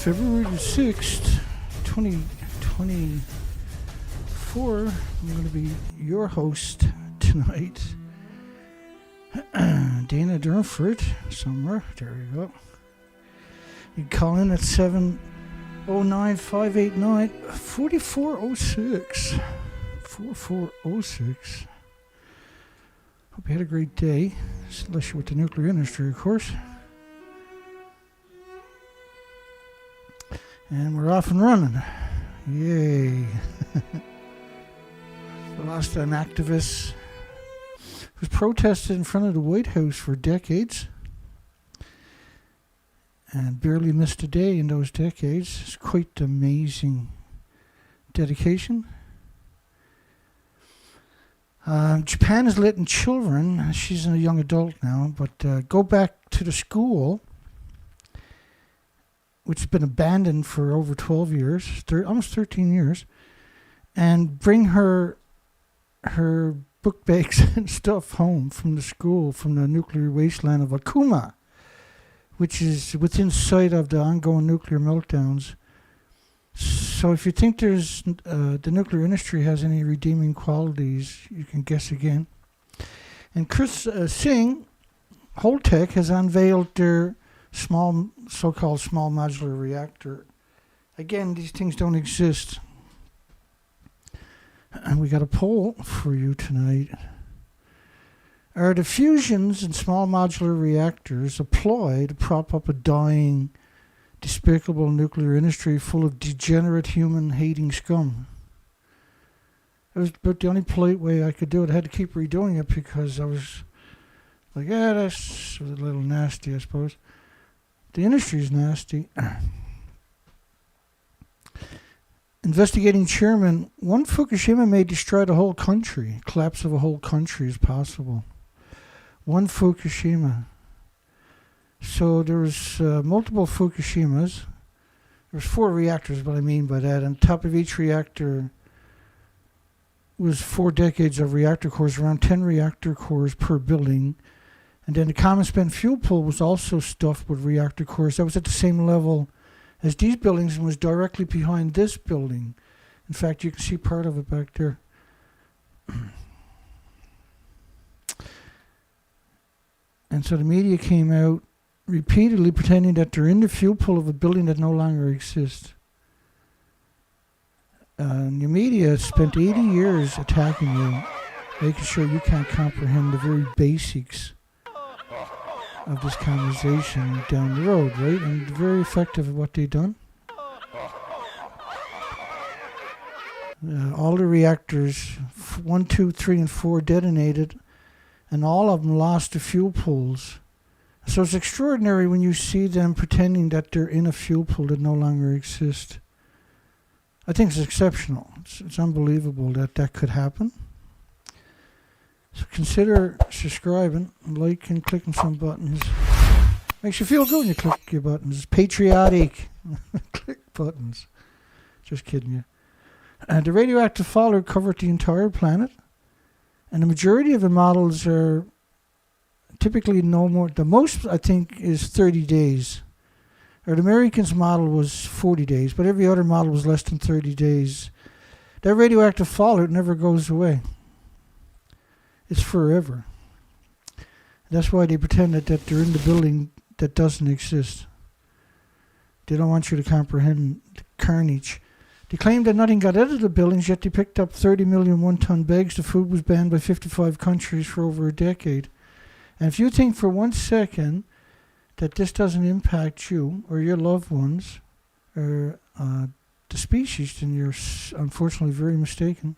February the 6th, 2024. I'm going to be your host tonight. Dana Durnford, somewhere. There you go. You can call in at 709-589-4406. 4406. Hope you had a great day, unless you're with the nuclear industry, of course. And we're off and running. Yay. We lost an activist who's protested in front of the White House for decades and barely missed a day in those decades. It's quite amazing dedication. Japan is letting children, she's a young adult now, but go back to the school, which has been abandoned for over 12 years, almost 13 years, and bring her book bags and stuff home from the school, from the nuclear wasteland of Okuma, which is within sight of the ongoing nuclear meltdowns. So if you think there's the nuclear industry has any redeeming qualities, you can guess again. And Chris Singh, Holtec, has unveiled their so-called small modular reactor. Again, these things don't exist. And we got a poll for you tonight. Are the fusions in small modular reactors a ploy to prop up a dying, despicable nuclear industry full of degenerate human-hating scum? It was about the only polite way I could do it. I had to keep redoing it because I was like, yeah, that's a little nasty, I suppose. The industry's nasty. Investigating chairman, one Fukushima may destroy the whole country. Collapse of a whole country is possible. One Fukushima. So there was multiple Fukushimas. There's 4 reactors, what I mean by that. On top of each reactor was 4 decades of reactor cores, around 10 reactor cores per building. And then the common spent fuel pool was also stuffed with reactor cores. That was at the same level as these buildings and was directly behind this building. In fact, you can see part of it back there. And so the media came out repeatedly pretending that they're in the fuel pool of a building that no longer exists. The media spent 80 years attacking you, making sure you can't comprehend the very basics of this conversation down the road, right? And very effective at what they've done. All the reactors, 1, 2, 3, and 4 detonated, and all of them lost the fuel pools. So it's extraordinary when you see them pretending that they're in a fuel pool that no longer exists. I think it's exceptional. It's unbelievable that that could happen. So consider subscribing, liking, clicking some buttons. Makes you feel good when you click your buttons. It's patriotic. Click buttons. Just kidding you. The radioactive fallout covered the entire planet. And the majority of the models are typically no more. The most, I think, is 30 days. Or the Americans' model was 40 days, but every other model was less than 30 days. That radioactive fallout never goes away. It's forever. That's why they pretend that they're in the building that doesn't exist. They don't want you to comprehend the carnage. They claim that nothing got out of the buildings, yet they picked up 30 million one-ton bags. The food was banned by 55 countries for over a decade. And if you think for 1 second that this doesn't impact you or your loved ones or the species, then you're unfortunately very mistaken.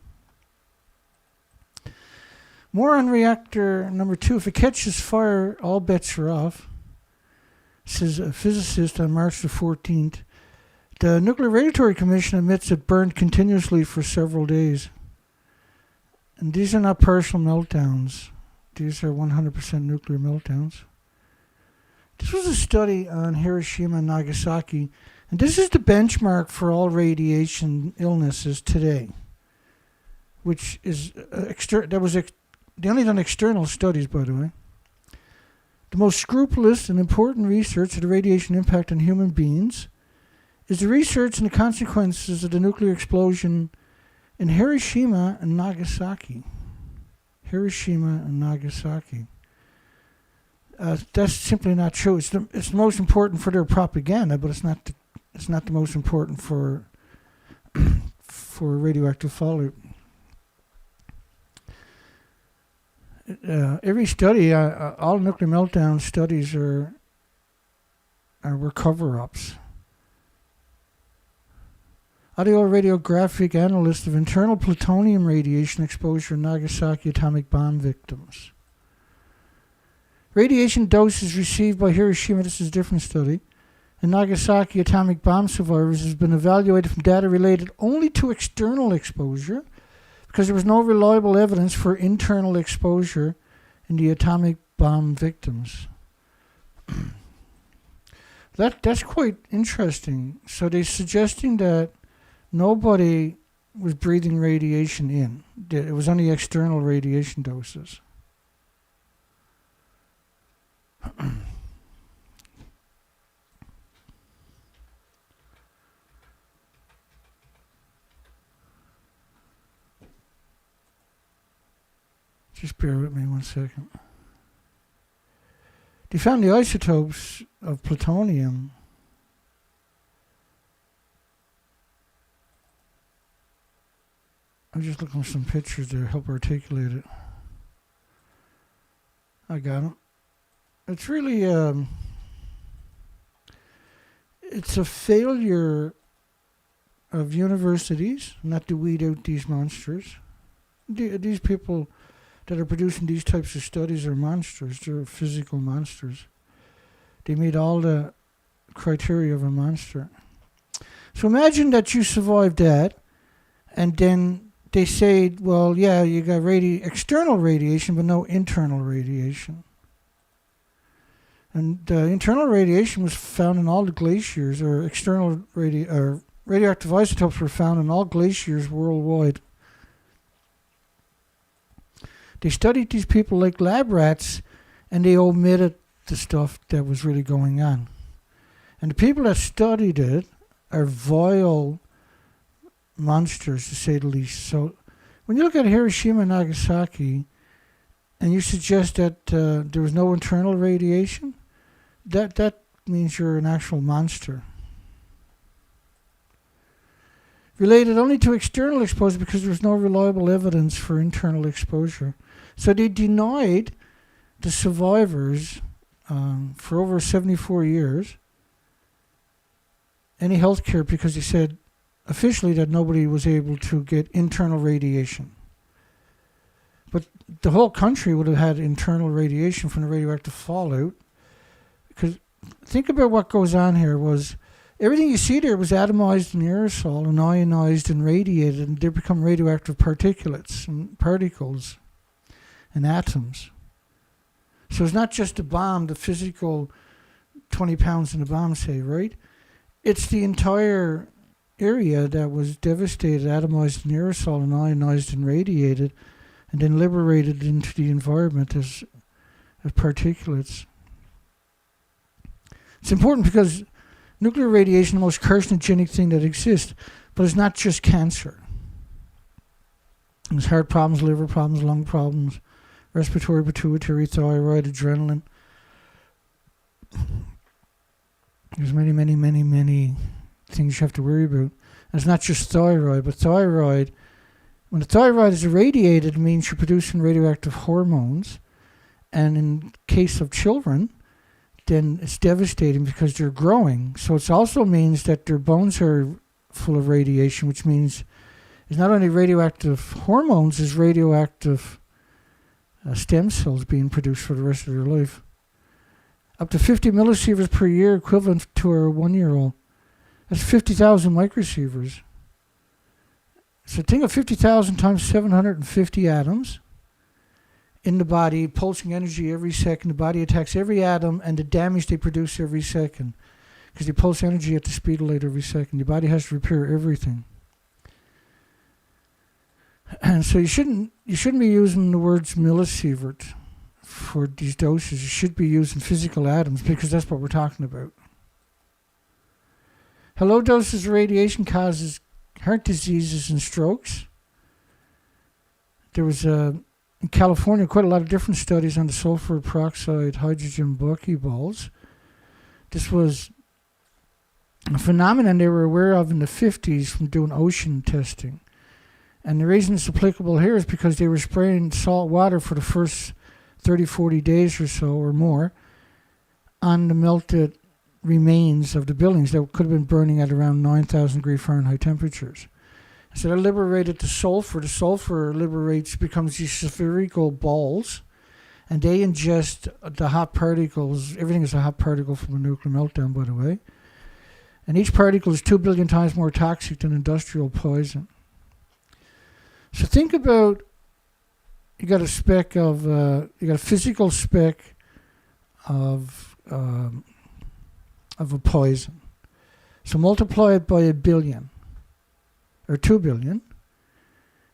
More on reactor number 2. If it catches fire, all bets are off, says a physicist on March the 14th. The Nuclear Regulatory Commission admits it burned continuously for several days. And these are not partial meltdowns. These are 100% nuclear meltdowns. This was a study on Hiroshima and Nagasaki, and this is the benchmark for all radiation illnesses today, which is they only done external studies, by the way. The most scrupulous and important research of the radiation impact on human beings is the research and the consequences of the nuclear explosion in Hiroshima and Nagasaki. Hiroshima and Nagasaki. That's simply not true. It's the most important for their propaganda, but it's not the most important for radioactive fallout. Every study, all nuclear meltdown studies were cover-ups. Audio-radiographic analyst of internal plutonium radiation exposure in Nagasaki atomic bomb victims. Radiation doses received by Hiroshima, this is a different study, and Nagasaki atomic bomb survivors has been evaluated from data related only to external exposure because there was no reliable evidence for internal exposure in the atomic bomb victims. That's quite interesting. So they're suggesting that nobody was breathing radiation in. It was only external radiation doses. Just bear with me 1 second. They found the isotopes of plutonium I'm just looking for some pictures there to help articulate it. I got them. It's really, it's a failure of universities not to weed out these monsters. These people that are producing these types of studies are monsters. They're physical monsters. They meet all the criteria of a monster. So imagine that you survived that, and then they say, well, yeah, you got external radiation, but no internal radiation. And internal radiation was found in all the glaciers, or radioactive isotopes were found in all glaciers worldwide. They studied these people like lab rats, and they omitted the stuff that was really going on. And the people that studied it are vile monsters, to say the least. So when you look at Hiroshima and Nagasaki, and you suggest that there was no internal radiation, that means you're an actual monster. Related only to external exposure because there's no reliable evidence for internal exposure. So they denied the survivors for over 74 years any health care because they said officially that nobody was able to get internal radiation. But the whole country would have had internal radiation from the radioactive fallout. Because think about what goes on here was everything you see there was atomized in aerosol and ionized and radiated, and they become radioactive particulates and particles and atoms. So it's not just a bomb, the physical 20 pounds in the bomb, say, right? It's the entire area that was devastated, atomized in aerosol and ionized and radiated, and then liberated into the environment as particulates. It's important because nuclear radiation is the most carcinogenic thing that exists, but it's not just cancer. There's heart problems, liver problems, lung problems, respiratory, pituitary, thyroid, adrenaline. There's many, many, many, many things you have to worry about. And it's not just thyroid, but thyroid, when the thyroid is irradiated, it means you're producing radioactive hormones. And in case of children, then it's devastating because they're growing. So it also means that their bones are full of radiation, which means it's not only radioactive hormones, it's radioactive stem cells being produced for the rest of their life. Up to 50 millisieverts per year, equivalent to a 1-year-old. That's 50,000 microsieverts. So think of 50,000 times 750 atoms in the body, pulsing energy every second. The body attacks every atom and the damage they produce every second. Because they pulse energy at the speed of light every second. Your body has to repair everything. And so you shouldn't be using the words millisievert for these doses. You should be using physical atoms because that's what we're talking about. How low doses of radiation causes heart diseases and strokes. There was, in California, quite a lot of different studies on the sulfur peroxide hydrogen buckyballs. This was a phenomenon they were aware of in the 50s from doing ocean testing. And the reason it's applicable here is because they were spraying salt water for the first 30, 40 days or so or more on the melted remains of the buildings that could have been burning at around 9,000 degree Fahrenheit temperatures. So that liberated the sulfur. The sulfur becomes these spherical balls, and they ingest the hot particles. Everything is a hot particle from a nuclear meltdown, by the way. And each particle is 2 billion times more toxic than industrial poison. So think about, you got a physical speck of a poison. So multiply it by 1 billion or 2 billion.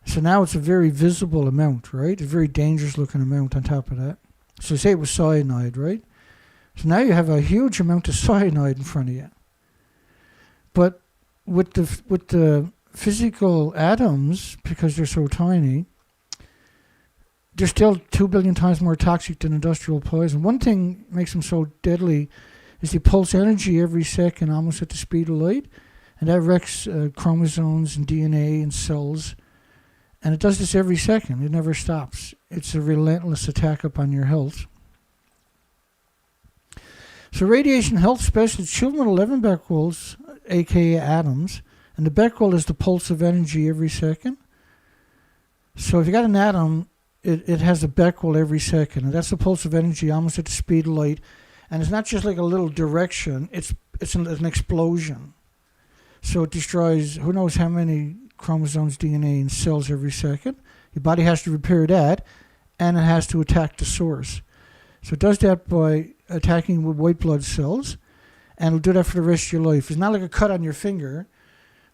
So now it's a very visible amount, right? A very dangerous looking amount on top of that. So say it was cyanide, right? So now you have a huge amount of cyanide in front of you. But with the physical atoms, because they're so tiny, they're still 2 billion times more toxic than industrial poison. One thing makes them so deadly is they pulse energy every second, almost at the speed of light, and that wrecks chromosomes and DNA and cells. And it does this every second. It never stops. It's a relentless attack upon your health. So radiation health specialists, children with 11 becquerels, aka atoms, and the becquerel is the pulse of energy every second. So if you got an atom, it has a becquerel every second, and that's the pulse of energy almost at the speed of light. And it's not just like a little direction, it's an explosion. So it destroys who knows how many chromosomes, DNA, and cells every second. Your body has to repair that, and it has to attack the source. So it does that by attacking with white blood cells, and it'll do that for the rest of your life. It's not like a cut on your finger,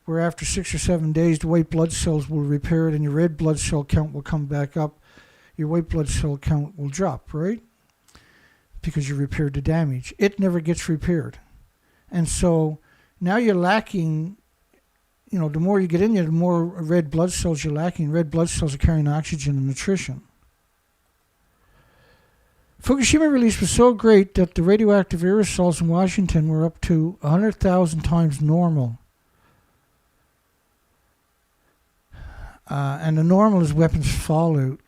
where after 6 or 7 days, the white blood cells will repair it, and your red blood cell count will come back up. Your white blood cell count will drop, right? Because you repaired the damage. It never gets repaired. And so now you're lacking, the more you get in there, the more red blood cells you're lacking. Red blood cells are carrying oxygen and nutrition. Fukushima release was so great that the radioactive aerosols in Washington were up to 100,000 times normal. And the normal is weapons fallout.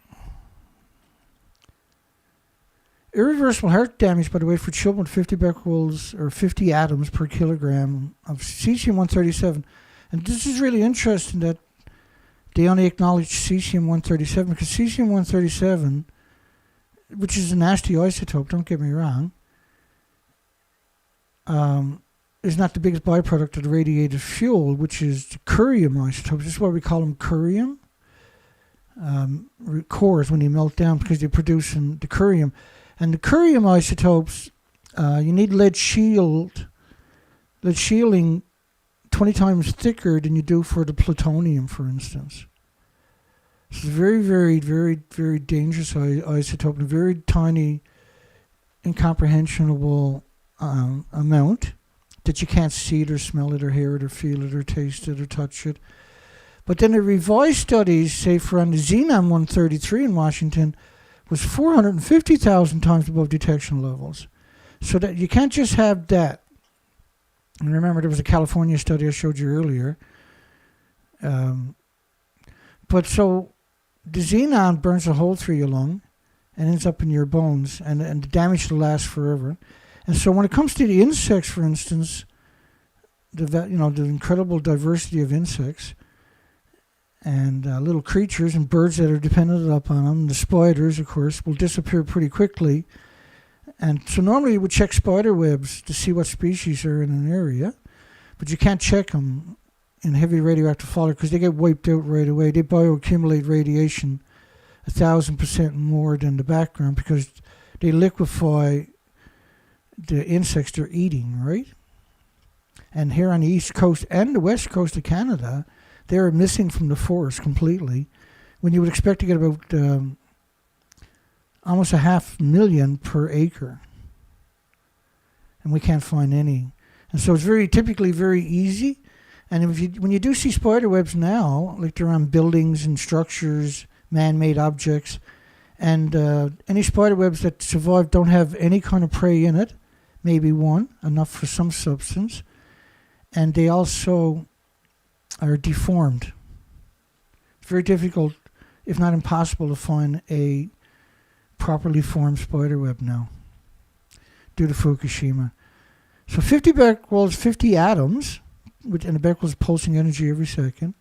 Irreversible heart damage, by the way, for children with 50 becquerels or 50 atoms per kilogram of cesium-137. And this is really interesting that they only acknowledge cesium-137 because cesium-137, which is a nasty isotope, don't get me wrong, is not the biggest byproduct of the radiated fuel, which is the curium isotopes. This is why we call them curium cores when they melt down, because they produce the curium. And the curium isotopes, you need lead shielding 20 times thicker than you do for the plutonium, for instance. It's a very, very, very, very dangerous isotope, and a very tiny, incomprehensible amount that you can't see it or smell it or hear it or feel it or taste it or touch it. But then the revised studies say for on the xenon-133 in Washington was 450,000 times above detection levels. So that you can't just have that. And remember, there was a California study I showed you earlier. But so the xenon burns a hole through your lung and ends up in your bones, and the damage will last forever. And so when it comes to the insects, for instance, the incredible diversity of insects and little creatures and birds that are dependent upon them, the spiders, of course, will disappear pretty quickly. And so normally you would check spider webs to see what species are in an area, but you can't check them in heavy radioactive fallout because they get wiped out right away. They bioaccumulate radiation 1,000% more than the background because they liquefy the insects they're eating, right? And here on the east coast and the west coast of Canada, they're missing from the forest completely, when you would expect to get about almost 500,000 per acre. And we can't find any. And so it's typically very easy. And when you do see spider webs now, like they're on buildings and structures, man-made objects, and any spider webs that survive don't have any kind of prey in it, maybe one, enough for some substance, and they also are deformed. It's very difficult, if not impossible, to find a properly formed spider web now due to Fukushima. So 50 becquerels, 50 atoms, and a becquerel is pulsing energy every second.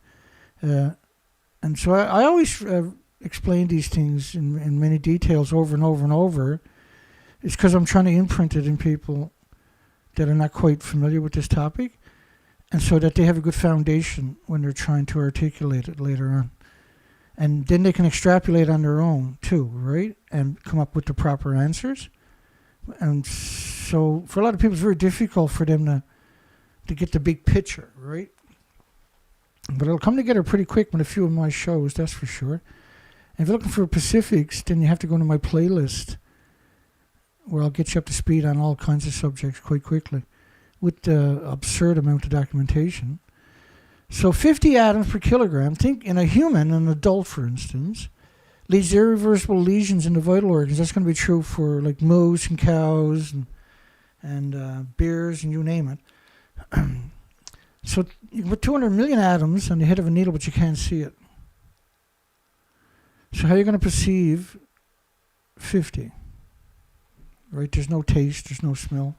And so I always explain these things in many details over and over and over. It's because I'm trying to imprint it in people that are not quite familiar with this topic, and so that they have a good foundation when they're trying to articulate it later on. And then they can extrapolate on their own too, right? And come up with the proper answers. And so for a lot of people, it's very difficult for them to get the big picture, right? But it'll come together pretty quick with a few of my shows, that's for sure. And if you're looking for specifics, then you have to go to my playlist, where I'll get you up to speed on all kinds of subjects quite quickly with the absurd amount of documentation. So 50 atoms per kilogram. Think in a human, an adult for instance, leads to irreversible lesions in the vital organs. That's going to be true for like moose and cows and bears and you name it. So you can put 200 million atoms on the head of a needle, but you can't see it. So how are you going to perceive 50? Right? There's no taste, there's no smell.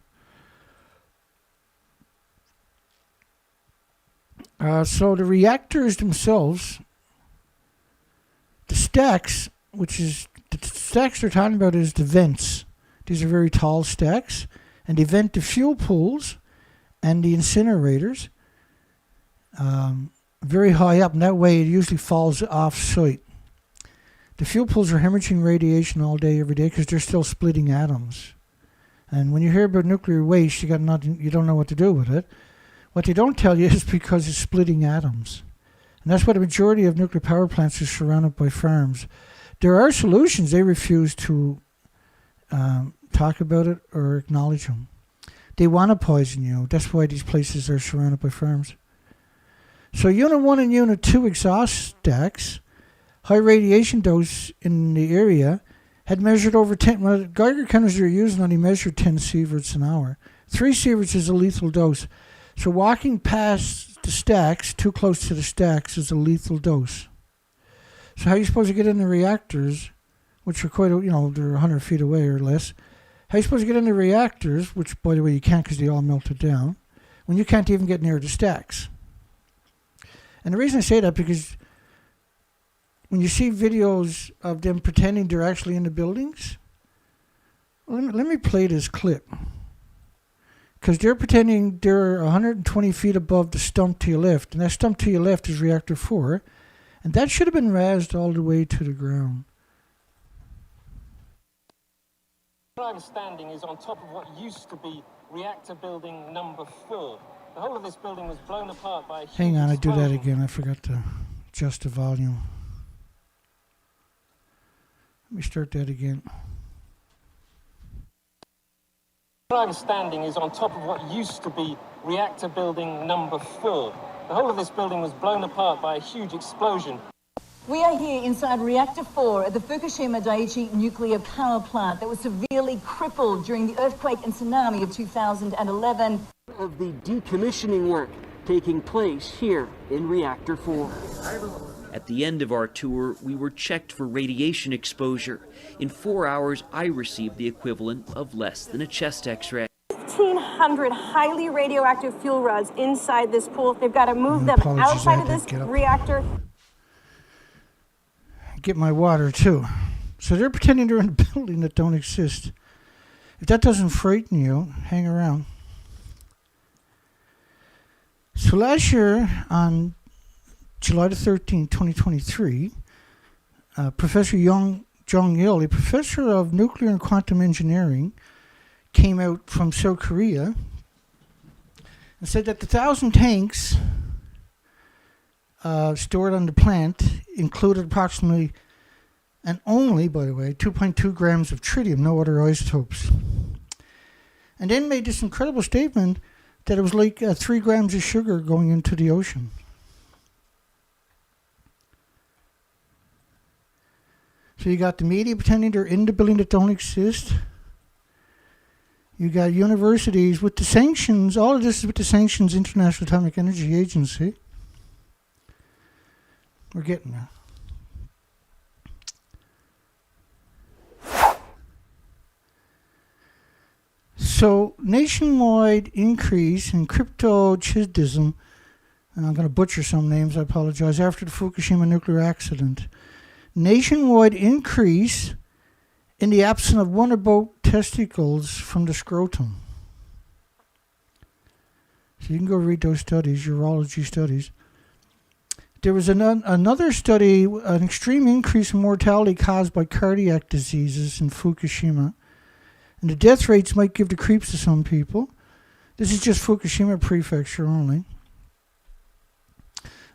So the reactors themselves, the stacks, the stacks they're talking about is the vents. These are very tall stacks, and they vent the fuel pools and the incinerators very high up, and that way it usually falls off site. The fuel pools are hemorrhaging radiation all day, every day, because they're still splitting atoms. And when you hear about nuclear waste, you don't know what to do with it. What they don't tell you is because it's splitting atoms. And that's why the majority of nuclear power plants are surrounded by farms. There are solutions. They refuse to talk about it or acknowledge them. They want to poison you. That's why these places are surrounded by farms. So Unit 1 and Unit 2 exhaust stacks, high radiation dose in the area, had measured over 10, well, Geiger counters they're using only measured 10 sieverts an hour. 3 sieverts is a lethal dose. So walking past the stacks, too close to the stacks, is a lethal dose. So how are you supposed to get in the reactors, which are quite, they're 100 feet away or less. How are you supposed to get in the reactors, which, by the way, you can't because they all melted down, when you can't even get near the stacks? And the reason I say that, because when you see videos of them pretending they're actually in the buildings, let me play this clip. Because they're pretending they're 120 feet above the stump to your left, and that stump to your left is Reactor 4, and that should have been raised all the way to the ground. Where I'm standing is on top of what used to be reactor building number 4. The whole of this building was blown apart by a huge Hang on, I do that explosion. again. I forgot to adjust the volume. Let me start that again. Where I'm standing is on top of what used to be reactor building number 4. The whole of this building was blown apart by a huge explosion. We are here inside Reactor 4 at the Fukushima Daiichi nuclear power plant that was severely crippled during the earthquake and tsunami of 2011. Of the decommissioning work taking place here in Reactor 4. At the end of our tour, we were checked for radiation exposure. In 4 hours, I received the equivalent of less than a chest x-ray. 1,500 highly radioactive fuel rods inside this pool. They've got to move them Apologies, outside I of did this get up. reactor. Get my water too. So they're pretending they're in a building that don't exist. If that doesn't frighten you, hang around. So last year, on July the 13th, 2023, Professor Jong-il, a professor of nuclear and quantum engineering, came out from South Korea and said that the 1,000 tanks stored on the plant included approximately, and only, by the way, 2.2 grams of tritium, no other isotopes. And then made this incredible statement that it was like 3 grams of sugar going into the ocean. So you got the media pretending they're in the building that don't exist. You got universities with the sanctions. All of this is with the sanctions, International Atomic Energy Agency. We're getting there. So, nationwide increase in crypto-chidism, and I'm going to butcher some names, I apologize, after the Fukushima nuclear accident. Nationwide increase in the absence of one or both testicles from the scrotum. So you can go read those studies, urology studies. There was another study, an extreme increase in mortality caused by cardiac diseases in Fukushima. And the death rates might give the creeps to some people. This is just Fukushima Prefecture only.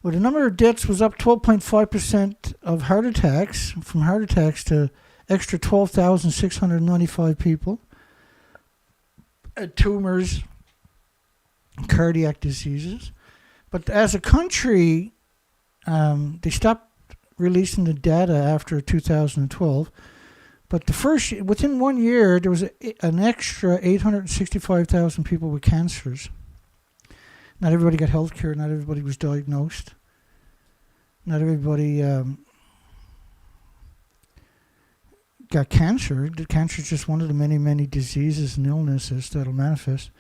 Well, the number of deaths was up 12.5% of heart attacks, from heart attacks to extra 12,695 people. Tumors, cardiac diseases. But as a country, they stopped releasing the data after 2012. But within 1 year, there was an extra 865,000 people with cancers. Not everybody got health care. Not everybody was diagnosed. Not everybody got cancer. The cancer is just one of the many, many diseases and illnesses that'll manifest.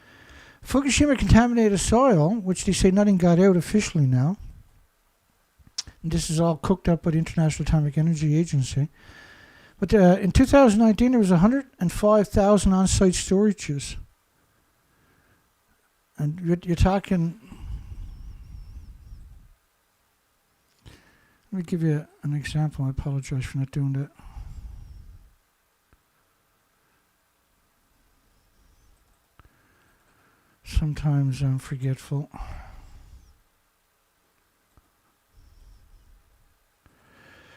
Fukushima contaminated soil, which they say nothing got out officially now. And this is all cooked up by the International Atomic Energy Agency. But in 2019, there was 105,000 on-site storages. And you're talking... Let me give you an example. I apologize for not doing that. Sometimes I'm forgetful.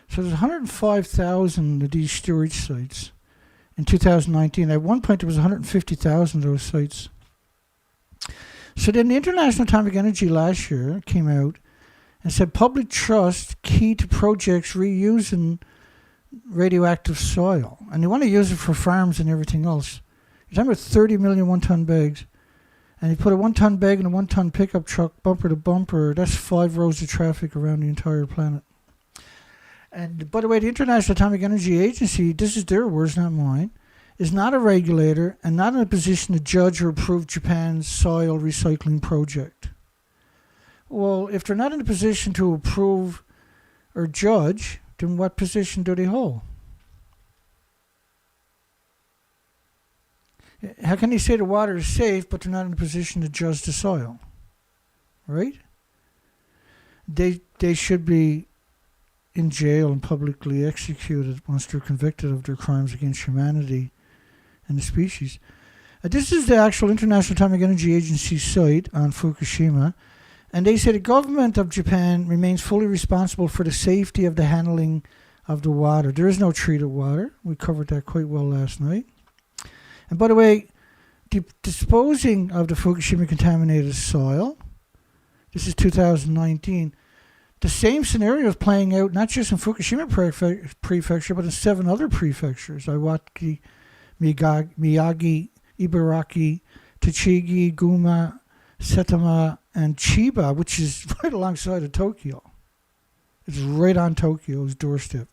So there's 105,000 of these storage sites in 2019. At one point, there was 150,000 of those sites. So then the International Atomic Energy last year came out and said public trust key to projects reusing radioactive soil. And they want to use it for farms and everything else. You're talking about 30 million one-ton bags. And you put a one-ton bag in a one-ton pickup truck, bumper to bumper. That's 5 rows of traffic around the entire planet. And by the way, the International Atomic Energy Agency, this is their words, not mine, is not a regulator and not in a position to judge or approve Japan's soil recycling project. Well, if they're not in a position to approve or judge, then what position do they hold? How can they say the water is safe, but they're not in a position to judge the soil? Right? They should be in jail and publicly executed once they're convicted of their crimes against humanity and the species. This is the actual International Atomic Energy Agency site on Fukushima, and they say the government of Japan remains fully responsible for the safety of the handling of the water. There is no treated water. We covered that quite well last night. And by the way, disposing of the Fukushima contaminated soil, this is 2019, the same scenario is playing out not just in Fukushima Prefecture, but in 7 other prefectures: Iwaki, Miyagi, Ibaraki, Tochigi, Guma, Saitama, and Chiba, which is right alongside of Tokyo. It's right on Tokyo's doorstep.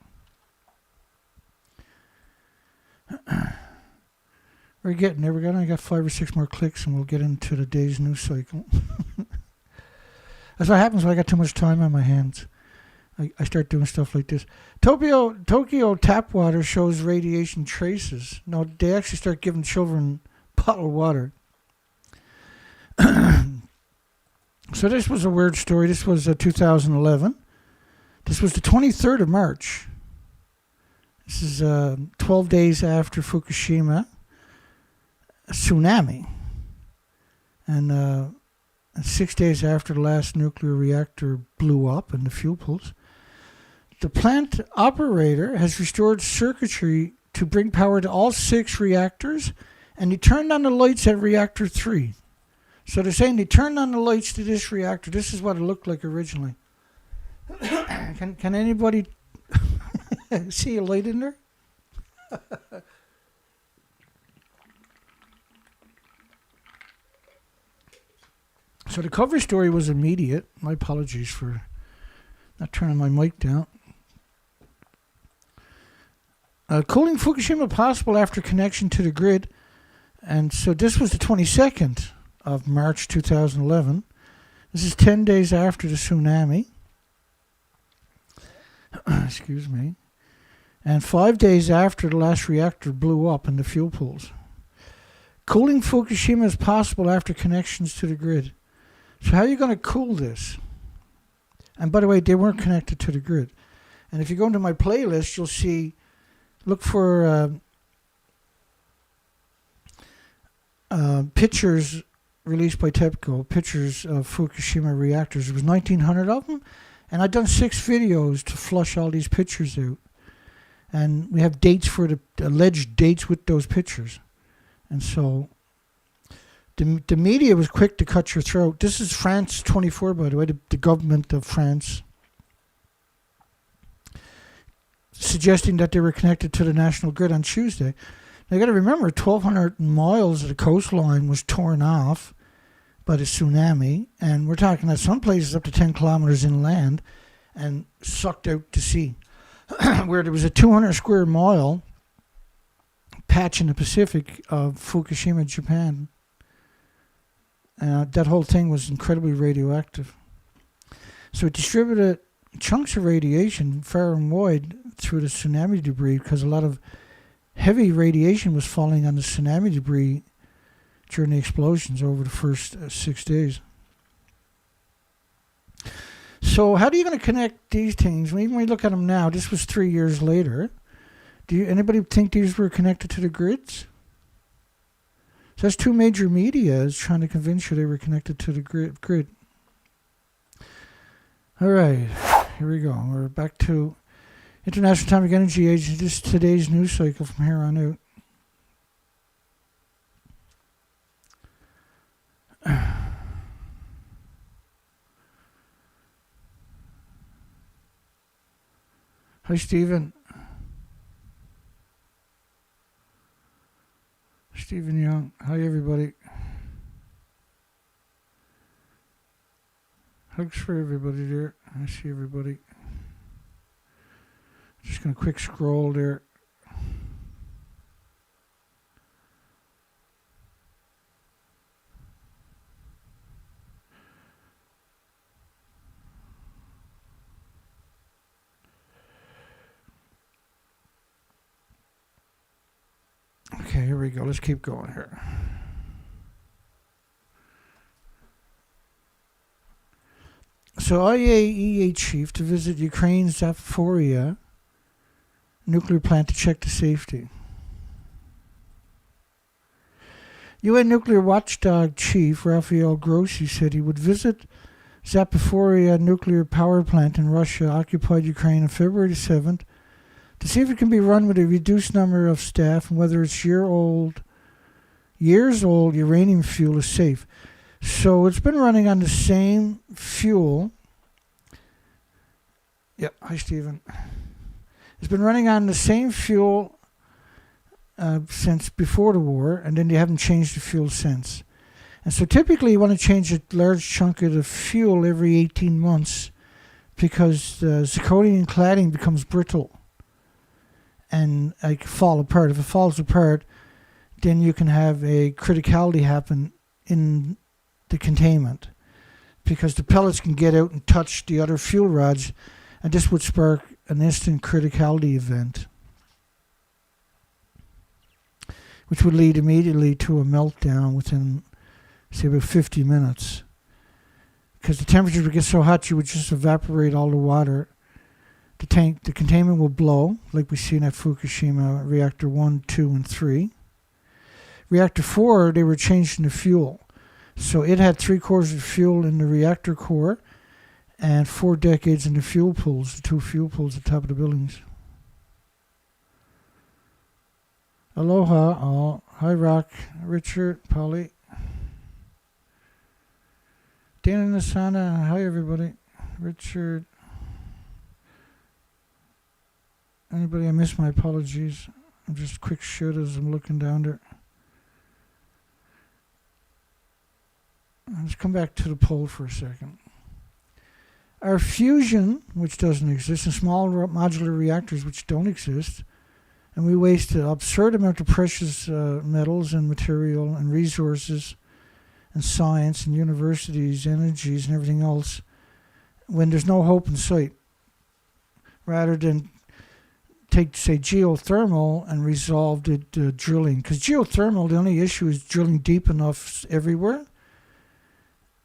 We're getting there. We're gonna got 5 or 6 more clicks, and we'll get into the day's news cycle. That's what happens when I got too much time on my hands. I start doing stuff like this. Tokyo tap water shows radiation traces. No, they actually start giving children bottled water. So this was a weird story. This was 2011. This was the 23rd of March. This is 12 days after Fukushima tsunami. And 6 days after the last nuclear reactor blew up in the fuel pools. The plant operator has restored circuitry to bring power to all 6 reactors, and he turned on the lights at reactor 3. So they're saying they turned on the lights to this reactor. This is what it looked like originally. Can anybody see a light in there? So the cover story was immediate. My apologies for not turning my mic down. Cooling Fukushima possible after connection to the grid. And so this was the 22nd of March 2011. This is 10 days after the tsunami. Excuse me. And 5 days after the last reactor blew up in the fuel pools. Cooling Fukushima is possible after connections to the grid. So how are you going to cool this? And by the way, they weren't connected to the grid. And if you go into my playlist, you'll see, look for pictures released by TEPCO, pictures of Fukushima reactors. There was 1,900 of them. And I've done 6 videos to flush all these pictures out. And we have dates for the alleged dates with those pictures. And so the media was quick to cut your throat. This is France 24, by the way, the government of France, suggesting that they were connected to the national grid on Tuesday. Now you got to remember, 1,200 miles of the coastline was torn off by the tsunami, and we're talking at some places up to 10 kilometers inland and sucked out to sea, where there was a 200 square mile patch in the Pacific of Fukushima, Japan. That whole thing was incredibly radioactive. So it distributed chunks of radiation far and wide through the tsunami debris because a lot of heavy radiation was falling on the tsunami debris during the explosions over the first 6 days. So how are you going to connect these things? Even when you look at them now, this was 3 years later. Anybody think these were connected to the grids? So that's 2 major media trying to convince you they were connected to the grid. All right, here we go. We're back to International Atomic Energy Agency. This is today's news cycle from here on out. Hi, Stephen. Stephen Young. Hi, everybody. Hugs for everybody there. I see everybody. Just going to quick scroll there. Okay, here we go. Let's keep going here. So IAEA chief to visit Ukraine's Zaporizhzhia nuclear plant to check the safety. UN nuclear watchdog chief Rafael Grossi said he would visit Zaporizhzhia nuclear power plant in Russia-occupied Ukraine on February 7th to see if it can be run with a reduced number of staff and whether its years-old uranium fuel is safe. So it's been running on the same fuel. Yeah, hi, Stephen. It's been running on the same fuel since before the war, and then they haven't changed the fuel since. And so typically you want to change a large chunk of the fuel every 18 months because the zirconium cladding becomes brittle and like fall apart. If it falls apart, then you can have a criticality happen in the containment because the pellets can get out and touch the other fuel rods, and this would spark an instant criticality event, which would lead immediately to a meltdown within, say, about 50 minutes. Because the temperature would get so hot, you would just evaporate all the water. The containment will blow, like we see in that Fukushima Reactor 1, 2, and 3. Reactor 4, they were changing the fuel. So it had 3/4 of fuel in the reactor core and 4 decades in the fuel pools, the 2 fuel pools at the top of the buildings. Aloha, all. Hi, Rock, Richard, Polly. Dana Nasana, hi everybody. Richard. Anybody I missed, my apologies. I'm just quick shoot as I'm looking down there. Let's come back to the poll for a second. Our fusion, which doesn't exist, and small modular reactors, which don't exist, and we waste an absurd amount of precious metals and material and resources and science and universities, energies and everything else when there's no hope in sight, rather than take, say, geothermal and resolve the drilling. Because geothermal, the only issue is drilling deep enough everywhere.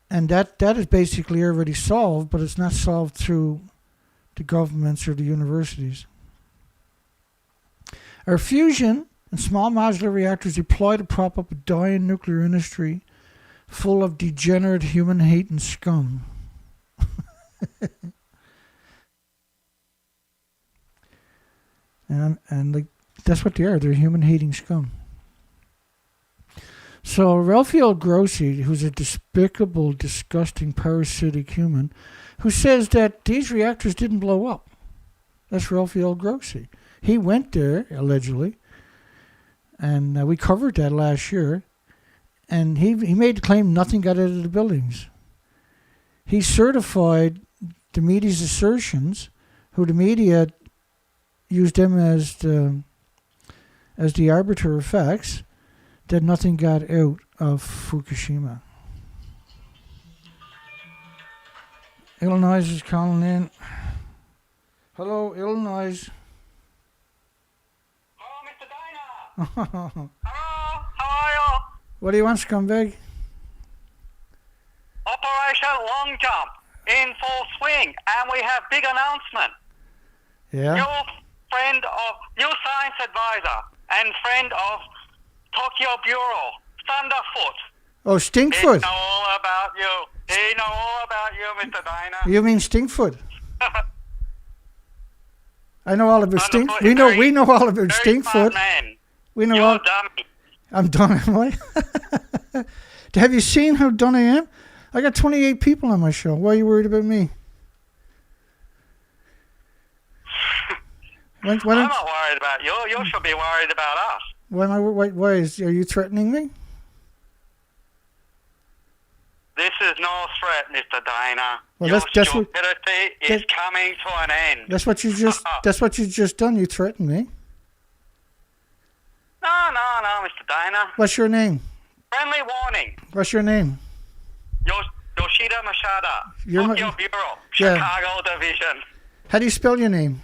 And that is basically already solved, but it's not solved through the governments or the universities. Our fusion and small modular reactors deploy to prop up a dying nuclear industry full of degenerate human hate and scum. and like, that's what they are. They're human hating scum. So Rafael Grossi, who's a despicable, disgusting, parasitic human, who says that these reactors didn't blow up. That's Rafael Grossi. He went there, allegedly, and we covered that last year, and he made the claim nothing got out of the buildings. He certified the media's assertions, who the media used them as the arbiter of facts, that nothing got out of Fukushima. Illinois is calling in. Hello, Illinois. Hello, Mr. Dana. Hello, how are you? What do you want, scumbag? Operation Long Jump in full swing, and we have big announcement. Yeah? New science advisor and friend of Tokyo Bureau, Thunderfoot. Oh, Stinkfoot. He know all about you. He know all about you, Mr. Dana. You mean Stinkfoot? I know all about Stink. Thunderfoot, We know all about very Stinkfoot. smart man. We know You're all. dummy. I'm done, am I? Have you seen how done I am? I got 28 people on my show. Why are you worried about me? I'm not worried about you. You should be worried about us. Are you threatening me? This is no threat, Mr. Dana. Well, Your that's what- stupidity is coming to an end. That's what you just done. You threatened me. No, Mr. Dana. What's your name? Friendly warning. What's your name? Yoshida Mashada, You're Tokyo Bureau, Yeah. Chicago Division. How do you spell your name?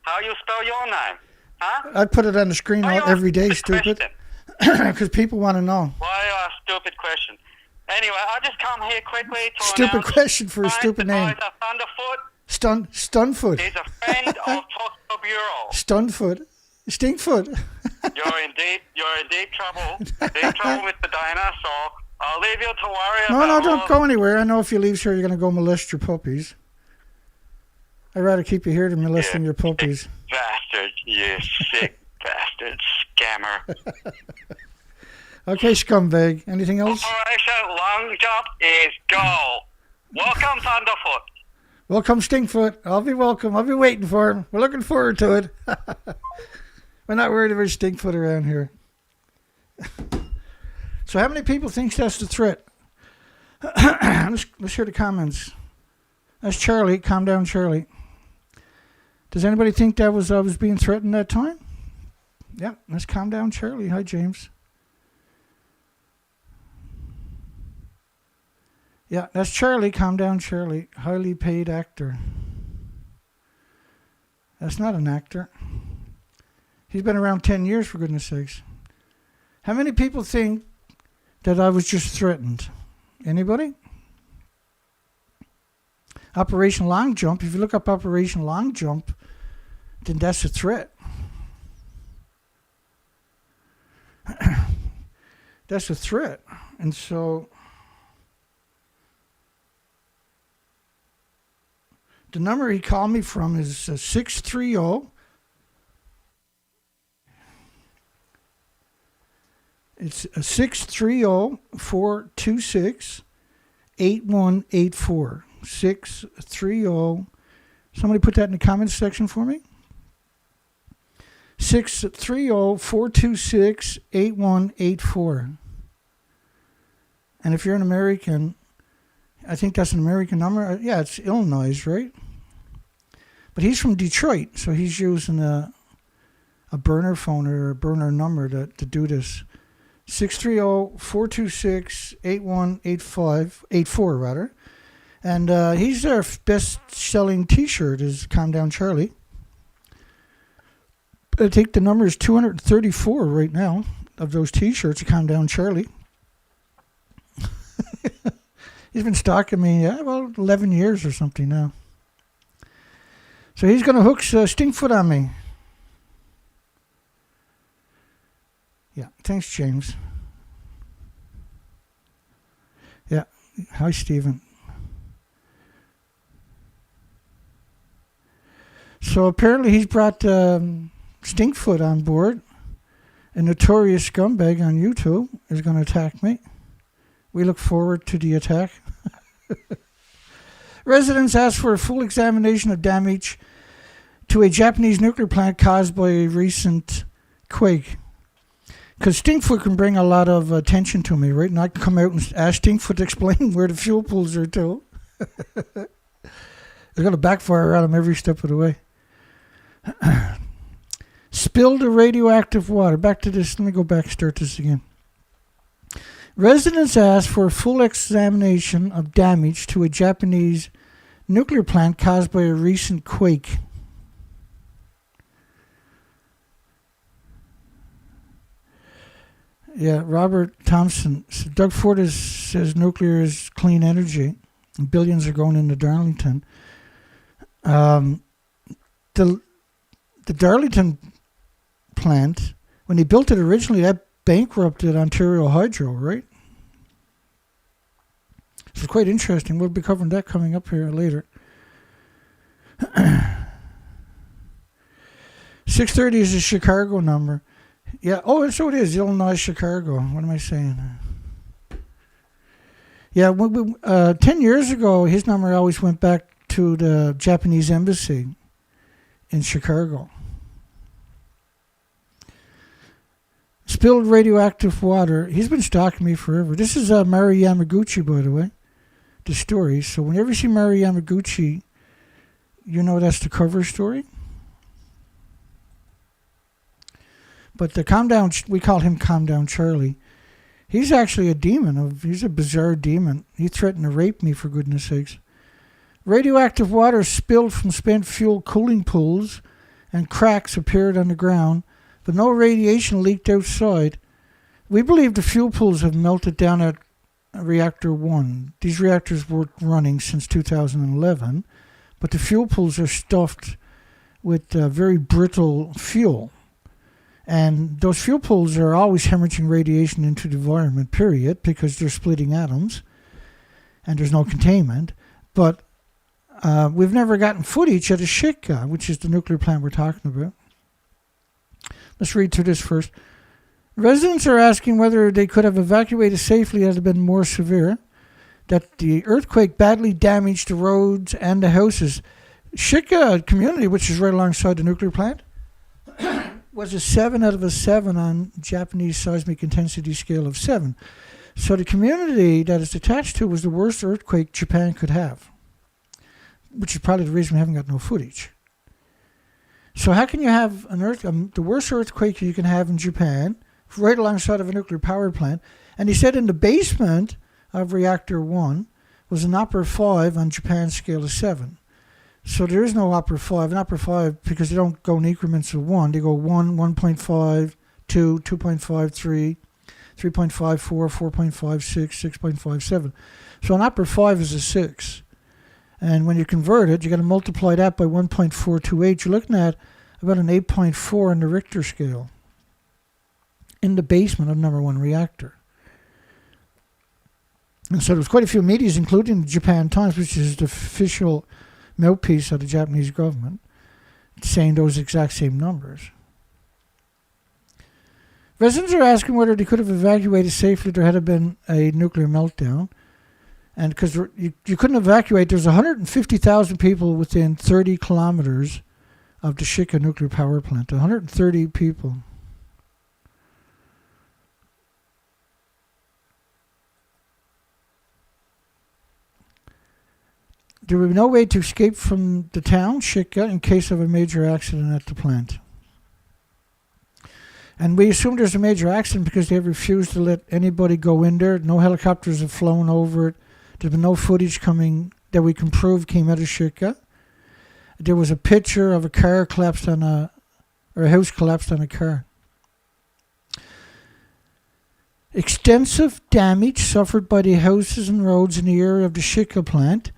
How you spell your name? Huh? I put it on the screen Why you every ask day, stupid stupid. question? Because people want to know. Why you ask stupid question? Anyway, I just come here quickly to Stupid announce question for a Science stupid name. Advisor Thunderfoot Stunfoot. is a friend of Tokyo Bureau. Stunfoot. Stinkfoot. You're in deep trouble. Deep trouble, Mr. Dana, so I'll leave you to worry No, about don't go anywhere. I know if you leave here, you're going to go molest your puppies. I'd rather keep you here than molesting your puppies. Bastard, you sick bastard scammer. Okay, scumbag. Anything else? Operation Long Jump is go. Welcome, Thunderfoot. Welcome, Stinkfoot. I'll be welcome. I'll be waiting for him. We're looking forward to it. We're not worried about Stinkfoot around here. So how many people think that's the threat? Let's hear the comments. That's Charlie. Calm down, Charlie. Does anybody think I was being threatened that time? Yeah, let's calm down, Charlie. Hi, James. Yeah, that's Charlie. Calm down, Charlie. Highly paid actor. That's not an actor. He's been around 10 years, for goodness sakes. How many people think that I was just threatened? Anybody? Operation Long Jump. If you look up Operation Long Jump, then that's a threat. That's a threat. And so the number he called me from is 630 It's 630-426-8184. 630. Somebody put that in the comments section for me. 630-426-8184. And if you're an American, I think that's an American number. Yeah, it's Illinois, right? But he's from Detroit, so he's using a burner phone or a burner number to do this. 630-426-8184 rather. And he's their best-selling T-shirt is Calm Down Charlie. I think the number is 234 right now of those T-shirts, Calm Down Charlie. He's been stalking me, 11 years or something now. So he's going to hook Stinkfoot on me. Yeah, thanks, James. Yeah, hi, Stephen. So apparently he's brought Stinkfoot on board. A notorious scumbag on YouTube is going to attack me. We look forward to the attack. Residents asked for a full examination of damage to a Japanese nuclear plant caused by a recent quake. Because Stinkfoot can bring a lot of attention to me, right? And I can come out and ask Stinkfoot to explain where the fuel pools are to. It's going to backfire on him every step of the way. Spilled the radioactive water. Back to this. Let me go back and start this again. Residents asked for a full examination of damage to a Japanese nuclear plant caused by a recent quake. Yeah, Robert Thompson. Doug Ford says nuclear is clean energy. And billions are going into Darlington. The Darlington plant, when they built it originally, that bankrupted Ontario Hydro, right? So it's quite interesting. We'll be covering that coming up here later. 630 is a Chicago number. Yeah, oh, so it is, Illinois, Chicago. What am I saying? Yeah, 10 years ago, his number always went back to the Japanese embassy in Chicago. Spilled radioactive water. He's been stalking me forever. This is Mari Yamaguchi, by the way, the story. So whenever you see Mari Yamaguchi, you know that's the cover story. But the Calm Down, we call him Calm Down Charlie. He's actually a demon. He's a bizarre demon. He threatened to rape me, for goodness sakes. Radioactive water spilled from spent fuel cooling pools and cracks appeared on the ground, but no radiation leaked outside. We believe the fuel pools have melted down at Reactor 1. These reactors weren't running since 2011, but the fuel pools are stuffed with very brittle fuel. And those fuel pools are always hemorrhaging radiation into the environment, period, because they're splitting atoms and there's no containment. But we've never gotten footage at a Shika, which is the nuclear plant we're talking about. Let's read through this first. Residents are asking whether they could have evacuated safely had it been more severe, that the earthquake badly damaged the roads and the houses. Shika community, which is right alongside the nuclear plant, was a 7 out of a 7 on Japanese seismic intensity scale of 7. So the community that it's attached to was the worst earthquake Japan could have, which is probably the reason we haven't got no footage. So how can you have the worst earthquake you can have in Japan, right alongside of a nuclear power plant? And he said in the basement of Reactor 1 was an upper 5 on Japan's scale of 7. So there is no upper 5. An upper 5, because they don't go in increments of 1. They go 1, 1.5, 2, 2.5, 3, 3.54, 4.5, 6, 6.57. So an upper 5 is a 6. And when you convert it, you got to multiply that by 1.428. You're looking at about an 8.4 on the Richter scale in the basement of number 1 reactor. And so there's quite a few medias, including the Japan Times, which is the official mouthpiece of the Japanese government, saying those exact same numbers. Residents are asking whether they could have evacuated safely if there had been a nuclear meltdown. And because you couldn't evacuate, there's 150,000 people within 30 kilometers of the Shika nuclear power plant. 130 people. There would be no way to escape from the town, Shika, in case of a major accident at the plant. And we assume there's a major accident because they have refused to let anybody go in there. No helicopters have flown over it. There's been no footage coming that we can prove came out of Shika. There was a picture of a car collapsed on a house collapsed on a car. Extensive damage suffered by the houses and roads in the area of the Shika plant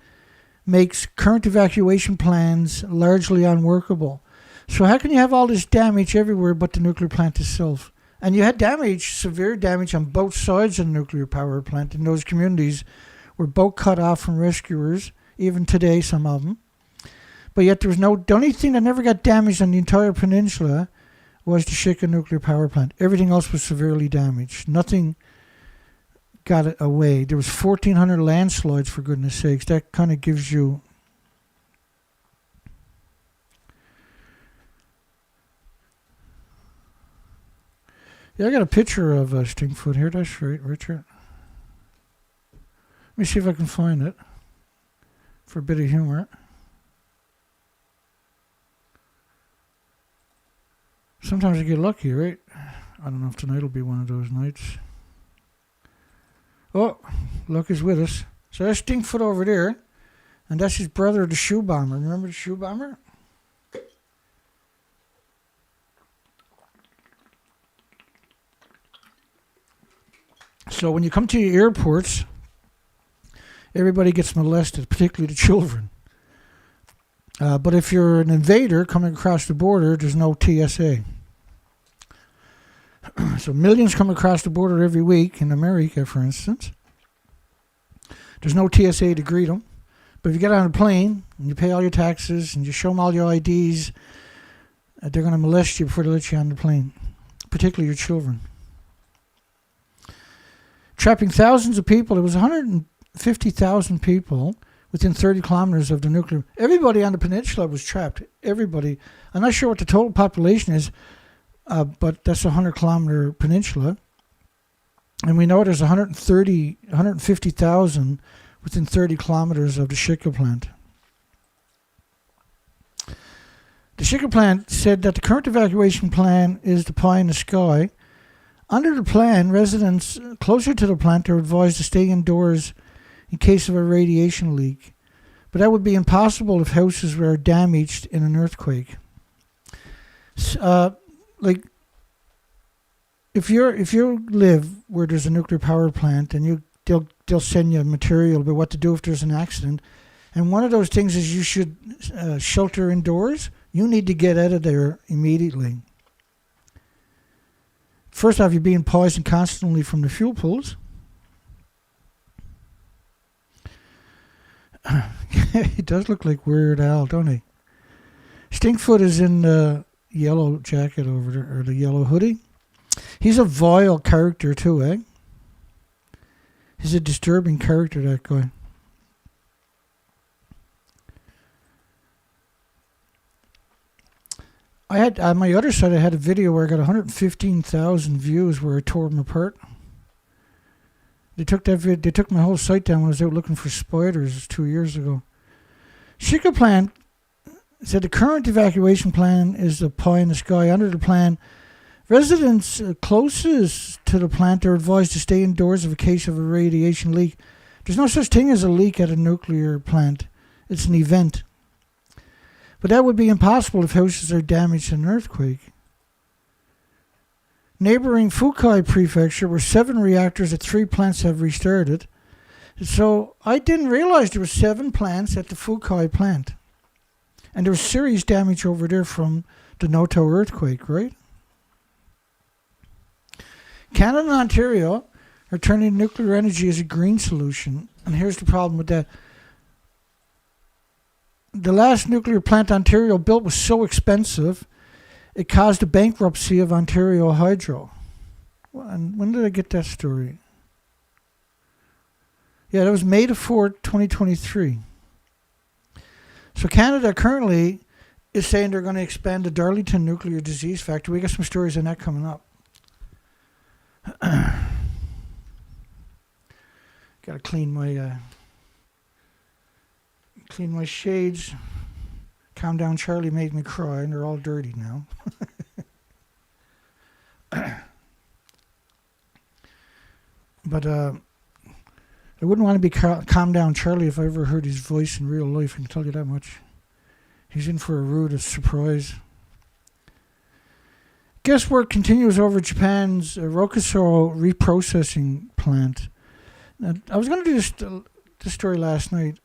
makes current evacuation plans largely unworkable. So how can you have all this damage everywhere but the nuclear plant itself? And you had damage, severe damage on both sides of the nuclear power plant in those communities were both cut off from rescuers, even today some of them. But yet there was the only thing that never got damaged on the entire peninsula was the Shika nuclear power plant. Everything else was severely damaged. Nothing got it away. There was 1,400 landslides, for goodness sakes. That kind of gives you... Yeah, I got a picture of Stinkfoot here. That's right, Richard. Let me see if I can find it for a bit of humor. Sometimes I get lucky, right? I don't know if tonight will be one of those nights. Oh, luck is with us. So that's Stinkfoot over there. And that's his brother, the shoe bomber. Remember the shoe bomber? So when you come to your airports, everybody gets molested, particularly the children. But if you're an invader coming across the border, there's no TSA. So millions come across the border every week in America, for instance. There's no TSA to greet them. But if you get on a plane and you pay all your taxes and you show them all your IDs, they're going to molest you before they let you on the plane, particularly your children. Trapping thousands of people. There was 150,000 people within 30 kilometers of the nuclear. Everybody on the peninsula was trapped. Everybody. I'm not sure what the total population is, but that's a 100-kilometer peninsula. And we know there's 150,000 within 30 kilometers of the Shika plant. The Shika plant said that the current evacuation plan is the pie in the sky. Under the plan, residents closer to the plant are advised to stay indoors in case of a radiation leak. But that would be impossible if houses were damaged in an earthquake. Like, if you live where there's a nuclear power plant and they'll send you material about what to do if there's an accident, and one of those things is you should shelter indoors, you need to get out of there immediately. First off, you're being poisoned constantly from the fuel pools. He does look like Weird Al, don't he? Stinkfoot is in the yellow jacket over there, or the yellow hoodie. He's a vile character too, eh? He's a disturbing character, that guy. I had, on my other side, I had a video where I got 115,000 views where I tore them apart. They took they took my whole site down when I was out looking for spiders 2 years ago. Shika plant said the current evacuation plan is the pie in the sky. Under the plan, residents closest to the plant are advised to stay indoors in case of a radiation leak. There's no such thing as a leak at a nuclear plant. It's an event. But that would be impossible if houses are damaged in an earthquake. Neighboring Fukushima Prefecture, where 7 reactors at 3 plants have restarted. So I didn't realize there were 7 plants at the Fukushima plant. And there was serious damage over there from the Noto earthquake, right? Canada and Ontario are turning nuclear energy as a green solution. And here's the problem with that. The last nuclear plant Ontario built was so expensive, it caused the bankruptcy of Ontario Hydro. And when did I get that story? Yeah, that was May the 4th, 2023. So Canada currently is saying they're going to expand the Darlington Nuclear Disease Factory. We got some stories on that coming up. Got to clean my shades. Calm Down Charlie made me cry, and they're all dirty now. But I wouldn't want to be Calm Down Charlie if I ever heard his voice in real life, I can tell you that much. He's in for a rude surprise. Guesswork continues over Japan's Rokkasho reprocessing plant. Now, I was going to do this story last night,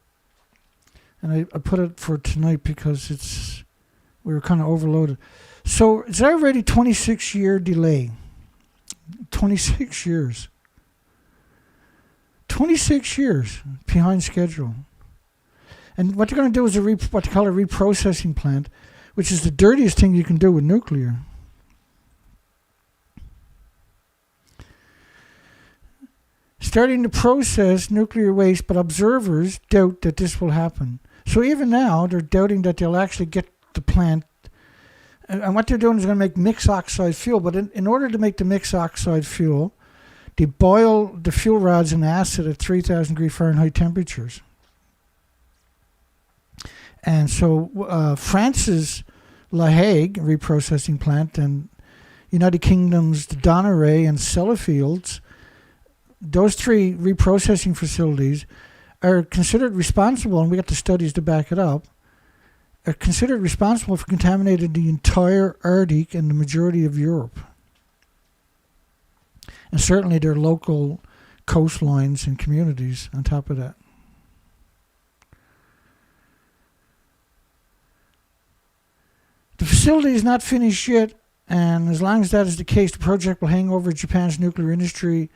and I put it for tonight because we were kind of overloaded. So it's already 26-year delay. 26 years. 26 years behind schedule. And what they're going to do is what they call a reprocessing plant, which is the dirtiest thing you can do with nuclear. Starting to process nuclear waste, but observers doubt that this will happen. So even now, they're doubting that they'll actually get the plant. And what they're doing is going to make mixed oxide fuel. But in order to make the mixed oxide fuel, they boil the fuel rods in acid at 3,000 degree Fahrenheit temperatures. And so France's La Hague reprocessing plant and United Kingdom's Degenerate and Sellafields, those three reprocessing facilities are considered responsible, and we got the studies to back it up, are considered responsible for contaminating the entire Arctic and the majority of Europe. And certainly their local coastlines and communities on top of that. The facility is not finished yet, and as long as that is the case, the project will hang over Japan's nuclear industry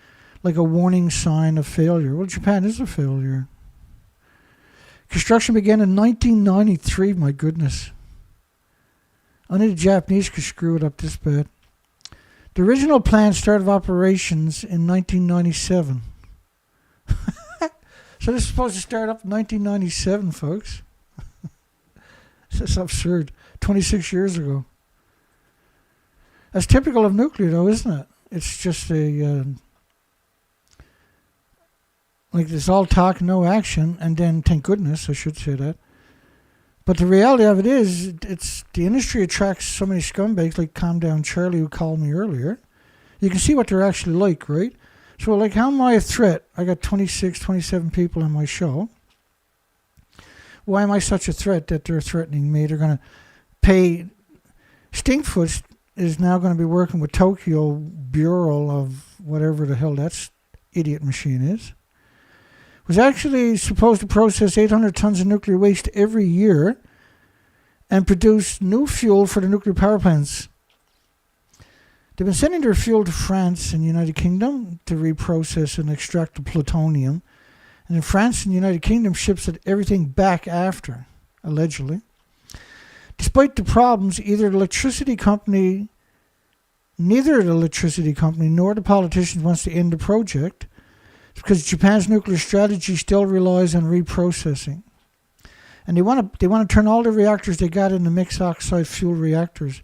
like a warning sign of failure. Well, Japan is a failure. Construction began in 1993, my goodness. Only the Japanese could screw it up this bad. The original plan started operations in 1997. So this is supposed to start up in 1997, folks. That's absurd. 26 years ago. That's typical of nuclear, though, isn't it? It's just like there's all talk, no action, and then, thank goodness, I should say that. But the reality of it is, it's the industry attracts so many scumbags like Calm Down Charlie, who called me earlier. You can see what they're actually like, right? So, like, how am I a threat? I got 26, 27 people on my show. Why am I such a threat that they're threatening me? They're going to pay. Stinkfoot is now going to be working with Tokyo Bureau of whatever the hell that idiot machine is. Was actually supposed to process 800 tons of nuclear waste every year and produce new fuel for the nuclear power plants. They've been sending their fuel to France and the United Kingdom to reprocess and extract the plutonium. And in France and the United Kingdom ships everything back after, allegedly. Despite the problems, neither the electricity company nor the politicians wants to end the project, because Japan's nuclear strategy still relies on reprocessing. And they want to turn all the reactors they got into mixed oxide fuel reactors.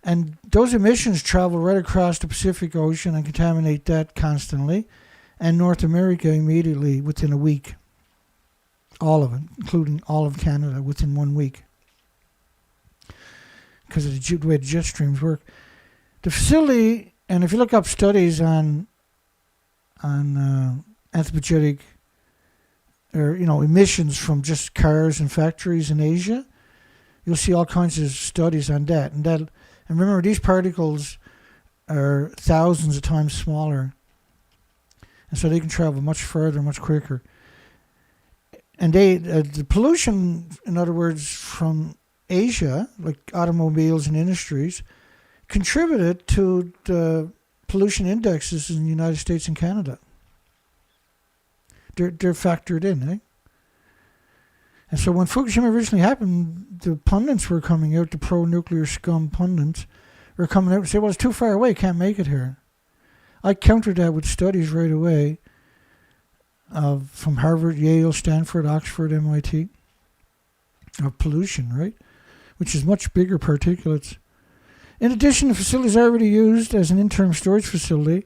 And those emissions travel right across the Pacific Ocean and contaminate that constantly, and North America immediately within a week. All of it, including all of Canada, within 1 week. Because of the way the jet streams work. The facility, and if you look up studies on anthropogenic or emissions from just cars and factories in Asia, you'll see all kinds of studies on that. And remember, these particles are thousands of times smaller, and so they can travel much further, much quicker. And the pollution, in other words, from Asia, like automobiles and industries, contributed to the pollution indexes in the United States and Canada. They're factored in, eh? And so when Fukushima originally happened, the pundits were coming out, the pro-nuclear scum pundits were coming out and saying, well, it's too far away, can't make it here. I countered that with studies right away from Harvard, Yale, Stanford, Oxford, MIT, of pollution, right? Which is much bigger particulates. In addition, the facility is already used as an interim storage facility,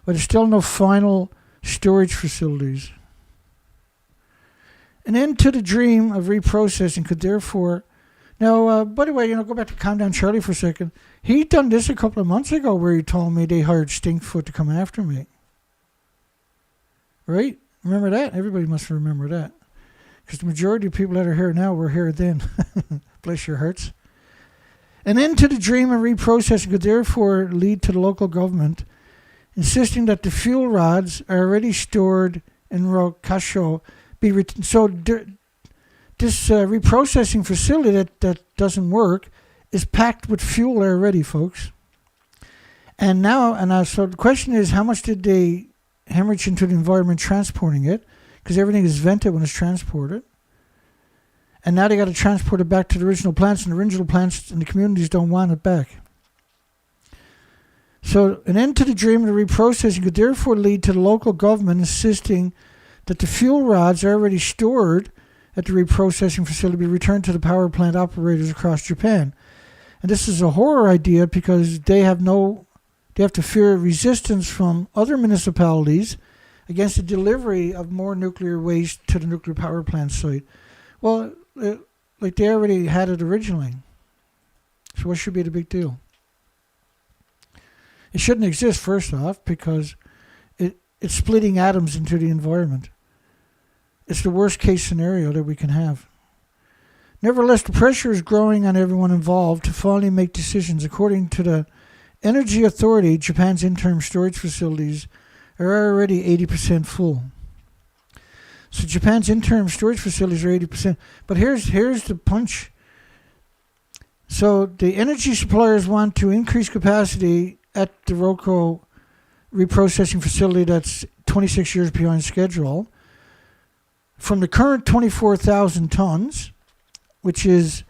but there's still no final storage facilities. An end to the dream of reprocessing could therefore... Now, by the way, go back to Calm Down Charlie for a second. He'd done this a couple of months ago where he told me they hired Stinkfoot to come after me. Right? Remember that? Everybody must remember that. Because the majority of people that are here now were here then. Bless your hearts. An end to the dream of reprocessing could therefore lead to the local government insisting that the fuel rods are already stored in Rokkasho. This reprocessing facility that doesn't work is packed with fuel already, folks. So the question is, how much did they hemorrhage into the environment transporting it? Because everything is vented when it's transported. And now they got to transport it back to the original plants, and the original plants and the communities don't want it back. So an end to the dream of the reprocessing could therefore lead to the local government insisting that the fuel rods are already stored at the reprocessing facility be returned to the power plant operators across Japan. And this is a horror idea because they have to fear resistance from other municipalities against the delivery of more nuclear waste to the nuclear power plant site. Well, like they already had it originally. So what should be the big deal? It shouldn't exist, first off, because it's splitting atoms into the environment. It's the worst case scenario that we can have. Nevertheless, the pressure is growing on everyone involved to finally make decisions. According to the Energy Authority, Japan's interim storage facilities are already 80% full. So Japan's interim storage facilities are 80%. But here's the punch. So the energy suppliers want to increase capacity at the Rokkasho reprocessing facility that's 26 years behind schedule from the current 24,000 tons, which is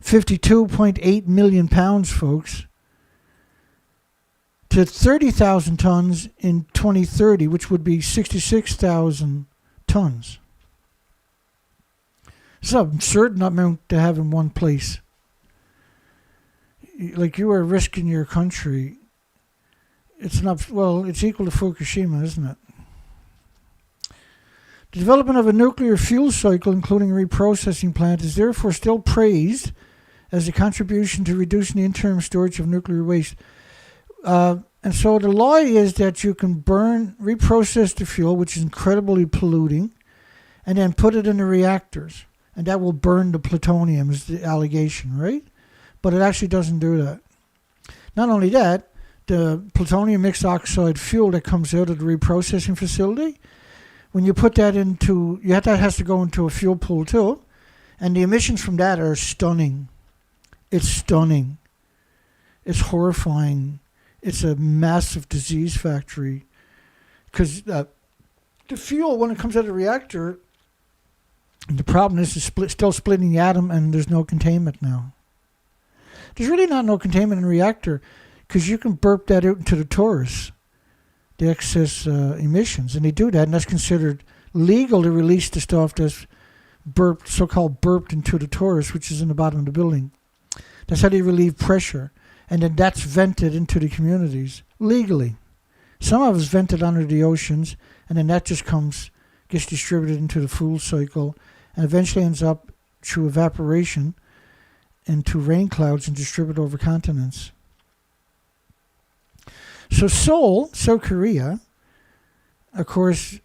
52.8 million pounds, folks, to 30,000 tons in 2030, which would be 66,000 tons. It's an absurd amount to have in one place. Like, you are risking your country. It's equal to Fukushima, isn't it? The development of a nuclear fuel cycle, including a reprocessing plant, is therefore still praised as a contribution to reducing the interim storage of nuclear waste. And so the law is that you can reprocess the fuel, which is incredibly polluting, and then put it in the reactors. And that will burn the plutonium, is the allegation, right? But it actually doesn't do that. Not only that, the plutonium mixed oxide fuel that comes out of the reprocessing facility, when you put that that has to go into a fuel pool too, and the emissions from that are stunning. It's stunning. It's horrifying. It's a massive disease factory. Because the fuel, when it comes out of the reactor, the problem is it's still splitting the atom, and there's no containment now. There's really no containment in the reactor, because you can burp that out into the torus, the excess emissions, and they do that, and that's considered legal to release the stuff that's so-called burped into the torus, which is in the bottom of the building. That's how they relieve pressure, and then that's vented into the communities legally. Some of it's vented under the oceans, and then that just gets distributed into the fuel cycle, and eventually ends up through evaporation into rain clouds and distributed over continents. So Seoul, South Korea, of course,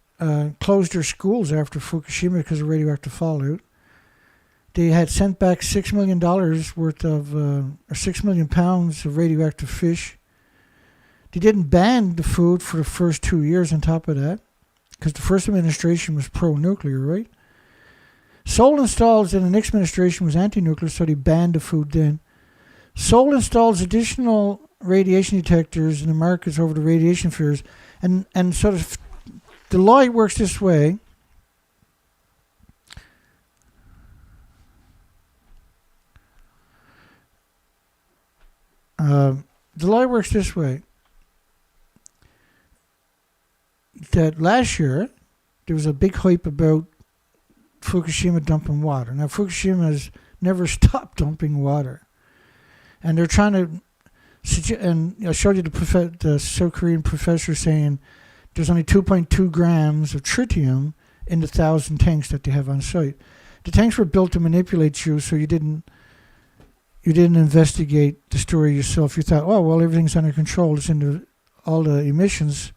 closed their schools after Fukushima because of radioactive fallout. They had sent back $6 million worth of, or 6 million pounds of radioactive fish. They didn't ban the food for the first 2 years on top of that, because the first administration was pro-nuclear, right? Seoul installs, and the next administration was anti-nuclear, so they banned the food then. Seoul installs additional radiation detectors in the markets over the radiation fears, and sort of the law works this way. The law works this way. that last year there was a big hype about Fukushima dumping water. Now, Fukushima has never stopped dumping water. And they're trying to, and I showed you the South Korean professor saying there's only 2.2 grams of tritium in the 1,000 tanks that they have on site. The tanks were built to manipulate you, so you didn't investigate the story yourself. You thought, oh, well, everything's under control. It's in all the emissions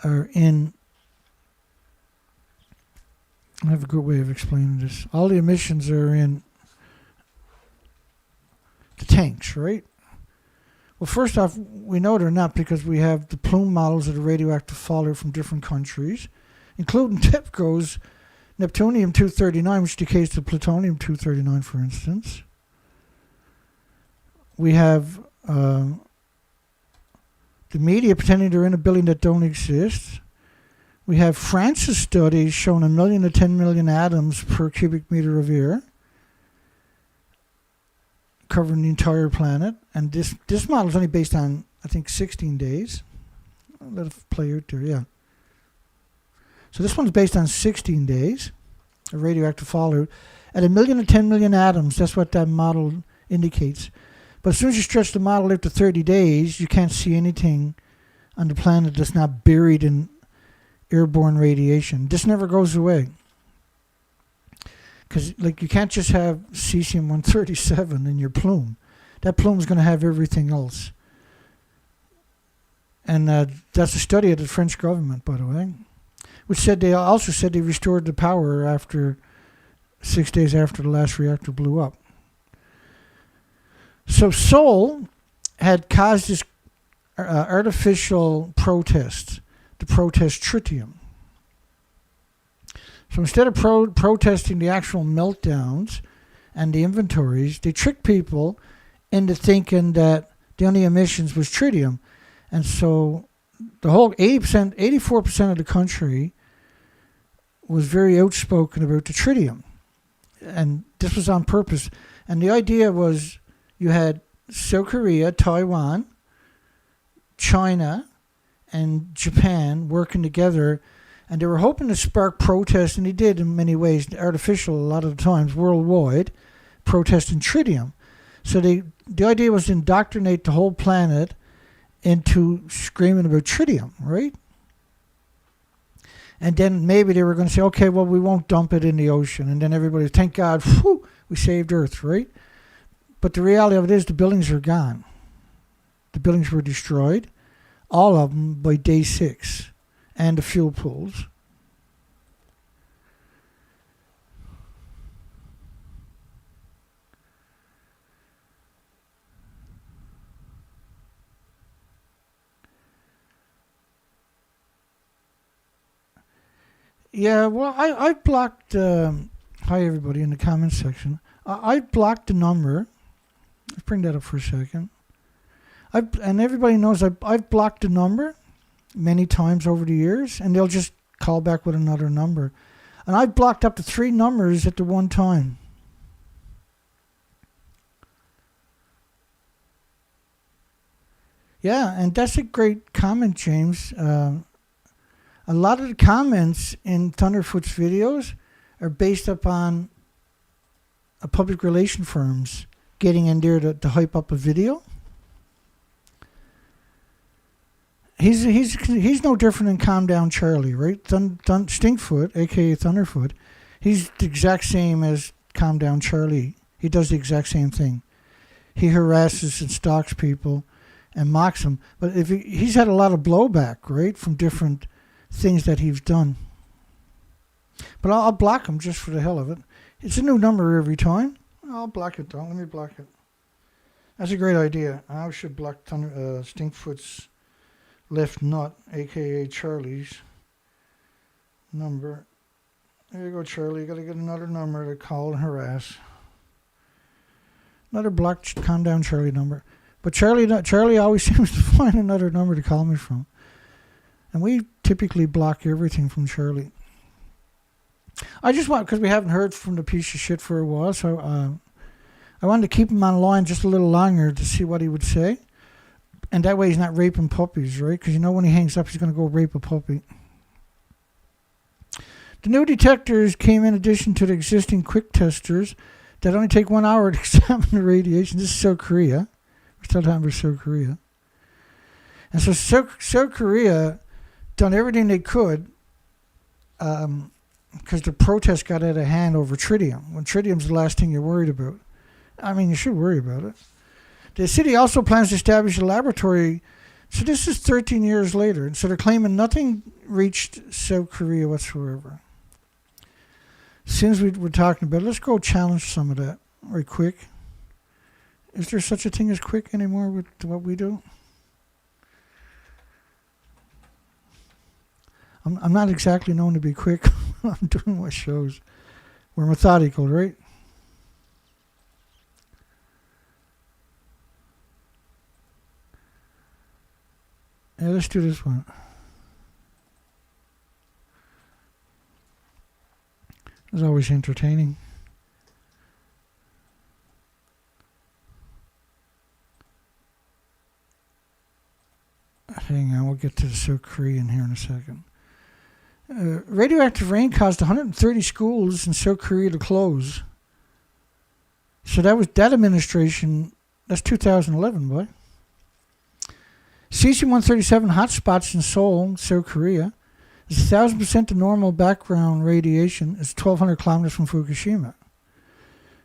are in. I have a good way of explaining this. All the emissions are in the tanks, right? Well, first off, we know they're not because we have the plume models of the radioactive fallout from different countries, including TEPCO's Neptunium-239, which decays to plutonium-239, for instance. We have the media pretending they're in a building that don't exist. We have France's studies showing 1 million to 10 million atoms per cubic meter of air, covering the entire planet. And this model is only based on, I think, 16 days. I'll let it play out there, yeah. So this one's based on 16 days of radioactive fallout. At 1 million to 10 million atoms, that's what that model indicates. But as soon as you stretch the model out to 30 days, you can't see anything on the planet that's not buried in airborne radiation. This never goes away. Because you can't just have cesium-137 in your plume. That plume is going to have everything else. And that's a study of the French government, by the way, which said they restored the power after 6 days after the last reactor blew up. So Seoul had caused this artificial protest to protest tritium. So instead of protesting the actual meltdowns and the inventories, they tricked people into thinking that the only emissions was tritium. And so the whole 84% of the country was very outspoken about the tritium. And this was on purpose. And the idea was you had South Korea, Taiwan, China, and Japan working together, and they were hoping to spark protests, and they did in many ways, artificial a lot of the times, worldwide, protesting tritium. So the idea was to indoctrinate the whole planet into screaming about tritium, right? And then maybe they were going to say, okay, well, we won't dump it in the ocean. And then everybody, thank God, whew, we saved Earth, right? But the reality of it is the buildings are gone. The buildings were destroyed, all of them by day 6, and the fuel pools. Yeah, well, I blocked, hi everybody in the comments section. I blocked the number. Let's bring that up for a second. And everybody knows I've blocked the number many times over the years, and they'll just call back with another number. And I've blocked up to 3 numbers at the one time. Yeah, and that's a great comment, James. A lot of the comments in Thunderfoot's videos are based upon public relation firms getting in there to hype up a video. He's no different than Calm Down Charlie, right? Stinkfoot, aka Thunderfoot, he's the exact same as Calm Down Charlie. He does the exact same thing. He harasses and stalks people and mocks them. But he's had a lot of blowback, right, from different things that he's done. But I'll block him just for the hell of it. It's a new number every time. I'll block it though. Let me block it. That's a great idea. I should block Stinkfoot's left nut, aka Charlie's number. There you go, Charlie. You gotta get another number to call and harass. Another blocked Calm Down Charlie number. But Charlie always seems to find another number to call me from. And we typically block everything from Charlie. I just want, because we haven't heard from the piece of shit for a while, so I wanted to keep him on line just a little longer to see what he would say. And that way he's not raping puppies, right? Because you know when he hangs up, he's going to go rape a puppy. The new detectors came in addition to the existing quick testers that only take 1 hour to examine the radiation. This is South Korea. We're still talking about South Korea. And so South Korea done everything they could because the protest got out of hand over tritium. When tritium's the last thing you're worried about. I mean, you should worry about it. The city also plans to establish a laboratory. So this is 13 years later. And so they're claiming nothing reached South Korea whatsoever. Since we're talking about it, let's go challenge some of that right quick. Is there such a thing as quick anymore with what we do? I'm not exactly known to be quick. I'm doing my shows. We're methodical, right? Yeah, let's do this one. It's always entertaining. Hang on, we'll get to the South Korean here in a second. Radioactive rain caused 130 schools in South Korea to close. So that was that administration. That's 2011, boy. Cesium-137 hotspots in Seoul, South Korea, is 1,000% the normal background radiation. It's 1,200 kilometers from Fukushima.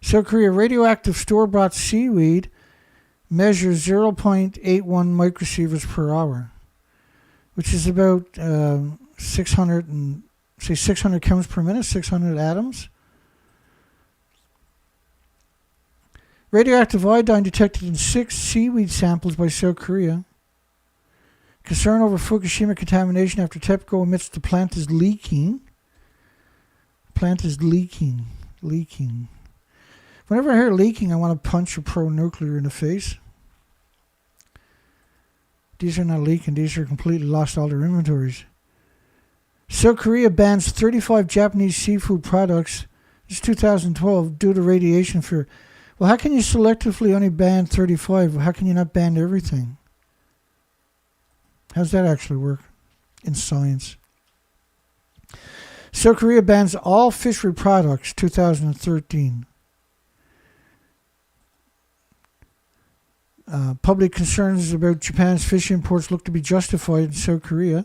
South Korea radioactive store-bought seaweed measures 0.81 microsieverts per hour, which is about 600 counts per minute, 600 atoms. Radioactive iodine detected in 6 seaweed samples by South Korea. Concern over Fukushima contamination after TEPCO admits the plant is leaking. Leaking. Whenever I hear leaking, I want to punch a pro-nuclear in the face. These are not leaking. These are completely lost all their inventories. South Korea bans 35 Japanese seafood products. This is 2012 due to radiation fear. Well, how can you selectively only ban 35? How can you not ban everything? How does that actually work in science? South Korea bans all fishery products, 2013. Public concerns about Japan's fish imports look to be justified in South Korea.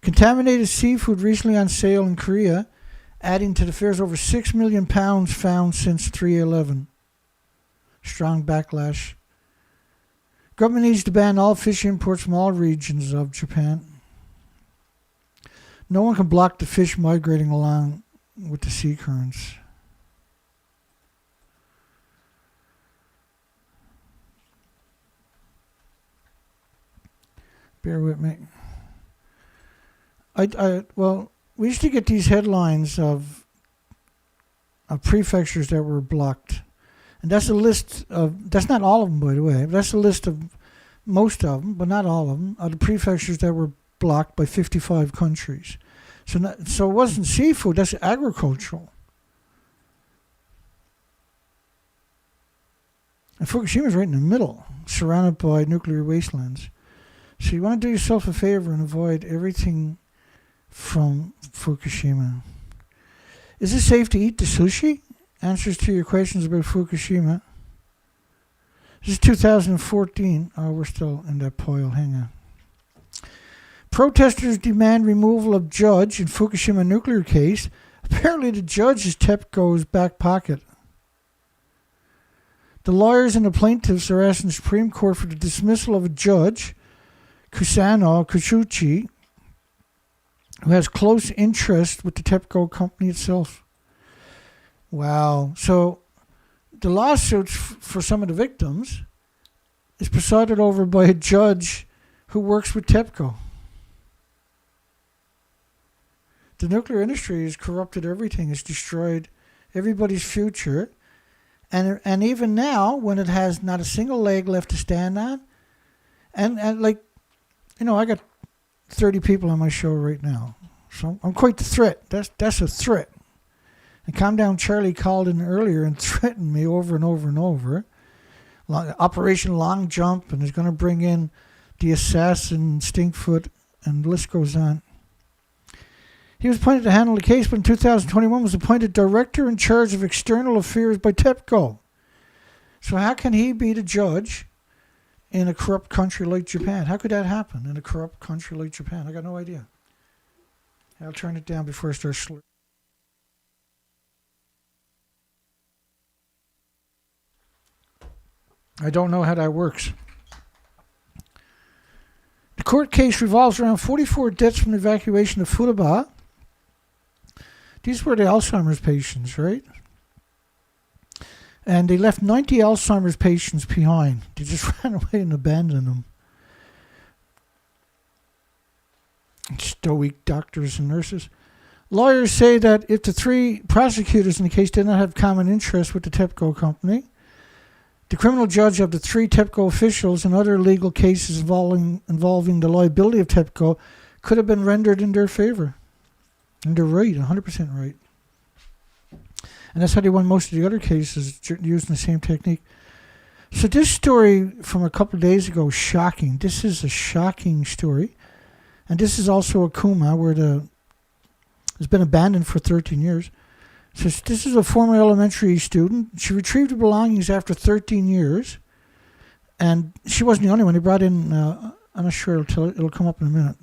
Contaminated seafood recently on sale in Korea, adding to the fares over 6 million pounds found since 3/11. Strong backlash. Government needs to ban all fish imports from all regions of Japan. No one can block the fish migrating along with the sea currents. Bear with me. Well, we used to get these headlines of prefectures that were blocked. And that's a list of, that's not all of them, by the way. That's a list of most of them, but not all of them, of the prefectures that were blocked by 55 countries. So it wasn't seafood, that's agricultural. And Fukushima's right in the middle, surrounded by nuclear wastelands. So you want to do yourself a favor and avoid everything from Fukushima. Is it safe to eat the sushi? Answers to your questions about Fukushima. This is 2014. Oh, we're still in that pile. Hang on. Protesters demand removal of judge in Fukushima nuclear case. Apparently the judge is TEPCO's back pocket. The lawyers and the plaintiffs are asking the Supreme Court for the dismissal of a judge, Kusano Kuchuchi, who has close interest with the TEPCO company itself. Wow. So the lawsuits for some of the victims is presided over by a judge who works with TEPCO. The nuclear industry has corrupted everything. It's destroyed everybody's future. And even now, when it has not a single leg left to stand on, and like, you know, I got 30 people on my show right now. So I'm quite the threat. That's a threat. And Calm Down Charlie called in earlier and threatened me over and over and over. Operation Long Jump, and is going to bring in the assassin, Stinkfoot, and the list goes on. He was appointed to handle the case, but in 2021 was appointed director in charge of external affairs by TEPCO. So how can he be the judge in a corrupt country like Japan? How could that happen in a corrupt country like Japan? I got no idea. I'll turn it down before I start slurring. I don't know how that works. The court case revolves around 44 deaths from the evacuation of Fukushima. These were the Alzheimer's patients, right? And they left 90 Alzheimer's patients behind. They just ran away and abandoned them. Stoic doctors and nurses. Lawyers say that if the three prosecutors in the case did not have common interest with the TEPCO company, the criminal judge of the three TEPCO officials and other legal cases involving the liability of TEPCO could have been rendered in their favor. And they're right, 100% right. And that's how they won most of the other cases, using the same technique. So this story from a couple of days ago is shocking. This is a shocking story. And this is also Okuma, where it's been abandoned for 13 years. So this is a former elementary student. She retrieved her belongings after 13 years. And she wasn't the only one. They brought in, I'm not sure, it'll come up in a minute.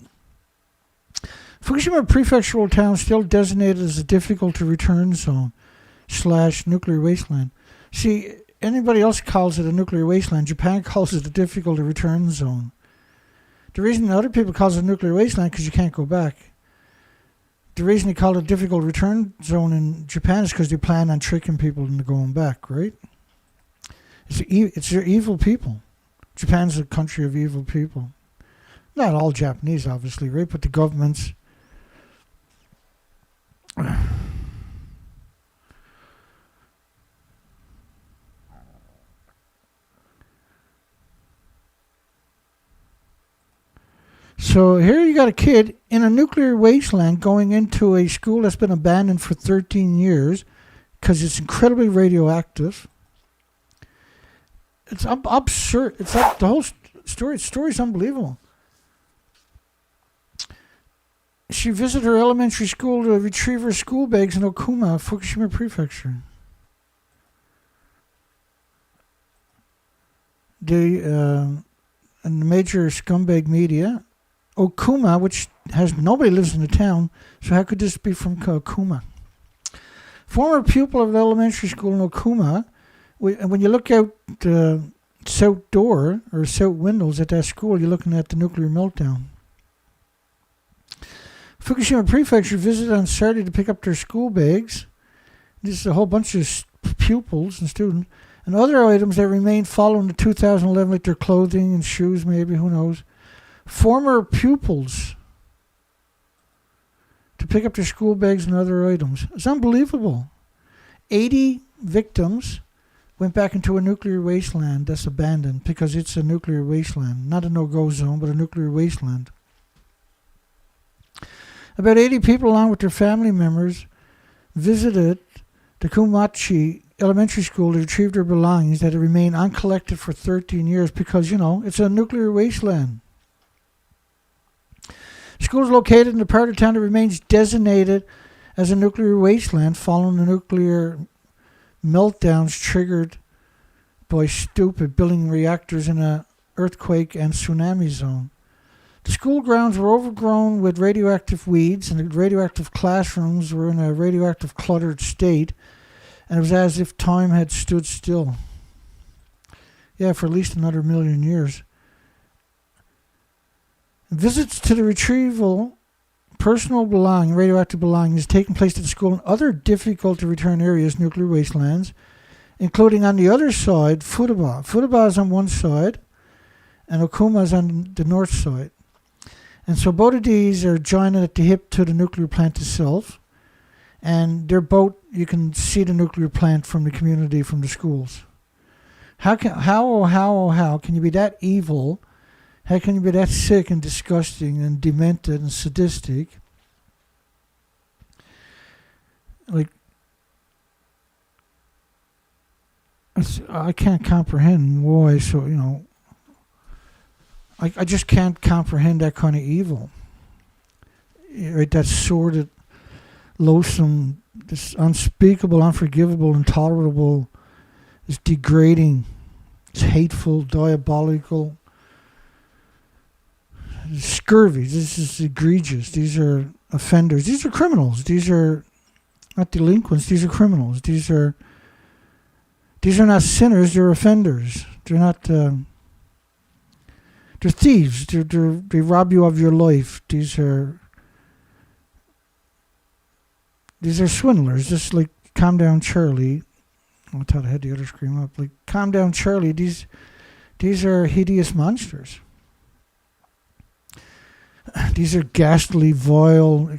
Fukushima Prefectural town still designated as a difficult to return zone / nuclear wasteland. See, anybody else calls it a nuclear wasteland. Japan calls it a difficult to return zone. The reason other people call it a nuclear wasteland because you can't go back. The reason they call it a difficult return zone in Japan is because they plan on tricking people into going back, right? It's their evil people. Japan's a country of evil people. Not all Japanese, obviously, right? But the governments. So here you got a kid in a nuclear wasteland going into a school that's been abandoned for 13 years because it's incredibly radioactive. It's absurd. It's like the whole story. The story's unbelievable. She visited her elementary school to retrieve her school bags in Okuma, Fukushima Prefecture. And the major scumbag media, Okuma, which has nobody lives in the town, so how could this be from Okuma? Former pupil of the elementary school in Okuma, when you look out the south door or south windows at that school, you're looking at the nuclear meltdown. Fukushima Prefecture visited on Saturday to pick up their school bags. This is a whole bunch of pupils and students. And other items that remained following the 2011, like their clothing and shoes, maybe, who knows. Former pupils to pick up their school bags and other items. It's unbelievable. 80 victims went back into a nuclear wasteland that's abandoned because it's a nuclear wasteland. Not a no-go zone, but a nuclear wasteland. About 80 people, along with their family members, visited the Kumachi Elementary School to retrieve their belongings that had remained uncollected for 13 years because, it's a nuclear wasteland. The school is located in the part of town that remains designated as a nuclear wasteland following the nuclear meltdowns triggered by stupid building reactors in an earthquake and tsunami zone. The school grounds were overgrown with radioactive weeds, and the radioactive classrooms were in a radioactive cluttered state, and it was as if time had stood still. Yeah, for at least another 1,000,000 years. Visits to the retrieval personal radioactive belongings taking place at the school in other difficult to return areas, nuclear wastelands, including on the other side, Fukushima. Fukushima is on one side, and Okuma is on the north side. And so both of these are joining at the hip to the nuclear plant itself. And they're both, you can see the nuclear plant from the community, from the schools. How can you be that evil? How can you be that sick and disgusting and demented and sadistic? I can't comprehend why. So, I just can't comprehend that kind of evil. Right, that sordid, loathsome, this unspeakable, unforgivable, intolerable, this degrading, this hateful, diabolical, scurvy. This is egregious. These are offenders. These are criminals. These are not delinquents. These are criminals. These are not sinners. They're offenders. They're not. They're thieves. They rob you of your life. These are swindlers. Just like Calm Down Charlie. I thought I had the other screen up. Like Calm Down Charlie. These are hideous monsters. These are ghastly, vile,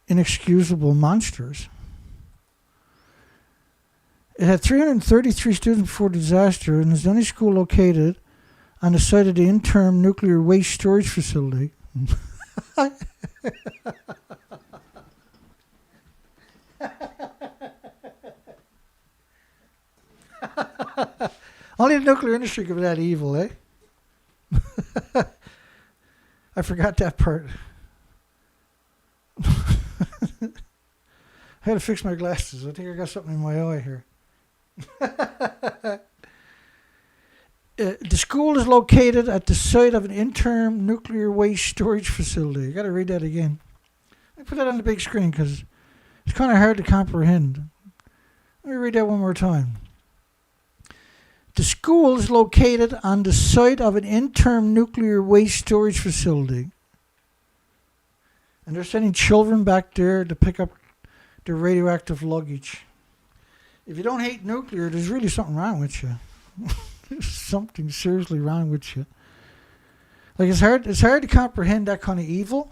inexcusable monsters. It had 333 students before disaster and is the only school located on the site of the interim nuclear waste storage facility. Only the nuclear industry could be that evil, eh? I forgot that part. I had to fix my glasses. I think I got something in my eye here. The school is located at the site of an interim nuclear waste storage facility. I got to read that again. I put that on the big screen because it's kind of hard to comprehend. Let me read that one more time. The school is located on the site of an interim nuclear waste storage facility. And they're sending children back there to pick up their radioactive luggage. If you don't hate nuclear, there's really something wrong with you. There's something seriously wrong with you. Like it's hard to comprehend that kind of evil.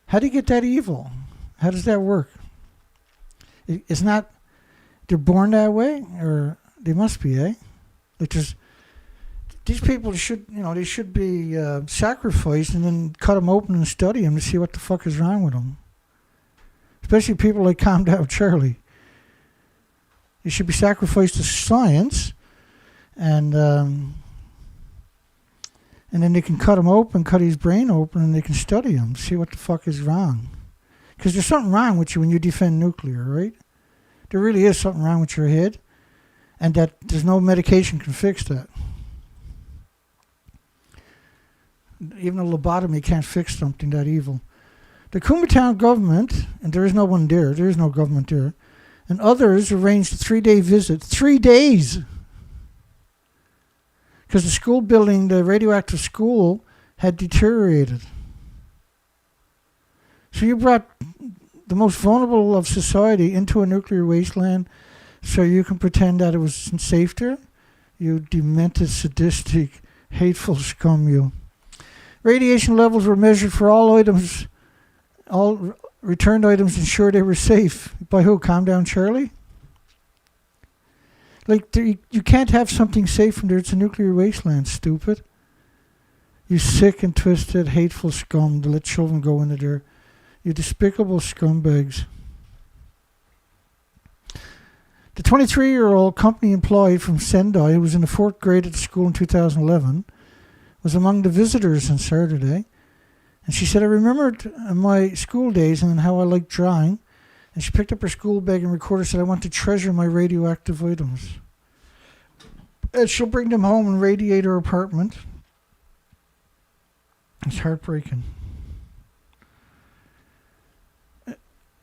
How do you get that evil? How does that work? It's not they're born that way, or they must be, eh? Like these people should be sacrificed and then cut them open and study them to see what the fuck is wrong with them. Especially people like Calm Down Charlie. They should be sacrificed to science, and then they can cut his brain open, and they can study him, see what the fuck is wrong. Because there's something wrong with you when you defend nuclear, right? There really is something wrong with your head, and that there's no medication can fix that. Even a lobotomy can't fix something that evil. The Kumatown government, and there is no one there, there is no government there, and others arranged a 3-day visit. 3 days! Because the school building, the radioactive school, had deteriorated. So you brought the most vulnerable of society into a nuclear wasteland so you can pretend that it was safe there? You demented, sadistic, hateful scum, you. Radiation levels were measured for all items, all returned items, ensure they were safe. By who? Calm Down Charlie? Like, you can't have something safe from there. It's a nuclear wasteland, stupid. You sick and twisted, hateful scum to let children go into there. You despicable scumbags. The 23-year-old company employee from Sendai, who was in the 4th grade at the school in 2011, was among the visitors on Saturday. And she said, I remembered my school days and how I liked drawing. And she picked up her school bag and recorded, said, I want to treasure my radioactive items. And she'll bring them home and radiate her apartment. It's heartbreaking.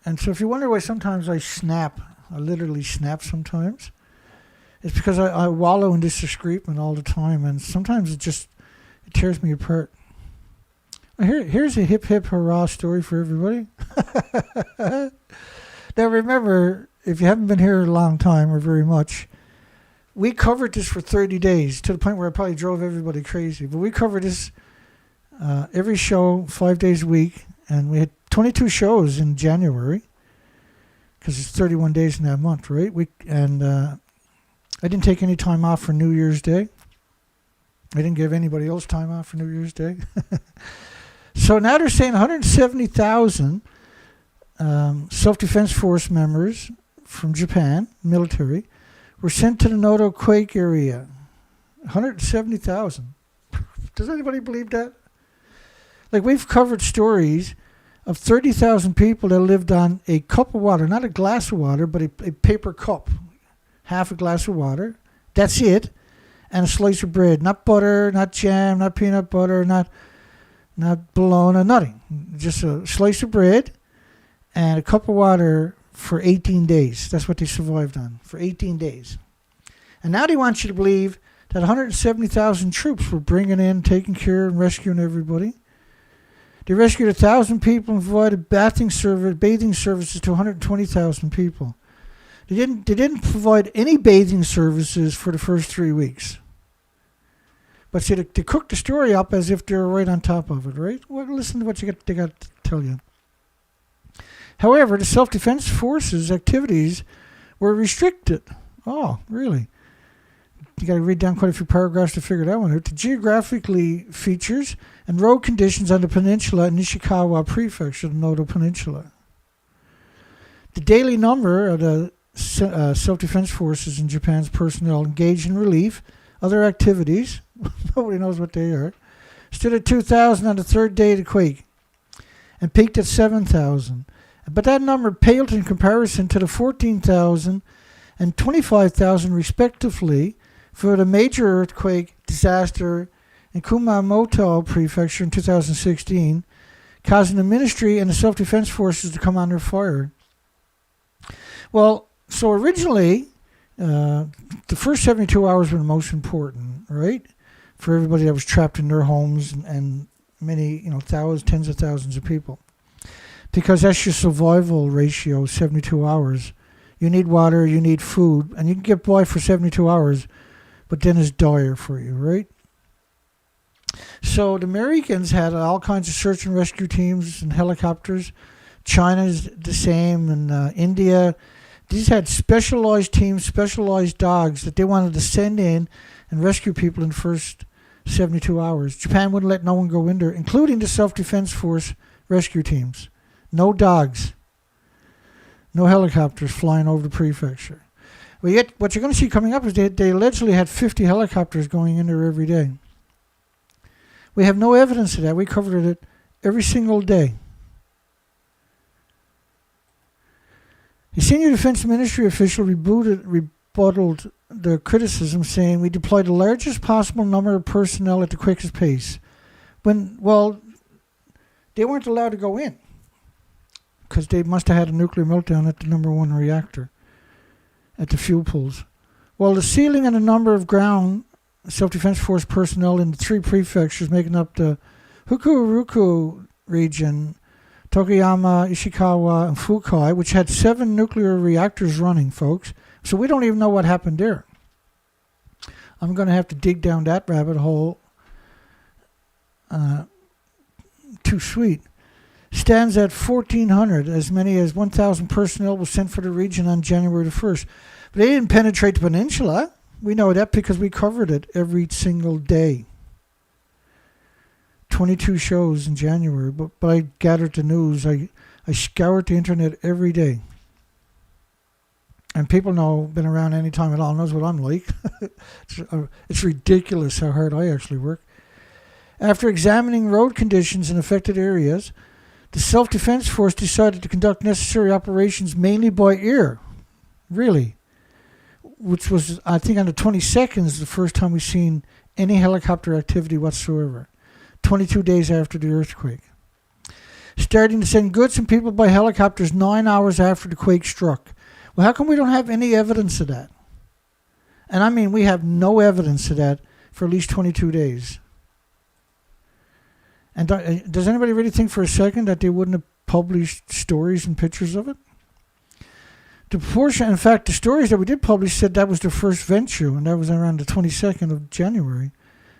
And so if you wonder why sometimes I snap, I literally snap sometimes, it's because I wallow in this discreetment all the time, and sometimes it tears me apart. Here's a hip hip hurrah story for everybody. Now remember, if you haven't been here a long time or very much, we covered this for 30 days to the point where I probably drove everybody crazy. But we covered this every show 5 days a week, and we had 22 shows in January because it's 31 days in that month, right? I didn't take any time off for New Year's Day. I didn't give anybody else time off for New Year's Day. So now they're saying 170,000 self-defense force members from Japan, military, were sent to the Noto quake area. 170,000. Does anybody believe that? Like, we've covered stories of 30,000 people that lived on a cup of water, not a glass of water, but a paper cup, half a glass of water. That's it. And a slice of bread. Not butter, not jam, not peanut butter, not bologna, nothing. Just a slice of bread and a cup of water for 18 days. That's what they survived on, for 18 days. And now they want you to believe that 170,000 troops were bringing in, taking care, and rescuing everybody. They rescued 1,000 people and provided bathing services to 120,000 people. They didn't provide any bathing services for the first 3 weeks. But see, they cooked the story up as if they were right on top of it, right? Well, listen to what they got to tell you. However, the self-defense forces' activities were restricted. Oh, really? You got to read down quite a few paragraphs to figure that one out. To geographically features and road conditions on the peninsula in Ishikawa Prefecture, the Noto Peninsula. The daily number of the self-defense forces in Japan's personnel engaged in relief, other activities, nobody knows what they are, stood at 2,000 on the third day of the quake and peaked at 7,000. But that number paled in comparison to the 14,000 and 25,000 respectively for the major earthquake disaster in Kumamoto Prefecture in 2016, causing the ministry and the self-defense forces to come under fire. Well, so originally, the first 72 hours were the most important, right? For everybody that was trapped in their homes and many, thousands, tens of thousands of people. Because that's your survival ratio, 72 hours. You need water, you need food, and you can get by for 72 hours, but then it's dire for you, right? So the Americans had all kinds of search and rescue teams and helicopters. China's the same, and India. These had specialized teams, specialized dogs that they wanted to send in and rescue people in the first 72 hours. Japan wouldn't let no one go in there, including the self-defense force rescue teams. No dogs. No helicopters flying over the prefecture. Well, yet what you're going to see coming up is they allegedly had 50 helicopters going in there every day. We have no evidence of that. We covered it every single day. A senior defense ministry official rebutted the criticism, saying, "We deployed the largest possible number of personnel at the quickest pace." Well, they weren't allowed to go in because they must have had a nuclear meltdown at the number 1 reactor at the fuel pools. Well, the ceiling and the number of ground self-defense force personnel in the 3 prefectures making up the Hokuruku region, Tokuyama, Ishikawa, and Fukai, which had 7 nuclear reactors running, folks. So we don't even know what happened there. I'm going to have to dig down that rabbit hole. Too sweet. Stands at 1,400. As many as 1,000 personnel was sent for the region on January the 1st. But they didn't penetrate the peninsula. We know that because we covered it every single day. 22 shows in January, but I gathered the news. I scoured the internet every day. And people know, been around any time at all, knows what I'm like. It's ridiculous how hard I actually work. After examining road conditions in affected areas, the self-defense force decided to conduct necessary operations mainly by air. Really. Which was, I think, on the 22nd is the first time we've seen any helicopter activity whatsoever. 22 days after the earthquake. Starting to send goods and people by helicopters 9 hours after the quake struck. Well, how come we don't have any evidence of that? And I mean, we have no evidence of that for at least 22 days. And does anybody really think for a second that they wouldn't have published stories and pictures of it? The proportion, in fact, the stories that we did publish said that was the first venture, and that was around the 22nd of January,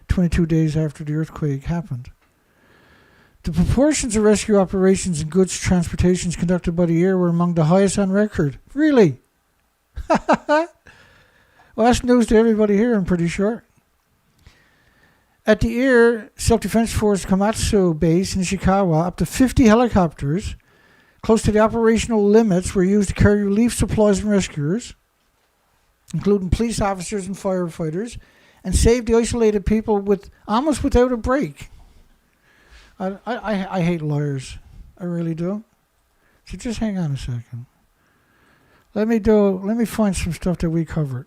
22 days after the earthquake happened. The proportions of rescue operations and goods transportations conducted by the air were among the highest on record. Really? Well, that's news to everybody here, I'm pretty sure. At the Air Self-Defense Force Komatsu base in Ishikawa, up to 50 helicopters, close to the operational limits, were used to carry relief supplies and rescuers, including police officers and firefighters, and saved the isolated people with almost without a break. I hate lawyers. I really do. So just hang on a second. Let me find some stuff that we covered.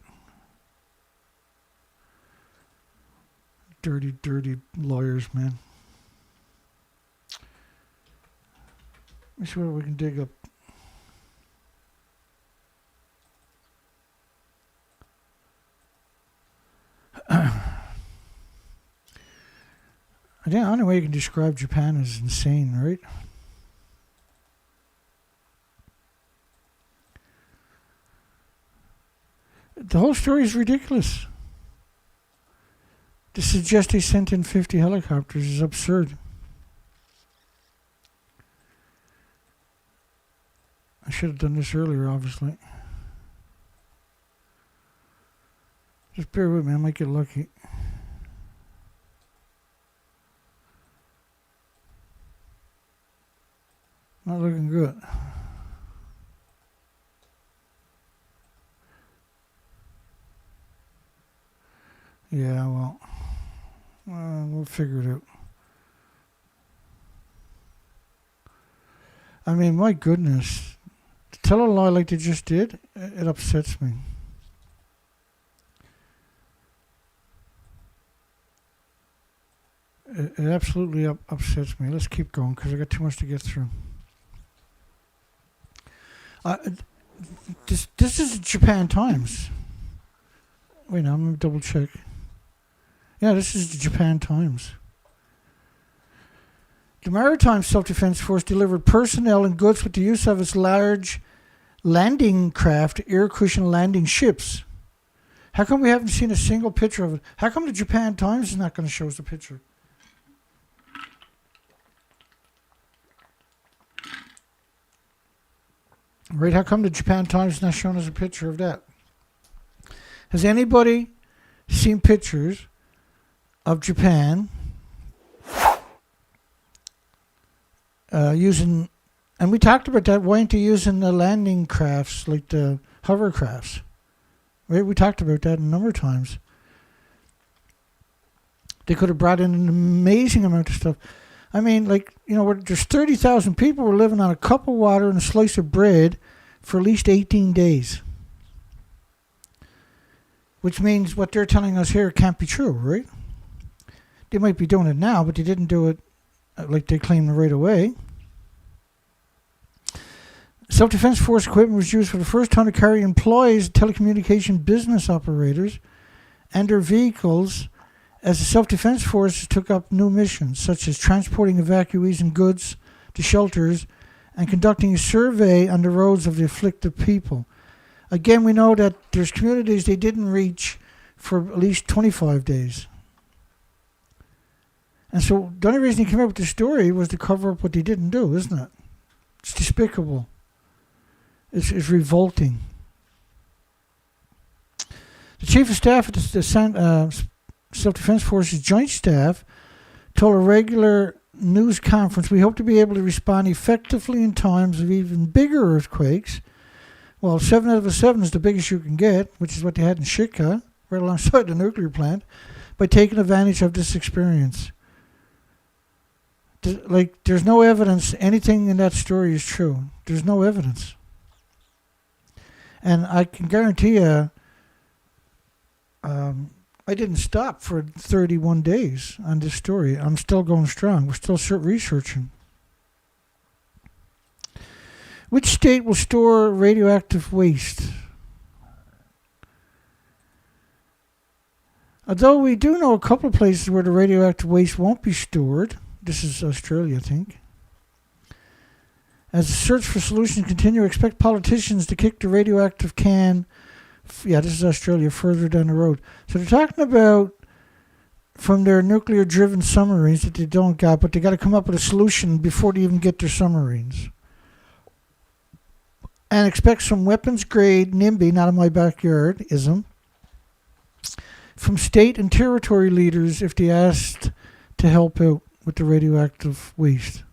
Dirty, dirty lawyers, man. Let me see what we can dig up. I think the only way you can describe Japan is insane, right? The whole story is ridiculous. To suggest they sent in 50 helicopters is absurd. I should have done this earlier, obviously. Just bear with me, I might get lucky. Not looking good. Yeah, well, we'll figure it out. I mean, my goodness. To tell a lie like they just did, it upsets me. It absolutely upsets me. Let's keep going because I got too much to get through. This is Japan Times. Wait, now I'm going to double check. Yeah, this is the Japan Times. The Maritime Self-Defense Force delivered personnel and goods with the use of its large landing craft, air cushion landing ships. How come we haven't seen a single picture of it? How come the Japan Times is not going to show us a picture? Right, how come the Japan Times is not showing us a picture of that? Has anybody seen pictures of Japan using, and we talked about that, why aren't they using the landing crafts like the hovercrafts? Right, we talked about that a number of times. They could have brought in an amazing amount of stuff. I mean, like, you know, there's 30,000 people who are living on a cup of water and a slice of bread for at least 18 days. Which means what they're telling us here can't be true, right? They might be doing it now, but they didn't do it like they claimed right away. Self-Defense Force equipment was used for the first time to carry employees, telecommunication business operators, and their vehicles as the Self-Defense Forces took up new missions, such as transporting evacuees and goods to shelters and conducting a survey on the roads of the afflicted people. Again, we know that there's communities they didn't reach for at least 25 days. And so the only reason he came up with the story was to cover up what they didn't do, isn't it? It's despicable. It's revolting. The Chief of Staff at the Self-Defense Forces Joint Staff told a regular news conference, we hope to be able to respond effectively in times of even bigger earthquakes. Well, 7 out of 7 is the biggest you can get, which is what they had in Shika, right alongside the nuclear plant, by taking advantage of this experience. There's no evidence anything in that story is true. There's no evidence. And I can guarantee you, I didn't stop for 31 days on this story. I'm still going strong. We're still researching. Which state will store radioactive waste? Although we do know a couple of places where the radioactive waste won't be stored. This is Australia, I think. As the search for solutions continue, expect politicians to kick the radioactive can. Yeah, this is Australia, further down the road. So they're talking about from their nuclear-driven submarines that they don't got, but they got to come up with a solution before they even get their submarines. And expect some weapons-grade NIMBY, not in my backyard, ism, from state and territory leaders if they asked to help out with the radioactive waste.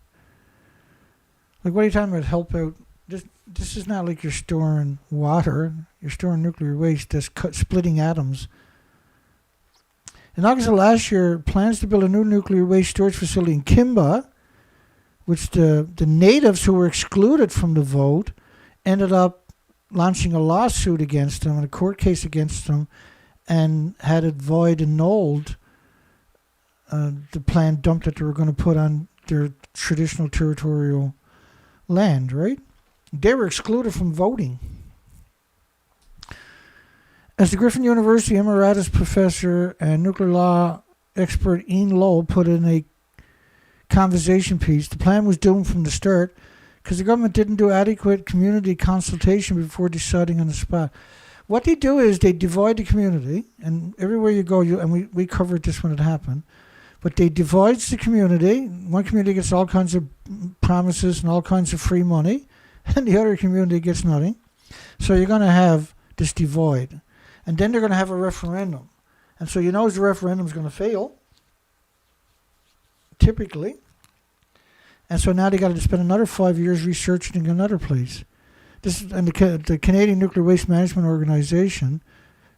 Like, what are you talking about, help out? This is not like you're storing water. You're storing nuclear waste that's splitting atoms. In August of last year, plans to build a new nuclear waste storage facility in Kimba, which the natives who were excluded from the vote ended up launching a lawsuit against them and a court case against them and had it void and annulled, the planned dump that they were going to put on their traditional territorial land, right? They were excluded from voting. As the Griffin University Emeritus Professor and nuclear law expert Ian Lowe put in a conversation piece, the plan was doomed from the start because the government didn't do adequate community consultation before deciding on the spot. What they do is they divide the community, and everywhere you go, and we covered this when it happened, but they divide the community. One community gets all kinds of promises and all kinds of free money, and the other community gets nothing. So you're going to have this divide. And then they're going to have a referendum. And so you know the referendum is going to fail, typically. And so now they got to spend another 5 years researching another place. And the Canadian Nuclear Waste Management Organization,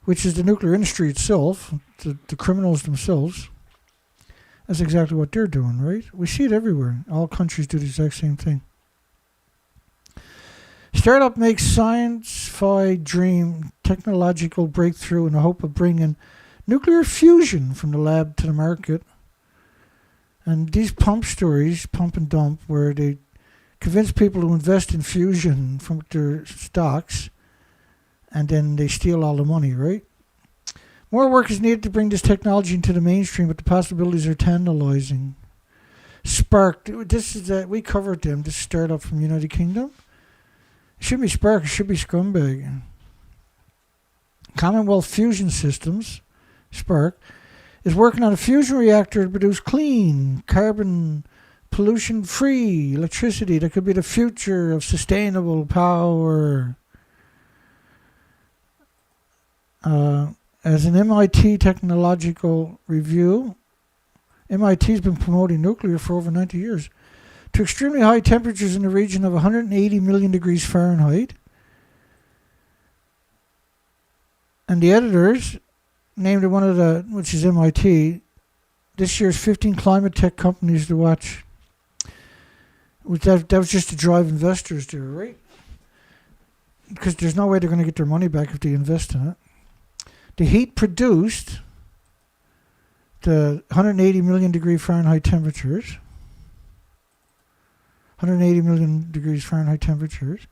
which is the nuclear industry itself, the criminals themselves, that's exactly what they're doing, right? We see it everywhere. All countries do the exact same thing. Startup makes science-fi dream technological breakthrough in the hope of bringing nuclear fusion from the lab to the market. And these pump stories, pump and dump, where they convince people to invest in fusion from their stocks, and then they steal all the money, right? More work is needed to bring this technology into the mainstream, but the possibilities are tantalizing. Spark, this is that we covered them. This startup from United Kingdom. It shouldn't be Spark, it should be Scumbag. Commonwealth Fusion Systems, Spark, is working on a fusion reactor to produce clean, carbon, pollution-free electricity that could be the future of sustainable power. As an MIT technological review, MIT has been promoting nuclear for over 90 years. To extremely high temperatures in the region of 180 million degrees Fahrenheit. And the editors named one of the, which is MIT, this year's 15 climate tech companies to watch. That was just to drive investors there, right? Because there's no way they're going to get their money back if they invest in it. The heat produced, the 180 million degree Fahrenheit temperatures, 180 million degrees Fahrenheit temperatures,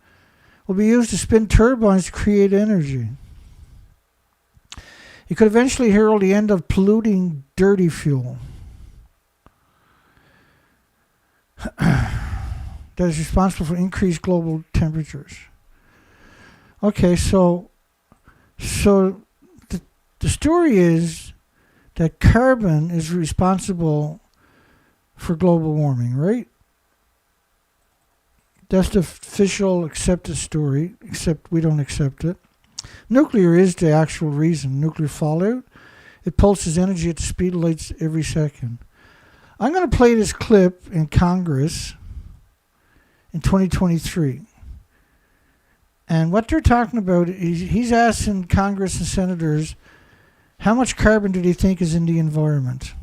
will be used to spin turbines to create energy. It could eventually herald the end of polluting dirty fuel that is responsible for increased global temperatures. Okay, so the story is that carbon is responsible for global warming, right? That's the official accepted story, except we don't accept it. Nuclear is the actual reason. Nuclear fallout, it pulses energy at the speed of light every second. I'm going to play this clip in Congress in 2023. And what they're talking about is he's asking Congress and senators, how much carbon do they think is in the environment?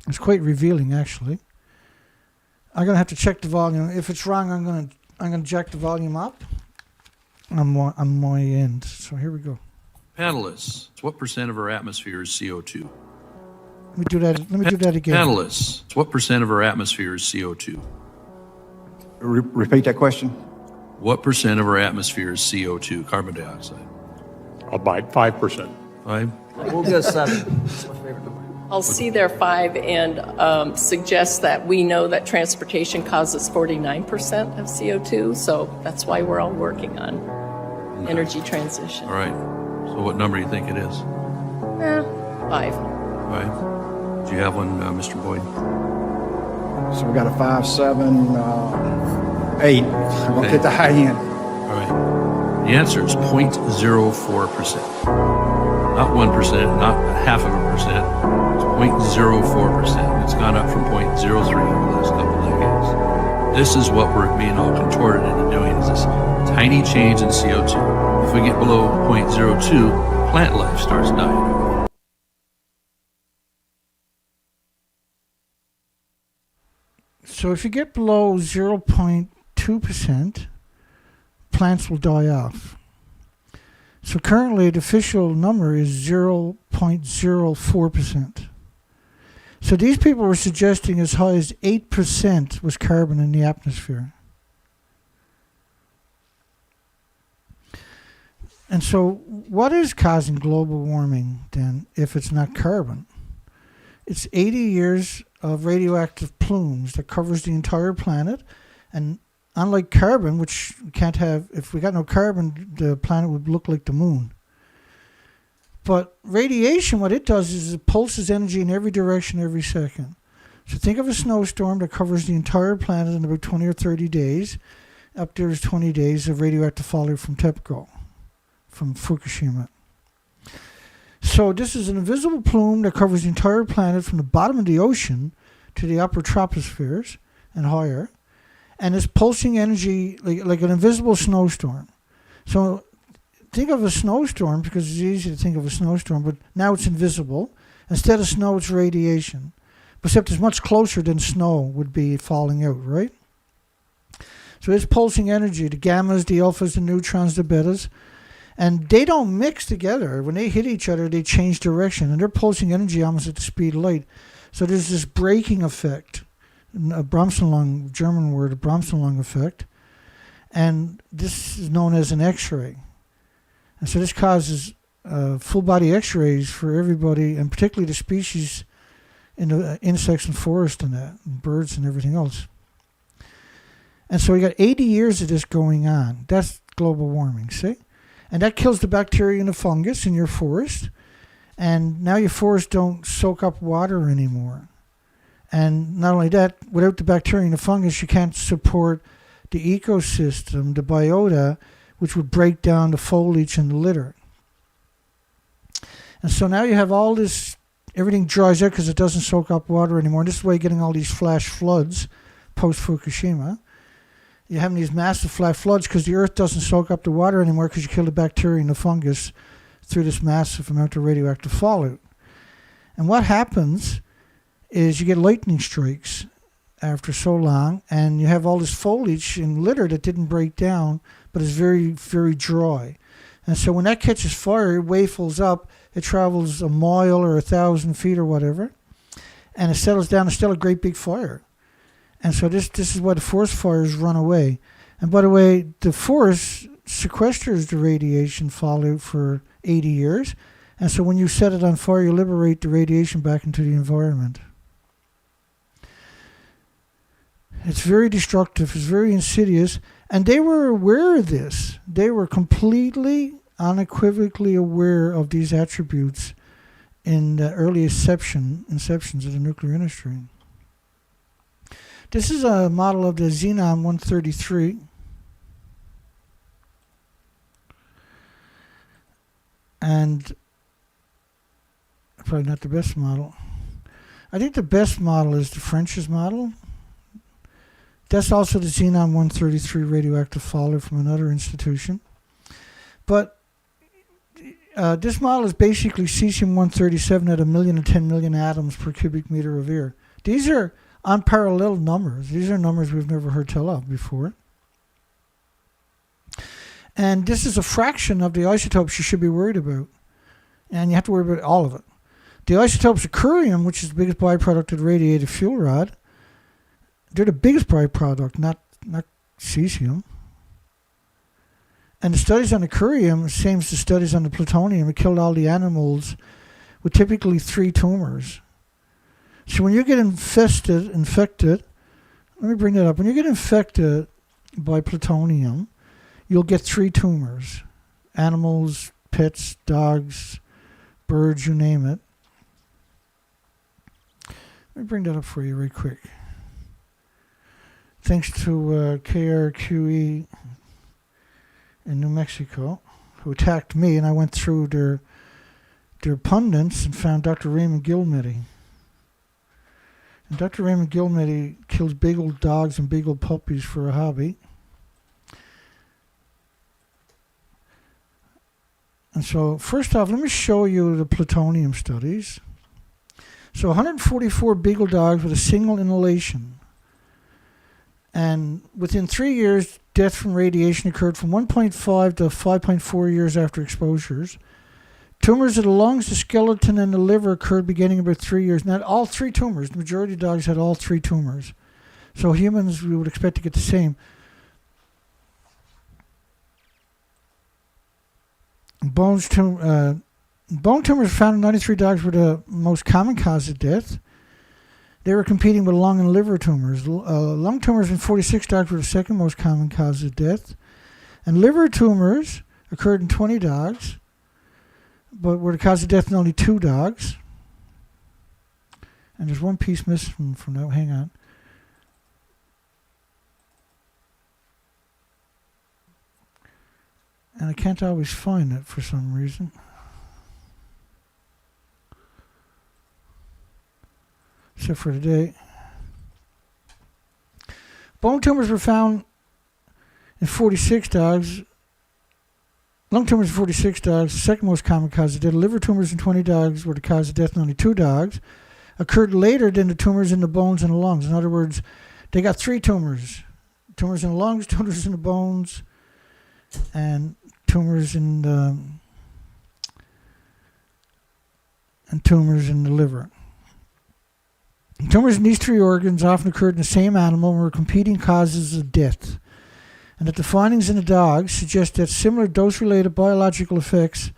It's quite revealing, actually. I'm going to have to check the volume. If it's wrong, I'm going to jack the volume up on my end. So here we go. Panelists, what percent of our atmosphere is CO2? Let me do that again. Panelists, what percent of our atmosphere is CO2? Repeat that question. What percent of our atmosphere is CO2, carbon dioxide? About 5%. 5? We'll go 7. That's my favorite number. I'll see their 5 and suggest that we know that transportation causes 49% of CO2, so that's why we're all working on energy transition. All right. So what number do you think it is? 5. 5. Do you have one, Mr. Boyd? So we got a 5, 7, 8. I'm going to get the high end. All right. The answer is 0.04%. Not 1%, not half of a percent. It's 0.04%. It's gone up from 0.03 over the last couple of decades. This is what we're being all contorted into doing, is this tiny change in CO2. If we get below 0.02, plant life starts dying. So if you get below 0.2%, plants will die off. So currently the official number is 0.04%. So these people were suggesting as high as 8% was carbon in the atmosphere. And so what is causing global warming then if it's not carbon? It's 80 years of radioactive plumes that covers the entire planet. And unlike carbon, which we can't have, if we got no carbon, the planet would look like the moon. But radiation, what it does is it pulses energy in every direction every second. So think of a snowstorm that covers the entire planet in about 20 or 30 days. Up there is 20 days of radioactive fallout from TEPCO, from Fukushima. So this is an invisible plume that covers the entire planet from the bottom of the ocean to the upper tropospheres and higher. And it's pulsing energy like an invisible snowstorm. So think of a snowstorm, because it's easy to think of a snowstorm, but now it's invisible. Instead of snow, it's radiation. Except it's much closer than snow would be falling out, right? So it's pulsing energy, the gammas, the alphas, the neutrons, the betas. And they don't mix together. When they hit each other, they change direction. And they're pulsing energy almost at the speed of light. So there's this braking effect. A Bremsstrahlung, German word, a Bremsstrahlung effect. And this is known as an X-ray. And so this causes full-body X-rays for everybody, and particularly the species in the insects and forest and that, and birds and everything else. And so we got 80 years of this going on. That's global warming, see? And that kills the bacteria and the fungus in your forest. And now your forests don't soak up water anymore. And not only that, without the bacteria and the fungus, you can't support the ecosystem, the biota, which would break down the foliage and the litter. And so now you have all this, everything dries out because it doesn't soak up water anymore. And this is why you're getting all these flash floods post-Fukushima. You're having these massive flash floods because the earth doesn't soak up the water anymore because you kill the bacteria and the fungus through this massive amount of radioactive fallout. And what happens is you get lightning strikes after so long, and you have all this foliage and litter that didn't break down, but is very, very dry. And so when that catches fire, it wafles up, it travels a mile or 1,000 feet or whatever, and it settles down. It's still a great big fire. And so this is why the forest fires run away. And by the way, the forest sequesters the radiation fallout for 80 years. And so when you set it on fire, you liberate the radiation back into the environment. It's very destructive. It's very insidious. And they were aware of this. They were completely, unequivocally aware of these attributes in the early inceptions of the nuclear industry. This is a model of the Xenon-133. And probably not the best model. I think the best model is the French's model. That's also the Xenon-133 radioactive fallout from another institution. But this model is basically cesium-137 at 1,000,000 to 10 million atoms per cubic meter of air. These are unparalleled numbers. These are numbers we've never heard tell of before. And this is a fraction of the isotopes you should be worried about. And you have to worry about all of it. The isotopes of curium, which is the biggest byproduct of the radiated fuel rod, they're the biggest byproduct, not cesium. And the studies on the curium, same as the studies on the plutonium, it killed all the animals with typically 3 tumors. So when you get infected, let me bring that up. When you get infected by plutonium, you'll get 3 tumors. Animals, pets, dogs, birds, you name it. Let me bring that up for you right quick. Thanks to KRQE in New Mexico, who attacked me, and I went through their pundits and found Dr. Raymond Gilmedy. And Dr. Raymond Gilmedy kills big old dogs and big old puppies for a hobby. And so, first off, let me show you the plutonium studies. So 144 beagle dogs with a single inhalation And within 3 years, death from radiation occurred from 1.5 to 5.4 years after exposures. Tumors of the lungs, the skeleton, and the liver occurred beginning about 3 years. Now, all three tumors, the majority of dogs had all three tumors. So humans, we would expect to get the same. Bone tumors found in 93 dogs were the most common cause of death. They were competing with lung and liver tumors. Lung tumors in 46 dogs were the second most common cause of death. And liver tumors occurred in 20 dogs, but were the cause of death in only 2 dogs. And there's one piece missing from that. Hang on. And I can't always find it for some reason. Except for today. Bone tumors were found in 46 dogs. Lung tumors in 46 dogs, the second most common cause of death. Liver tumors in 20 dogs were the cause of death in only 2 dogs. Occurred later than the tumors in the bones and the lungs. In other words, they got 3 tumors. Tumors in the lungs, tumors in the bones, and tumors in the liver. Tumors in these 3 organs often occurred in the same animal and were competing causes of death, and that the findings in the dogs suggest that similar dose-related biological effects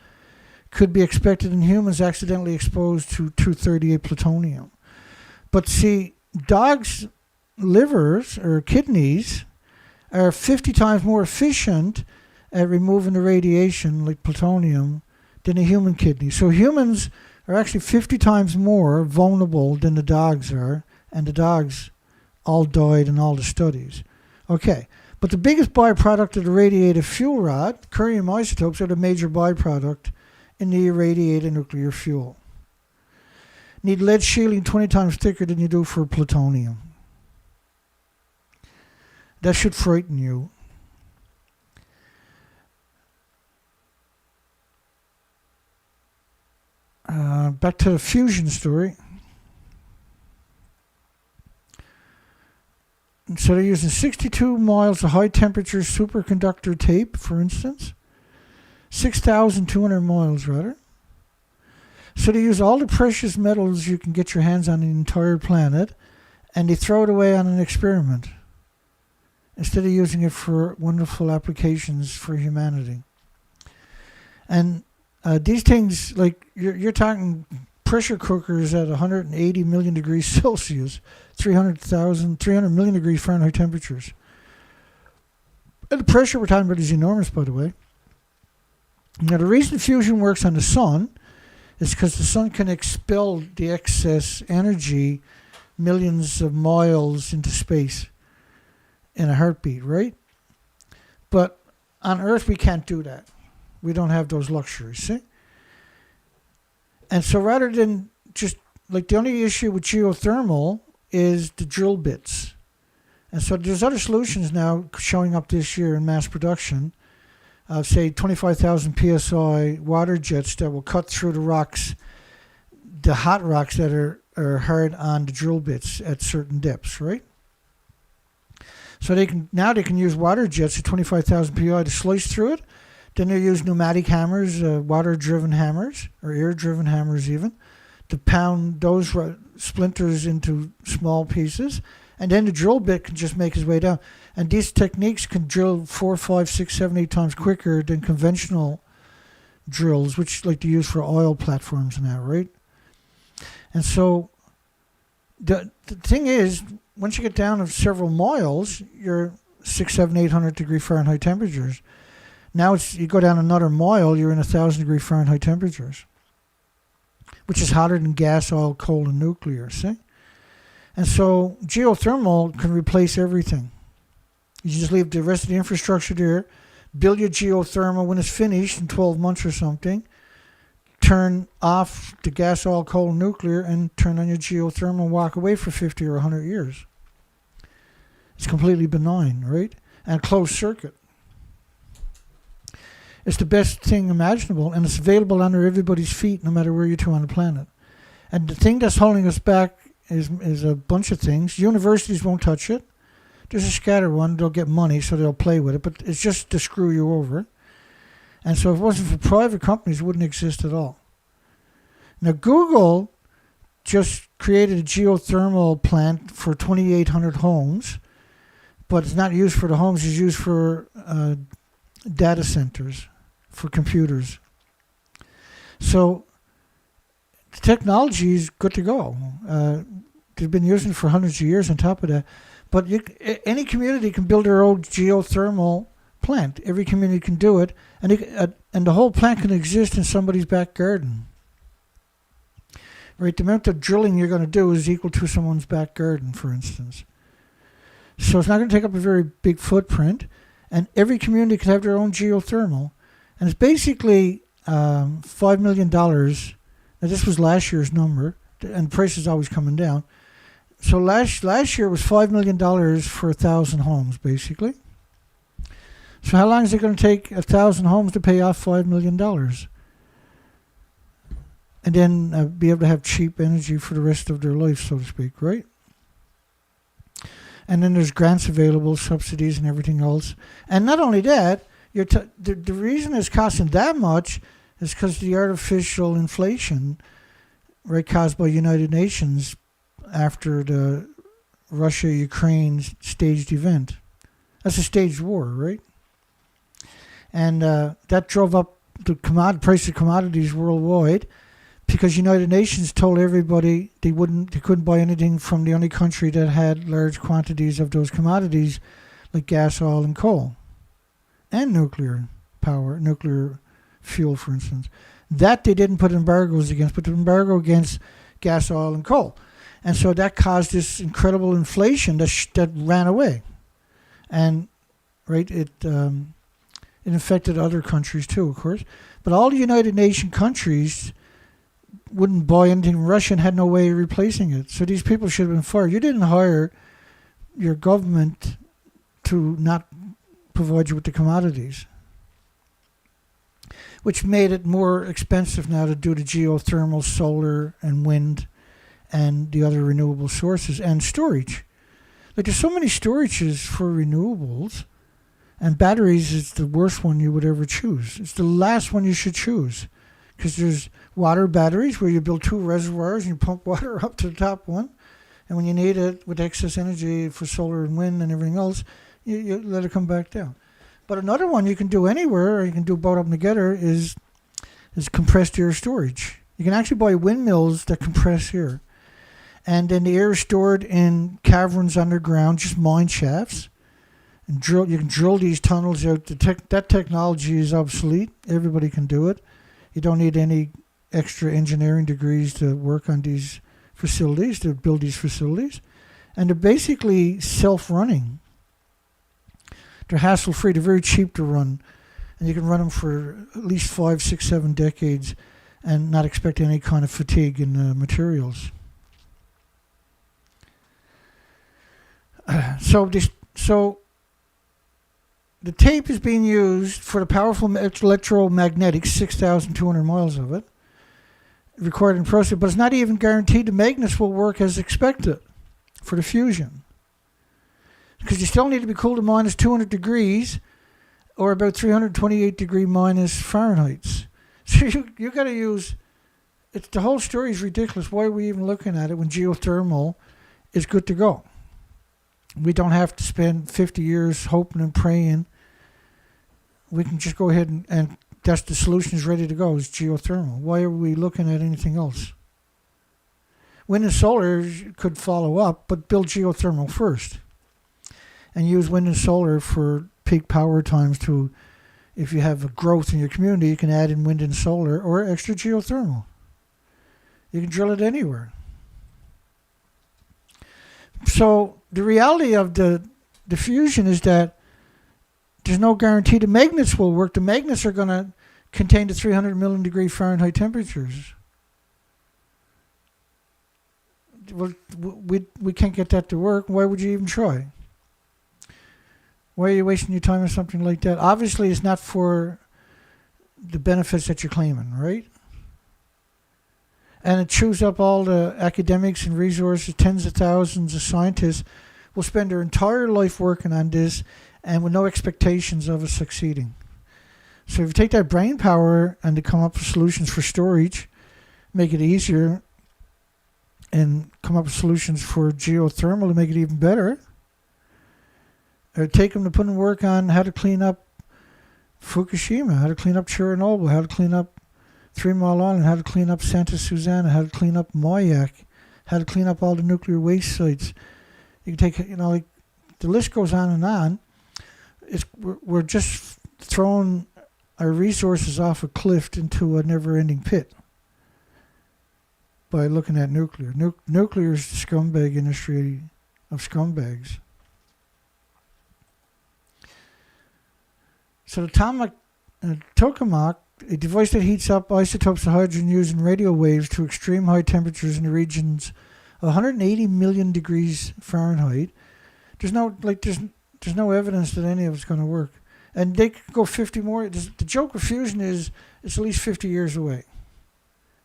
could be expected in humans accidentally exposed to 238 plutonium. But see, dogs' livers or kidneys are 50 times more efficient at removing the radiation, like plutonium, than a human kidney. So humans are actually 50 times more vulnerable than the dogs are, and the dogs all died in all the studies. Okay, but the biggest byproduct of the radiative fuel rod, curium isotopes, are the major byproduct in the irradiated nuclear fuel. Need lead shielding 20 times thicker than you do for plutonium. That should frighten you. Back to the fusion story. So they're using 62 miles of high-temperature superconductor tape, for instance. 6,200 miles, rather. So they use all the precious metals you can get your hands on the entire planet, and they throw it away on an experiment, instead of using it for wonderful applications for humanity. And these things, like, you're talking pressure cookers at 180 million degrees Celsius, 300 million degrees Fahrenheit temperatures. And the pressure we're talking about is enormous, by the way. Now, the reason fusion works on the sun is because the sun can expel the excess energy millions of miles into space in a heartbeat, right? But on Earth, we can't do that. We don't have those luxuries, see? And so rather than just, like, the only issue with geothermal is the drill bits. And so there's other solutions now showing up this year in mass production. Say 25,000 psi water jets that will cut through the rocks, the hot rocks that are hard on the drill bits at certain depths, right? So they can use water jets at 25,000 psi to slice through it. Then they use pneumatic hammers, water-driven hammers, or air-driven hammers even, to pound those splinters into small pieces. And then the drill bit can just make its way down. And these techniques can drill 4, 5, 6, 7, 8 times quicker than conventional drills, which like to use for oil platforms and that, right? And so the thing is, once you get down to several miles, you're 600, 700, 800 degree Fahrenheit temperatures. Now you go down another mile, you're in 1,000 degree Fahrenheit temperatures, which is hotter than gas, oil, coal, and nuclear, see? And so geothermal can replace everything. You just leave the rest of the infrastructure there, build your geothermal when it's finished in 12 months or something, turn off the gas, oil, coal, and nuclear, and turn on your geothermal and walk away for 50 or 100 years. It's completely benign, right? And closed circuit. It's the best thing imaginable, and it's available under everybody's feet no matter where you're to on the planet. And the thing that's holding us back is a bunch of things. Universities won't touch it. There's a scatter one. They'll get money, so they'll play with it. But it's just to screw you over. And so if it wasn't for private companies, it wouldn't exist at all. Now, Google just created a geothermal plant for 2,800 homes, but it's not used for the homes. It's used for data centers, for computers. So the technology is good to go. They've been using it for hundreds of years on top of that. But any community can build their own geothermal plant. Every community can do it, and the whole plant can exist in somebody's back garden. Right, the amount of drilling you're going to do is equal to someone's back garden, for instance. So it's not going to take up a very big footprint, and every community can have their own geothermal. And it's basically $5 million. Now, this was last year's number, and the price is always coming down. So last year was $5 million for 1,000 homes, basically. So how long is it going to take 1,000 homes to pay off $5 million? And then be able to have cheap energy for the rest of their life, so to speak, right? And then there's grants available, subsidies and everything else. And not only that, the reason it's costing that much is because the artificial inflation, right, caused by United Nations after the Russia-Ukraine staged event. That's a staged war, right? And that drove up the price of commodities worldwide, because United Nations told everybody they couldn't buy anything from the only country that had large quantities of those commodities, like gas, oil, and coal, and nuclear fuel, for instance. That they didn't put embargoes against, but the embargo against gas, oil, and coal. And so that caused this incredible inflation that ran away. And, right, it affected other countries too, of course. But all the United Nations countries wouldn't buy anything from Russia and had no way of replacing it. So these people should have been fired. You didn't hire your government to not provide you with the commodities, which made it more expensive now to do the geothermal, solar, and wind, and the other renewable sources, and storage. Like, there's so many storages for renewables, and batteries is the worst one you would ever choose. It's the last one you should choose, because there's water batteries where you build 2 reservoirs and you pump water up to the top one, and when you need it with excess energy for solar and wind and everything else, you let it come back down. But another one you can do anywhere, or you can do both of them together, is compressed air storage. You can actually buy windmills that compress air, and then the air is stored in caverns underground, just mine shafts. And you can drill these tunnels out. That technology is obsolete. Everybody can do it. You don't need any extra engineering degrees to work on these facilities, to build these facilities. And they're basically self-running. They're hassle-free. They're very cheap to run. And you can run them for at least 5, 6, 7 decades and not expect any kind of fatigue in the materials. So the tape is being used for the powerful electromagnetics, 6,200 miles of it, recorded and processed, but it's not even guaranteed the magnets will work as expected for the fusion. Because you still need to be cooled to minus 200 degrees, or about 328 degree minus Fahrenheit. So you got to use, the whole story is ridiculous. Why are we even looking at it when geothermal is good to go? We don't have to spend 50 years hoping and praying. We can just go ahead and that's the solution is ready to go, is geothermal. Why are we looking at anything else? Wind and solar could follow up, but build geothermal first. And use wind and solar for peak power times to, if you have a growth in your community, you can add in wind and solar or extra geothermal. You can drill it anywhere. So the reality of the fusion is that there's no guarantee the magnets will work. The magnets are going to contain the 300 million degree Fahrenheit temperatures. Well, we can't get that to work. Why would you even try? Why are you wasting your time on something like that? Obviously, it's not for the benefits that you're claiming, right? And it chews up all the academics and resources, tens of thousands of scientists, will spend their entire life working on this and with no expectations of it succeeding. So if you take that brain power and to come up with solutions for storage, make it easier, and come up with solutions for geothermal to make it even better, or take them to put in work on how to clean up Fukushima, how to clean up Chernobyl, how to clean up 3 Mile Island, how to clean up Santa Susana, how to clean up Mayak, how to clean up all the nuclear waste sites. You can take, like, the list goes on and on. We're just throwing our resources off a cliff into a never-ending pit by looking at nuclear. Nuclear is the scumbag industry of scumbags. So the tokamak, a device that heats up isotopes of hydrogen using radio waves to extreme high temperatures in the regions of 180 million degrees Fahrenheit. There's no evidence that any of it's going to work. And they could go 50 more. The joke of fusion is it's at least 50 years away.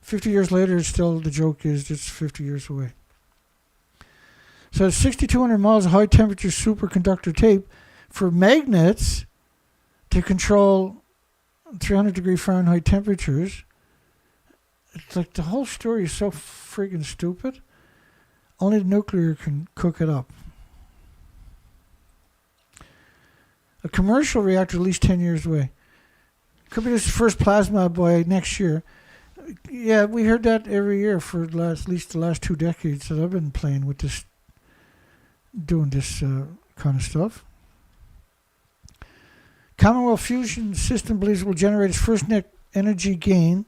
50 years later, still the joke is it's 50 years away. So 6,200 miles of high temperature superconductor tape for magnets to control 300 degree Fahrenheit temperatures. It's like the whole story is so friggin' stupid. Only the nuclear can cook it up. A commercial reactor at least 10 years away. Could be this first plasma by next year. Yeah, we heard that every year for at least the last 2 decades that I've been playing with this, doing this kind of stuff. Commonwealth Fusion System believes it will generate its first net energy gain.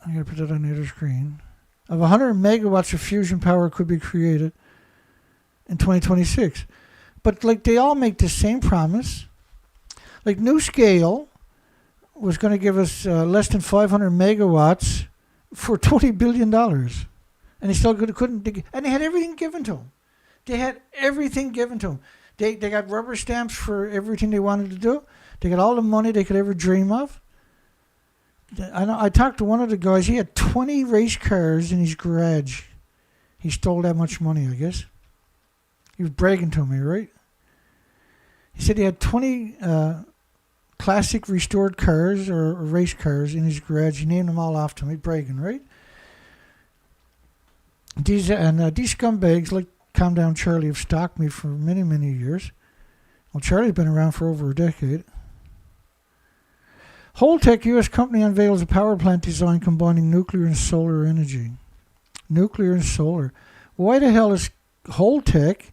I'm going to put that on the other screen. Of 100 megawatts of fusion power could be created in 2026. But like they all make the same promise. Like NuScale was going to give us less than 500 megawatts for $20 billion. And they still couldn't. And they had everything given to them. They had everything given to them. They got rubber stamps for everything they wanted to do. They got all the money they could ever dream of. I talked to one of the guys. He had 20 race cars in his garage. He stole that much money, I guess. He was bragging to me, right? He said he had 20 classic restored cars or race cars in his garage. He named them all after me, bragging, right? These scumbags like Calm Down Charlie have stalked me for many, many years. Well, Charlie's been around for over a decade. Holtec U.S. company unveils a power plant design combining nuclear and solar energy. Nuclear and solar. Why the hell is Holtec,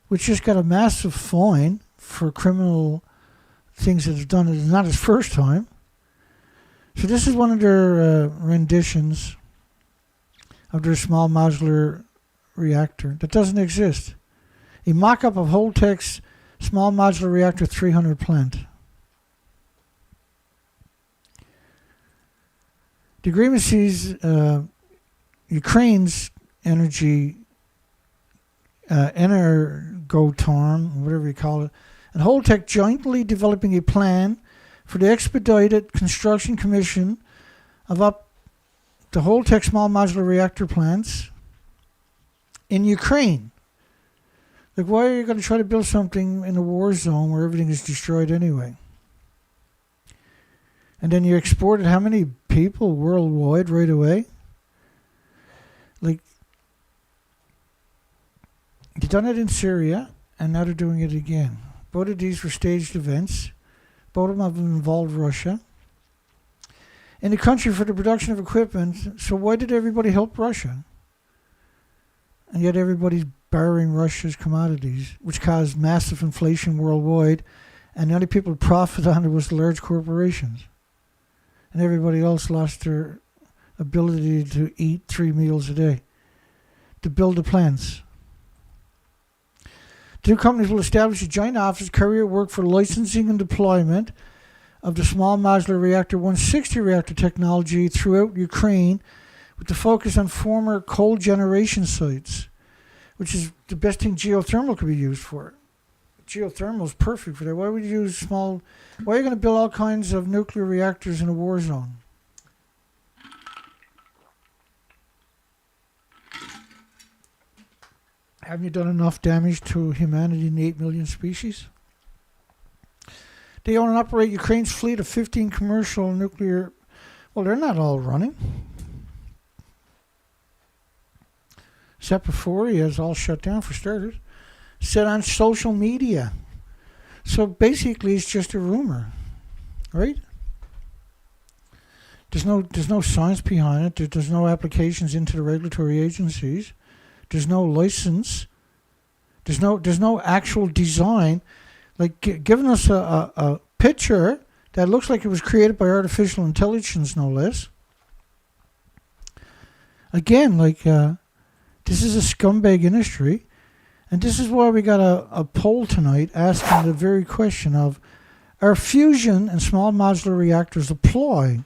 which just got a massive fine for criminal things that it's done, it's not his first time. So this is one of their renditions of their small modular reactor that doesn't exist. A mock-up of Holtec's small modular reactor 300 plant. The agreement sees Ukraine's energy Energoatom, whatever you call it, and Holtec jointly developing a plan for the expedited construction commission of up the Holtec small modular reactor plants in Ukraine. Like, why are you going to try to build something in a war zone where everything is destroyed anyway? And then you exported how many people worldwide right away? Like, they've done it in Syria, and now they're doing it again. Both of these were staged events. Both of them have involved Russia. In the country for the production of equipment, so why did everybody help Russia? And yet everybody's borrowing Russia's commodities, which caused massive inflation worldwide, and the only people who profited on it was the large corporations. And everybody else lost their ability to eat 3 meals a day, to build the plants. The two companies will establish a joint office, carry out work for licensing and deployment of the small modular reactor 160 reactor technology throughout Ukraine, with the focus on former coal generation sites, which is the best thing geothermal could be used for. Geothermal is perfect for that. Why would you use small... Why are you going to build all kinds of nuclear reactors in a war zone? Have you done enough damage to humanity and 8 million species? They own and operate Ukraine's fleet of 15 commercial nuclear... Well, they're not all running. Zaporizhzhia is all shut down for starters. Said on social media. So basically it's just a rumor, right? There's no science behind it. There's no applications into the regulatory agencies. There's no license. There's no actual design. Like giving us a picture that looks like it was created by artificial intelligence, no less. Again, this is a scumbag industry. And this is why we got a poll tonight asking the very question of, are fusion and small modular reactors a ploy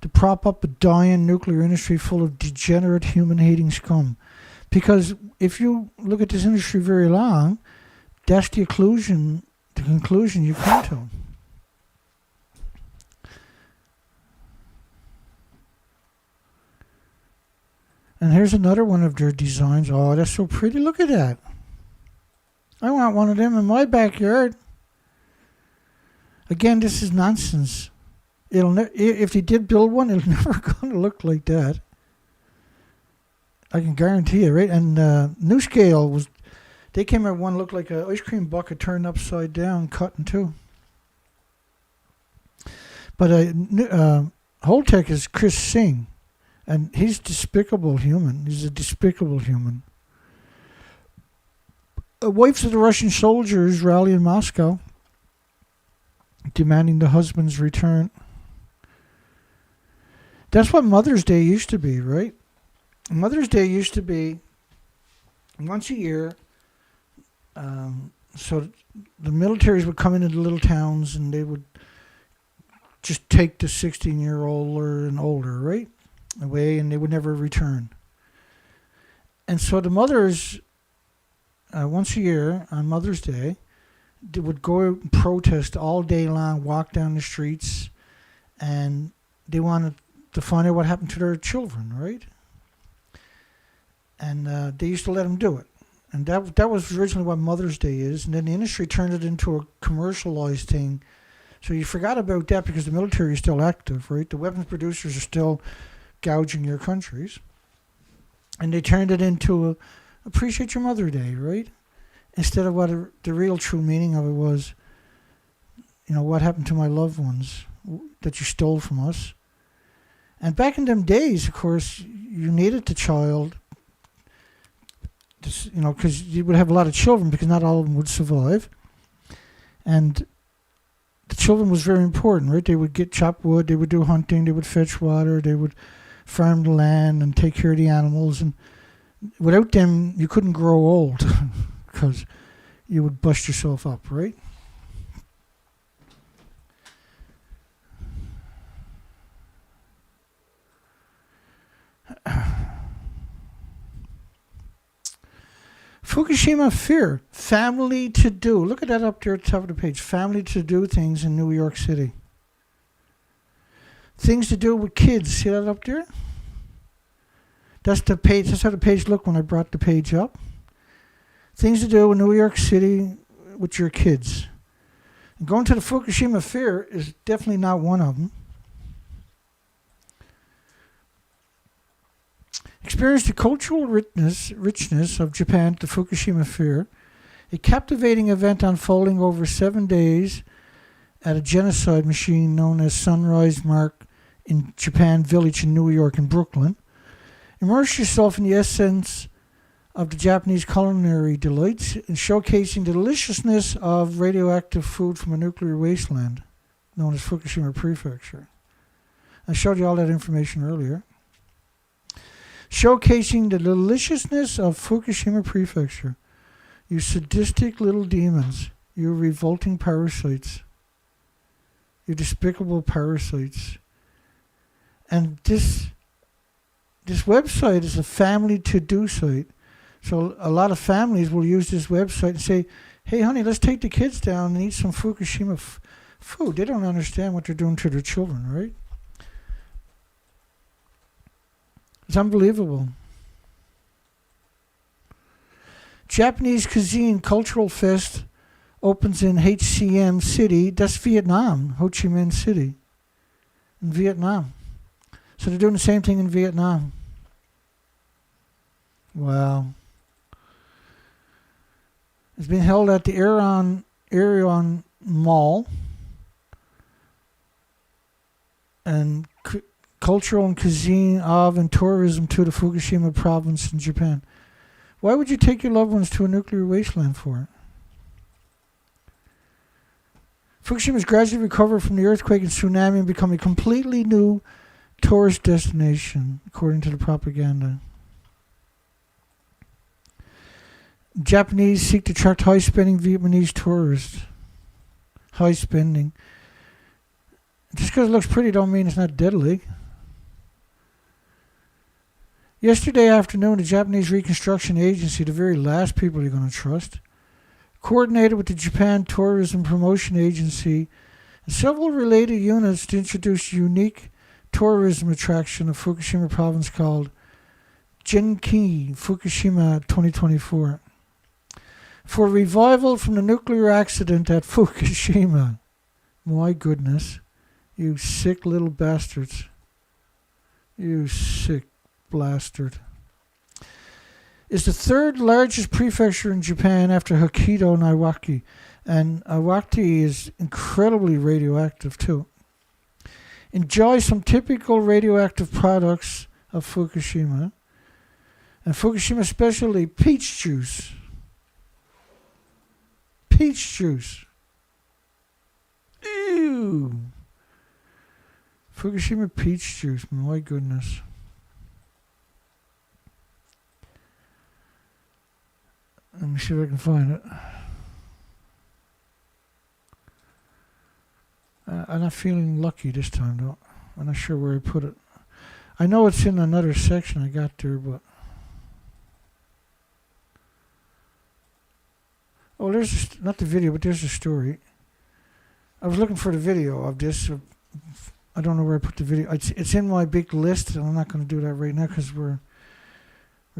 to prop up a dying nuclear industry full of degenerate human-hating scum? Because if you look at this industry very long, that's the conclusion you come to. And here's another one of their designs. Oh, that's so pretty. Look at that. I want one of them in my backyard. Again, this is nonsense. If they did build one, it'll never going to look like that. I can guarantee it, right? And New Scale they came out one looked like an ice cream bucket turned upside down, cut in two. But Holtec is Chris Singh, and he's despicable human. He's a despicable human. Wives of the Russian soldiers rally in Moscow, demanding the husband's return. That's what Mother's Day used to be, right? Mother's Day used to be once a year. So the militaries would come into the little towns and they would just take the 16-year-old and older, right, away, and they would never return. And so the mothers, once a year on Mother's Day, they would go out and protest all day long, walk down the streets, and they wanted to find out what happened to their children, right? And they used to let them do it. And that was originally what Mother's Day is. And then the industry turned it into a commercialized thing. So you forgot about that because the military is still active, right? The weapons producers are still gouging your countries. And they turned it into appreciate your Mother Day, right? Instead of what the real true meaning of it was, what happened to my loved ones that you stole from us. And back in them days, of course, you needed the child, because you would have a lot of children because not all of them would survive. And the children was very important, right? They would chop wood, they would do hunting, they would fetch water, they would farm the land and take care of the animals. And without them, you couldn't grow old because you would bust yourself up, right? Fukushima fear, family to do. Look at that up there at the top of the page. Family to do things in New York City. Things to do with kids. See that up there? That's the page. That's how the page looked when I brought the page up. Things to do in New York City with your kids. And going to the Fukushima fear is definitely not one of them. Experience the cultural richness of Japan at the Fukushima Fair, a captivating event unfolding over 7 days at a genocide machine known as Sunrise Mark in Japan Village in New York and Brooklyn. Immerse yourself in the essence of the Japanese culinary delights and showcasing the deliciousness of radioactive food from a nuclear wasteland known as Fukushima Prefecture. I showed you all that information earlier. Showcasing the deliciousness of Fukushima Prefecture. You sadistic little demons. You revolting parasites. You despicable parasites. And this website is a family to-do site. So a lot of families will use this website and say, hey, honey, let's take the kids down and eat some Fukushima food. They don't understand what they're doing to their children, right? It's unbelievable. Japanese Cuisine Cultural Fest opens in HCM City. That's Vietnam, Ho Chi Minh City, in Vietnam. So they're doing the same thing in Vietnam. Wow. It's been held at the Arion Mall. And cultural and cuisine of and tourism to the Fukushima province in Japan. Why would you take your loved ones to a nuclear wasteland for it? Fukushima has gradually recovered from the earthquake and tsunami and become a completely new tourist destination, according to the propaganda. Japanese seek to attract high-spending Vietnamese tourists. High spending. Just because it looks pretty don't mean it's not deadly. Yesterday afternoon, the Japanese Reconstruction Agency, the very last people you're going to trust, coordinated with the Japan Tourism Promotion Agency and several related units to introduce a unique tourism attraction of Fukushima province called Genki Fukushima 2024. For revival from the nuclear accident at Fukushima. My goodness. You sick little bastards. You sick bastard. Is the third largest prefecture in Japan after Hokkaido and Iwaki. And Iwaki is incredibly radioactive too. Enjoy some typical radioactive products of Fukushima. And Fukushima especially peach juice. Peach juice. Ew. Fukushima peach juice, my goodness. Let me see if I can find it. I'm not feeling lucky this time, though. I'm not sure where I put it. I know it's in another section I got there, but... Oh, there's not the video, but there's the story. I was looking for the video of this. I don't know where I put the video. It's in my big list, and I'm not going to do that right now because we're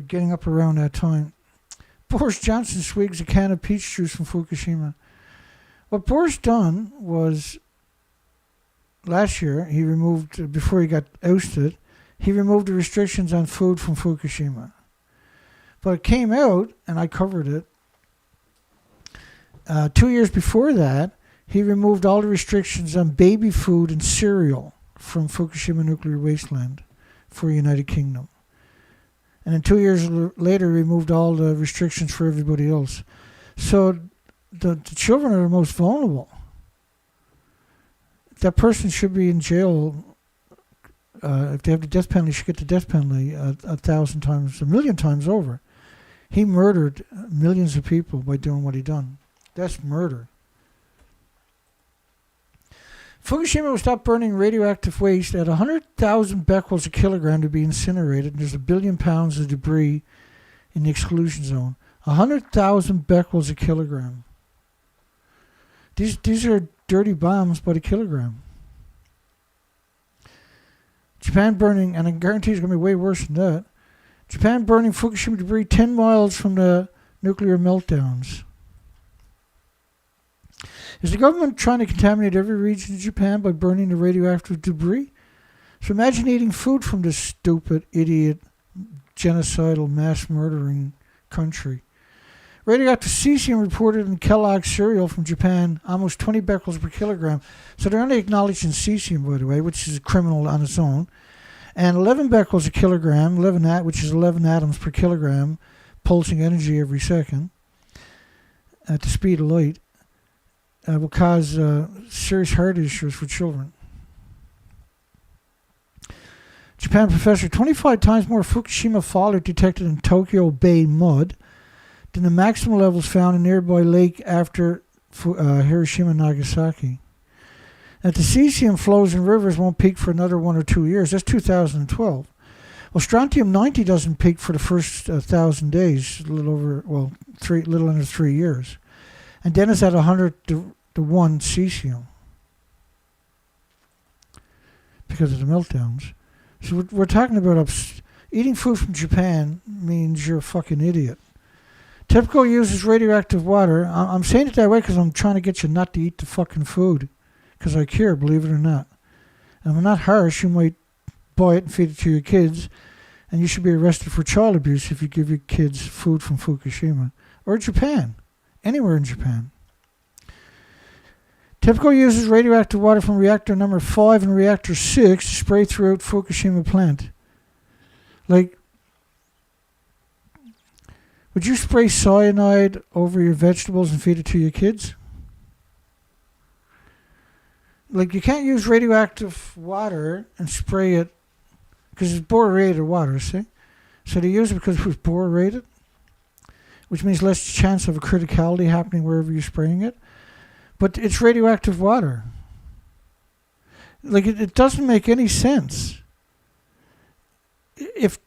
getting up around that time. Boris Johnson swigs a can of peach juice from Fukushima. What Boris done was, last year, he removed, before he got ousted, he removed the restrictions on food from Fukushima. But it came out, and I covered it, 2 years before that, he removed all the restrictions on baby food and cereal from Fukushima Nuclear Wasteland for the United Kingdom. And then 2 years later, removed all the restrictions for everybody else. So the children are the most vulnerable. That person should be in jail. If they have the death penalty, should get the death penalty 1,000 times, 1,000,000 times over. He murdered millions of people by doing what he done. That's murder. Fukushima will stop burning radioactive waste at 100,000 becquerels a kilogram to be incinerated, and there's 1 billion pounds of debris in the exclusion zone. 100,000 becquerels a kilogram. These are dirty bombs by the kilogram. Japan burning, and I guarantee it's going to be way worse than that. Japan burning Fukushima debris 10 miles from the nuclear meltdowns. Is the government trying to contaminate every region of Japan by burning the radioactive debris? So imagine eating food from this stupid, idiot, genocidal, mass-murdering country. Radioactive cesium reported in Kellogg's cereal from Japan, almost 20 becquerels per kilogram. So they're only acknowledging cesium, by the way, which is a criminal on its own. And 11 becquerels a kilogram, which is 11 atoms per kilogram, pulsing energy every second at the speed of light. Will cause serious heart issues for children. Japan professor, 25 times more Fukushima fallout detected in Tokyo Bay mud than the maximum levels found in nearby lake after Hiroshima and Nagasaki. That the cesium flows in rivers won't peak for another 1 or 2 years. That's 2012. Well, strontium-90 doesn't peak for the first 1,000 days, little under 3 years. And then it's at 100 to 1 cesium because of the meltdowns. So we're talking about eating food from Japan means you're a fucking idiot. TIPCO uses radioactive water. I'm saying it that way because I'm trying to get you not to eat the fucking food. Because I care, believe it or not. And I'm not harsh. You might buy it and feed it to your kids. And you should be arrested for child abuse if you give your kids food from Fukushima. Or Japan. Anywhere in Japan. TIPCO uses radioactive water from reactor number 5 and reactor 6 to spray throughout Fukushima plant. Like, would you spray cyanide over your vegetables and feed it to your kids? Like, you can't use radioactive water and spray it because it's borated water, see? So they use it because it was borated, which means less chance of a criticality happening wherever you're spraying it. But it's radioactive water. Like, it doesn't make any sense. If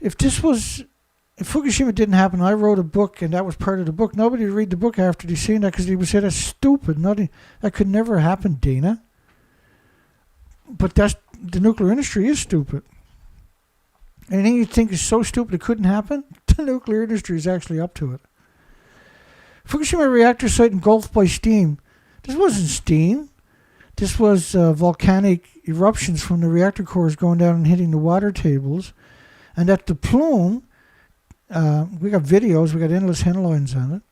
Fukushima didn't happen, I wrote a book, and that was part of the book. Nobody would read the book after they seen that because they would say that's stupid. That could never happen, Dana. But the nuclear industry is stupid. Anything you think is so stupid it couldn't happen, the nuclear industry is actually up to it. Fukushima Reactor site engulfed by steam. This wasn't steam. This was volcanic eruptions from the reactor cores going down and hitting the water tables. And at the plume, we got videos, we got endless headlines on it.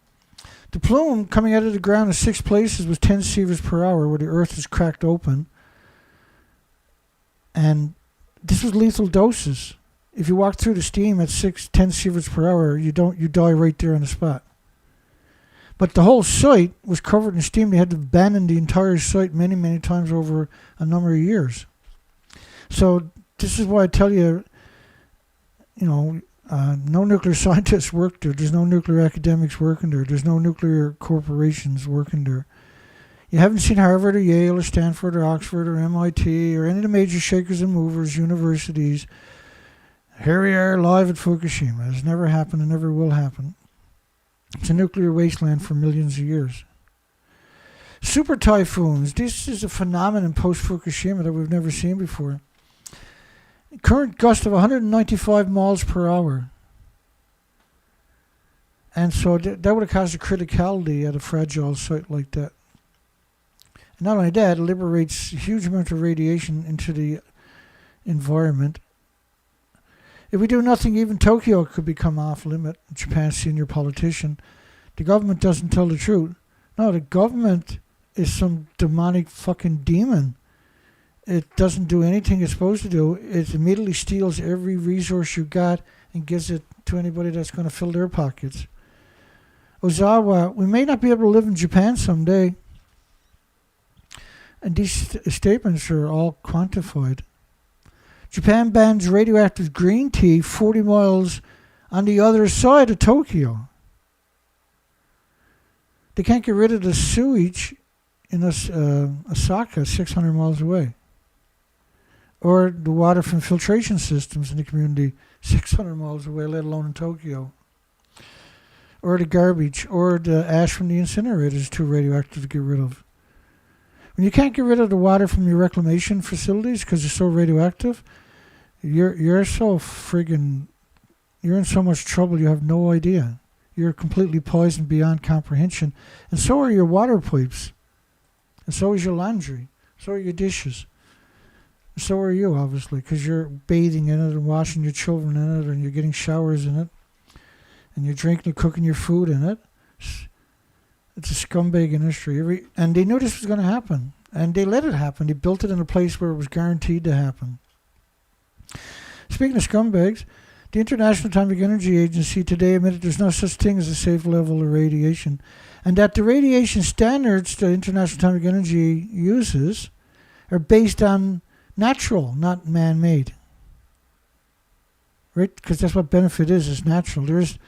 The plume coming out of the ground in 6 places was 10 sieverts per hour, where the earth is cracked open. And this was lethal doses. If you walk through the steam at 10 sieverts per hour, you die right there on the spot. But the whole site was covered in steam. They had to abandon the entire site many, many times over a number of years. So this is why I tell you, no nuclear scientists work there. There's no nuclear academics working there. There's no nuclear corporations working there. You haven't seen Harvard or Yale or Stanford or Oxford or MIT or any of the major shakers and movers, universities. Here we are live at Fukushima. It's never happened and never will happen. It's a nuclear wasteland for millions of years. Super typhoons. This is a phenomenon post-Fukushima that we've never seen before. Current gust of 195 miles per hour. And so that would have caused a criticality at a fragile site like that. And not only that, it liberates a huge amount of radiation into the environment. If we do nothing, even Tokyo could become off limit. Japan's senior politician. The government doesn't tell the truth. No, the government is some demonic fucking demon. It doesn't do anything it's supposed to do. It immediately steals every resource you got and gives it to anybody that's going to fill their pockets. Ozawa, we may not be able to live in Japan someday. And these statements are all quantified. Japan bans radioactive green tea 40 miles on the other side of Tokyo. They can't get rid of the sewage in Osaka, 600 miles away. Or the water from filtration systems in the community, 600 miles away, let alone in Tokyo. Or the garbage, or the ash from the incinerators, too radioactive to get rid of. When you can't get rid of the water from your reclamation facilities because it's so radioactive, you're so friggin', you're in so much trouble you have no idea. You're completely poisoned beyond comprehension. And so are your water pipes. And so is your laundry. So are your dishes. And so are you, obviously, because you're bathing in it and washing your children in it and you're getting showers in it. And you're drinking and cooking your food in it. It's a scumbag industry. And they knew this was going to happen. And they let it happen. They built it in a place where it was guaranteed to happen. Speaking of scumbags, the International Atomic Energy Agency today admitted there's no such thing as a safe level of radiation, and that the radiation standards the International Atomic Energy uses are based on natural, not man-made. Right? Because that's what benefit is natural. There is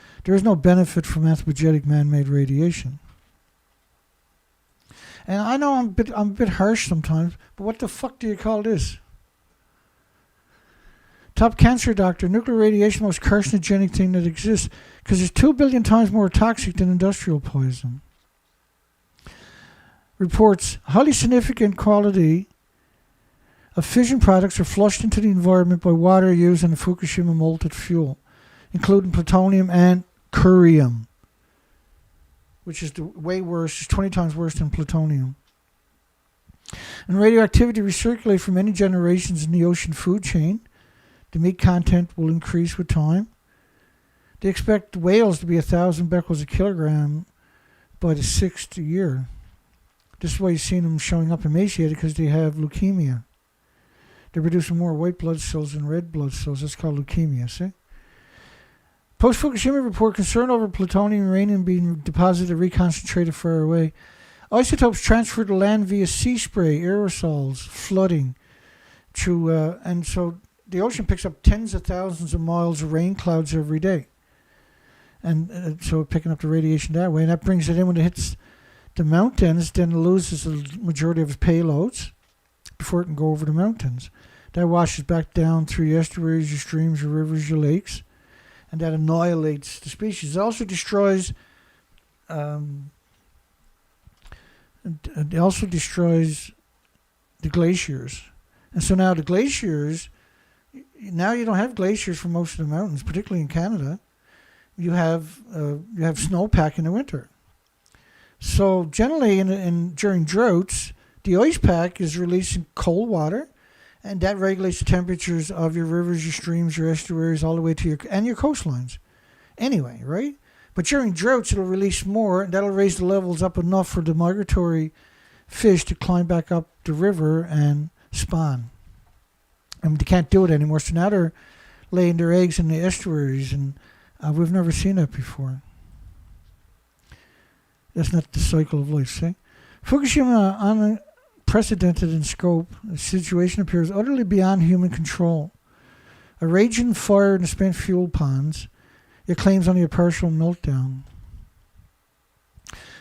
no benefit from anthropogenic man-made radiation. And I know I'm a bit harsh sometimes, but what the fuck do you call this? Top cancer doctor, nuclear radiation, the most carcinogenic thing that exists because it's 2 billion times more toxic than industrial poison. Reports highly significant quality of fission products are flushed into the environment by water used in the Fukushima molten fuel, including plutonium and curium. which is way worse, is 20 times worse than plutonium. And radioactivity recirculate for many generations in the ocean food chain. The meat content will increase with time. They expect whales to be 1,000 becquerels a kilogram by the 6th year. This is why you've seen them showing up emaciated, because they have leukemia. They're producing more white blood cells than red blood cells. That's called leukemia, see? Post-Fukushima report concern over plutonium and uranium being deposited reconcentrated far away. Isotopes transferred to land via sea spray, aerosols, flooding. And so the ocean picks up tens of thousands of miles of rain clouds every day. And so picking up the radiation that way. And that brings it in when it hits the mountains, then it loses the majority of its payloads before it can go over the mountains. That washes back down through your estuaries, your streams, your rivers, your lakes. And that annihilates the species. It also destroys the glaciers. And so now the glaciers, now you don't have glaciers for most of the mountains, particularly in Canada. You have snowpack in the winter. So generally during droughts, the ice pack is releasing cold water, and that regulates the temperatures of your rivers, your streams, your estuaries, all the way to your coastlines. Anyway, right? But during droughts, it'll release more, and that'll raise the levels up enough for the migratory fish to climb back up the river and spawn. And they can't do it anymore, so now they're laying their eggs in the estuaries, and we've never seen that before. That's not the cycle of life, see? Fukushima, unprecedented in scope, the situation appears utterly beyond human control. A raging fire in the spent fuel ponds, it claims only a partial meltdown.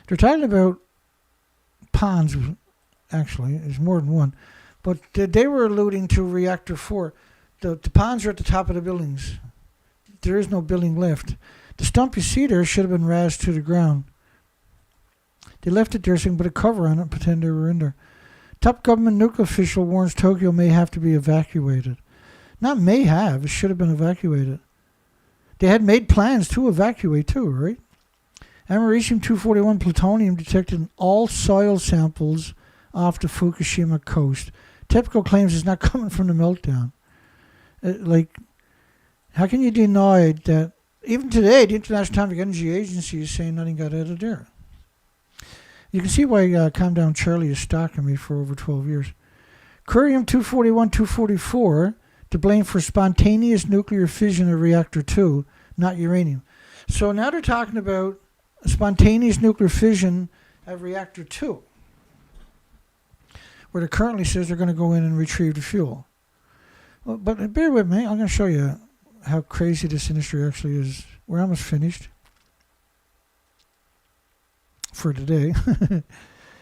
They're talking about ponds, actually, there's more than one, but they were alluding to Reactor 4. The ponds are at the top of the buildings. There is no building left. The stump you see there should have been razed to the ground. They left it there so they can put a cover on it and pretend they were in there. Top government nuclear official warns Tokyo may have to be evacuated. Not may have, it should have been evacuated. They had made plans to evacuate too, right? Americium-241 plutonium detected in all soil samples off the Fukushima coast. TEPCO claims it's not coming from the meltdown. How can you deny that? Even today, the International Atomic Energy Agency is saying nothing got out of there. You can see why Calm Down Charlie is stalking me for over 12 years. Curium-241-244 to blame for spontaneous nuclear fission of Reactor 2, not uranium. So now they're talking about spontaneous nuclear fission of Reactor 2, where it currently says they're going to go in and retrieve the fuel. Well, but bear with me, I'm going to show you how crazy this industry actually is. We're almost finished for today.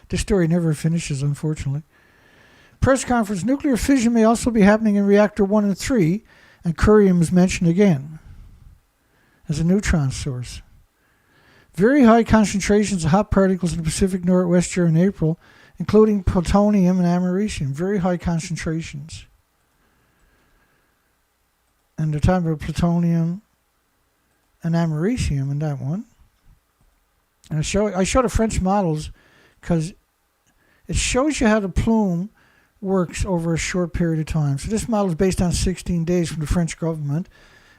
This story never finishes, unfortunately. Press conference, nuclear fission may also be happening in Reactor 1 and 3, and curium is mentioned again as a neutron source. Very high concentrations of hot particles in the Pacific Northwest during April, including plutonium and americium. Very high concentrations. And they're talking about plutonium and americium in that one. And I show the French models because it shows you how the plume works over a short period of time. So this model is based on 16 days from the French government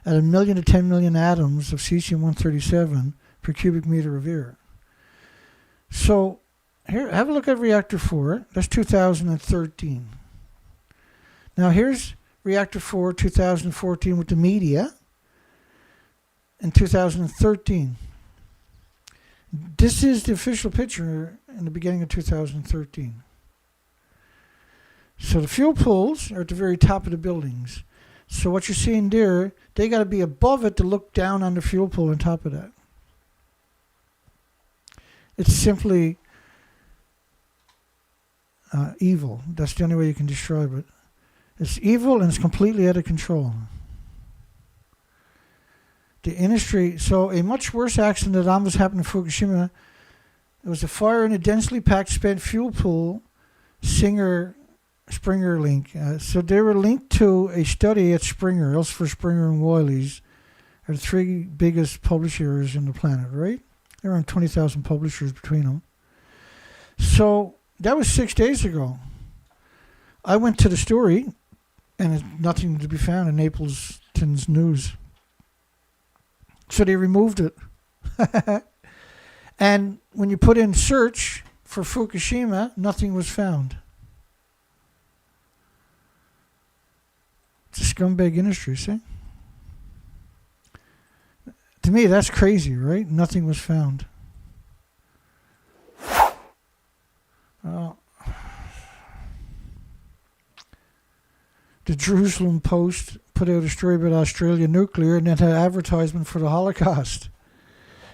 at 1 million to 10 million atoms of cesium-137 per cubic meter of air. So here, have a look at Reactor 4. That's 2013. Now here's Reactor 4, 2014 with the media in 2013. This is the official picture in the beginning of 2013. So the fuel pools are at the very top of the buildings. So what you're seeing there, they got to be above it to look down on the fuel pool on top of that. It's simply evil. That's the only way you can describe it. It's evil and it's completely out of control. The industry, so a much worse accident that almost happened in Fukushima. It was a fire in a densely packed spent fuel pool, Springer link. So they were linked to a study at Springer, Elsevier, Springer, and Wiley's are the three biggest publishers in the planet, right? There are 20,000 publishers between them. So that was 6 days ago. I went to the story, and it's nothing to be found in Napleton's news. So they removed it. And when you put in search for Fukushima, nothing was found. It's a scumbag industry, see? To me, that's crazy, right? Nothing was found. The Jerusalem Post put out a story about Australia nuclear and then had an advertisement for the Holocaust.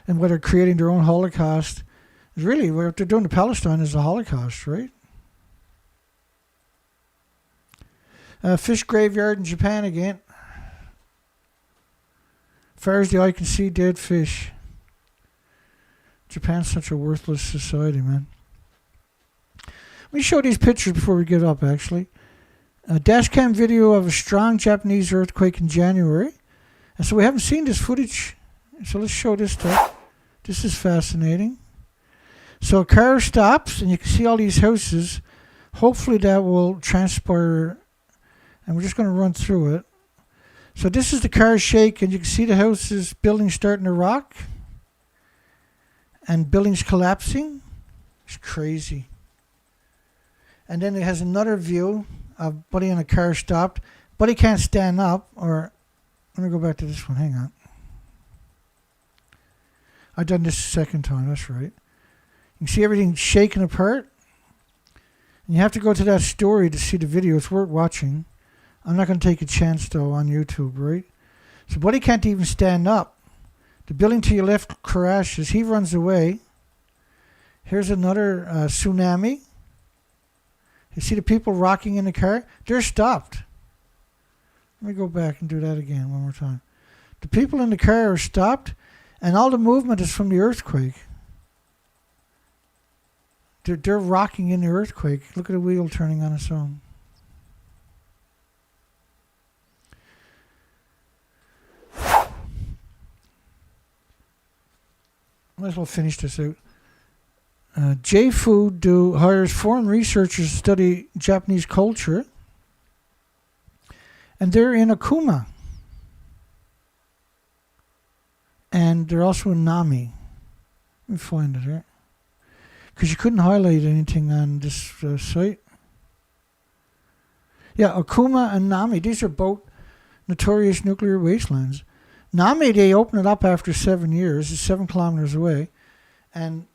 And what they're creating their own Holocaust. Really, what they're doing to Palestine is the Holocaust, right? Fish graveyard in Japan again. As far as the eye can see, dead fish. Japan's such a worthless society, man. Let me show these pictures before we get up, actually. A dashcam video of a strong Japanese earthquake in January. And so we haven't seen this footage. So let's show this stuff. This is fascinating. So a car stops, and you can see all these houses. Hopefully that will transpire, and we're just going to run through it. So this is the car shake, and you can see the houses, buildings starting to rock, and buildings collapsing. It's crazy. And then it has another view of Buddy in a car stopped. Buddy can't stand up, or let me go back to this one. Hang on. I've done this the second time. That's right. You can see everything shaking apart. And you have to go to that story to see the video. It's worth watching. I'm not going to take a chance, though, on YouTube, right? So Buddy can't even stand up. The building to your left crashes. He runs away. Here's another tsunami. You see the people rocking in the car? They're stopped. Let me go back and do that again one more time. The people in the car are stopped, and all the movement is from the earthquake. They're rocking in the earthquake. Look at the wheel turning on its own. Might as well finish this out. J-Food hires foreign researchers to study Japanese culture. And they're in Okuma. And they're also in Nami. Let me find it here. Because you couldn't highlight anything on this site. Yeah, Okuma and Nami. These are both notorious nuclear wastelands. Nami, they opened it up after 7 years. It's 7 kilometers away. And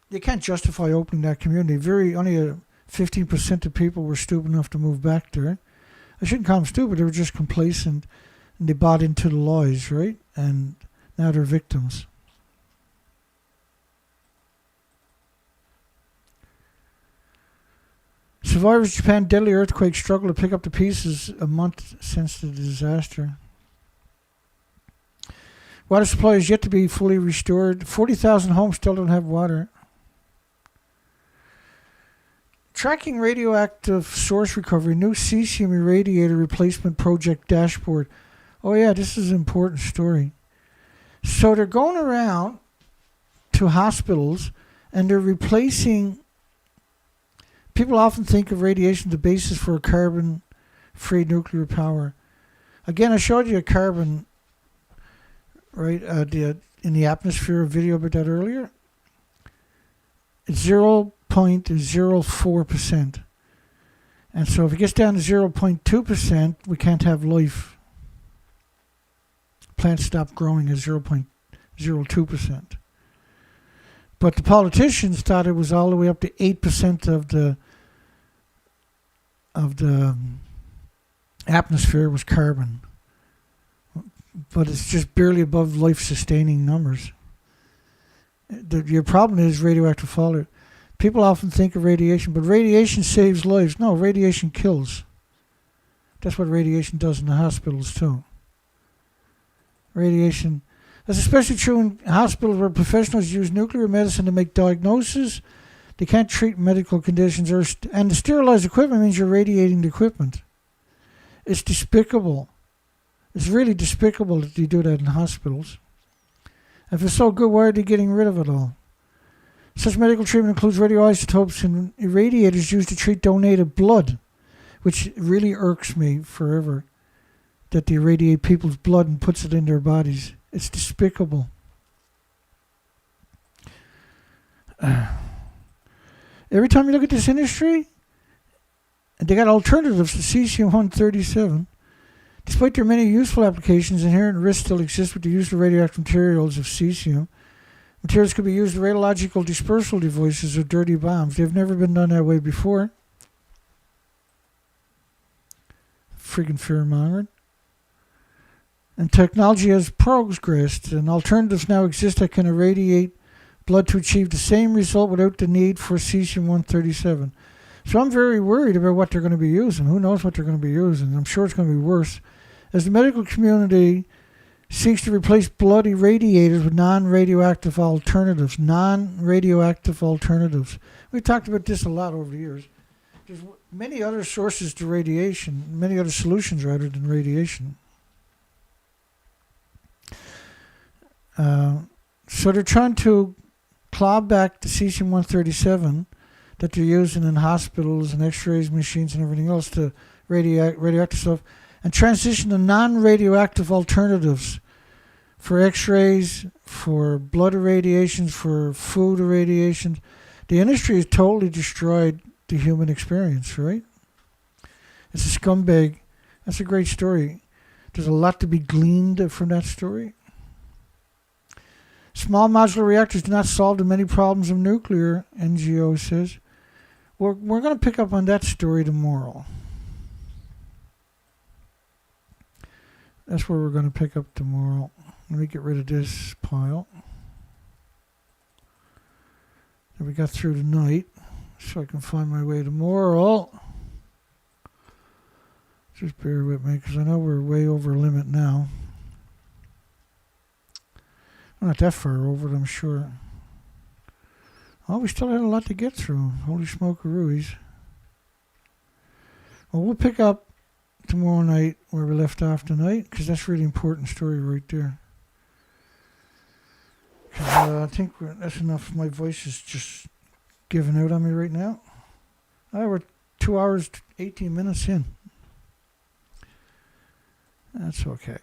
they can't justify opening that community. Only 15% of people were stupid enough to move back there. I shouldn't call them stupid. They were just complacent. And they bought into the lies, right? And now they're victims. Survivors of Japan deadly earthquake struggle to pick up the pieces a month since the disaster. Water supply is yet to be fully restored. 40,000 homes still don't have water. Tracking radioactive source recovery, new cesium irradiator replacement project dashboard. Oh yeah, this is an important story. So they're going around to hospitals and they're replacing. People often think of radiation as the basis for carbon-free nuclear power. Again, I showed you a carbon, right, in the atmosphere, a video about that earlier. It's 0.04%. And so if it gets down to 0.2%, we can't have life. Plants stop growing at 0.02%. But the politicians thought it was all the way up to 8% of the atmosphere was carbon. But it's just barely above life-sustaining numbers. Your problem is radioactive fallout. People often think of radiation, but radiation saves lives. No, radiation kills. That's what radiation does in the hospitals too. Radiation, that's especially true in hospitals where professionals use nuclear medicine to make diagnoses. They can't treat medical conditions, and to sterilize equipment means you're radiating the equipment. It's despicable. It's really despicable that you do that in hospitals. If it's so good, why are they getting rid of it all? Such medical treatment includes radioisotopes and irradiators used to treat donated blood, which really irks me forever, that they irradiate people's blood and puts it in their bodies. It's despicable. Every time you look at this industry, they got alternatives to cesium-137. Despite their many useful applications, inherent risks still exist with the use of radioactive materials of cesium. Materials could be used as radiological dispersal devices or dirty bombs. They've never been done that way before. Friggin' fear-mongering. And technology has progressed, and alternatives now exist that can irradiate blood to achieve the same result without the need for cesium-137. So I'm very worried about what they're going to be using. Who knows what they're going to be using? I'm sure it's going to be worse. As the medical community seeks to replace blood irradiators with non-radioactive alternatives. Non-radioactive alternatives. We've talked about this a lot over the years. There's many other sources to radiation, many other solutions rather than radiation. So they're trying to claw back the cesium-137 that they're using in hospitals and x-rays machines and everything else to radioactive stuff, and transition to non-radioactive alternatives for x-rays, for blood irradiations, for food irradiations. The industry has totally destroyed the human experience, right? It's a scumbag. That's a great story. There's a lot to be gleaned from that story. Small modular reactors do not solve the many problems of nuclear, NGO says. We're going to pick up on that story tomorrow. That's where we're going to pick up tomorrow. Let me get rid of this pile that we got through tonight so I can find my way tomorrow. Just bear with me because I know we're way over limit now. We're not that far over it, I'm sure. Oh, we still had a lot to get through. Holy smokeroos. Well, we'll pick up tomorrow night where we left off tonight, because that's a really important story right there. I think that's enough. My voice is just giving out on me right now. We're 2 hours, 18 minutes in. That's okay.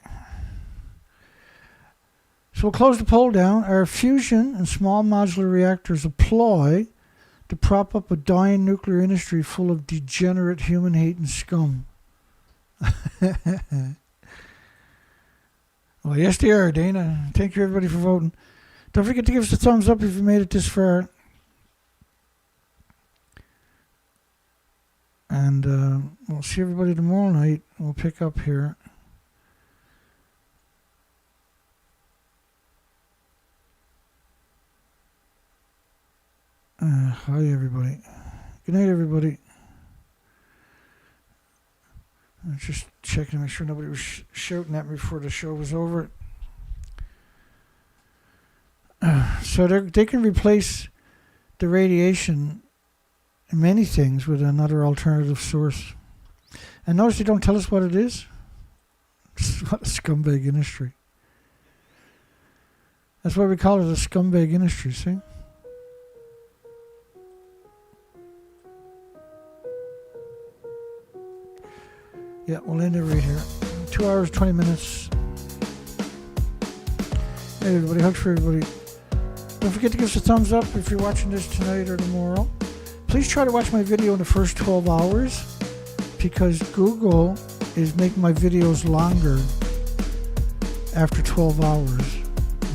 So we'll close the poll down. Are fusion and small modular reactors a ploy to prop up a dying nuclear industry full of degenerate human-hating scum? Well, yes, they are, Dana. Thank you, everybody, for voting. Don't forget to give us a thumbs up if you made it this far. And we'll see everybody tomorrow night. We'll pick up here. Hi, everybody. Good night, everybody. I'm just checking to make sure nobody was shouting at me before the show was over. So they can replace the radiation in many things with another alternative source. And notice they don't tell us what it is. What a scumbag industry. That's why we call it a scumbag industry, see? Yeah, we'll end it right here. 2 hours, 20 minutes. Hey, everybody. Hugs for everybody. Don't forget to give us a thumbs up if you're watching this tonight or tomorrow. Please try to watch my video in the first 12 hours because Google is making my videos longer after 12 hours.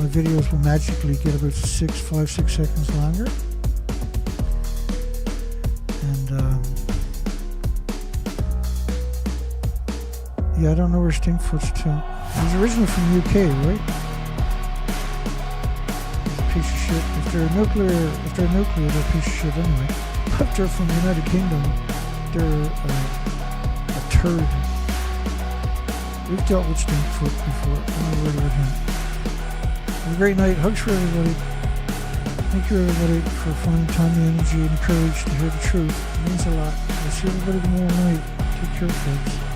My videos will magically get about 5, 6 seconds longer. And, yeah, I don't know where Stinkfoot's to. He's originally from the UK, right? He's a piece of shit. If they're nuclear, they're a piece of shit anyway. If they're from the United Kingdom, they're a turd. We've dealt with Stinkfoot before. I'm not worried about him. Have a great night. Hugs for everybody. Thank you, everybody, for finding time, the energy, and the courage to hear the truth. It means a lot. I'll see everybody tomorrow night. Take care, folks.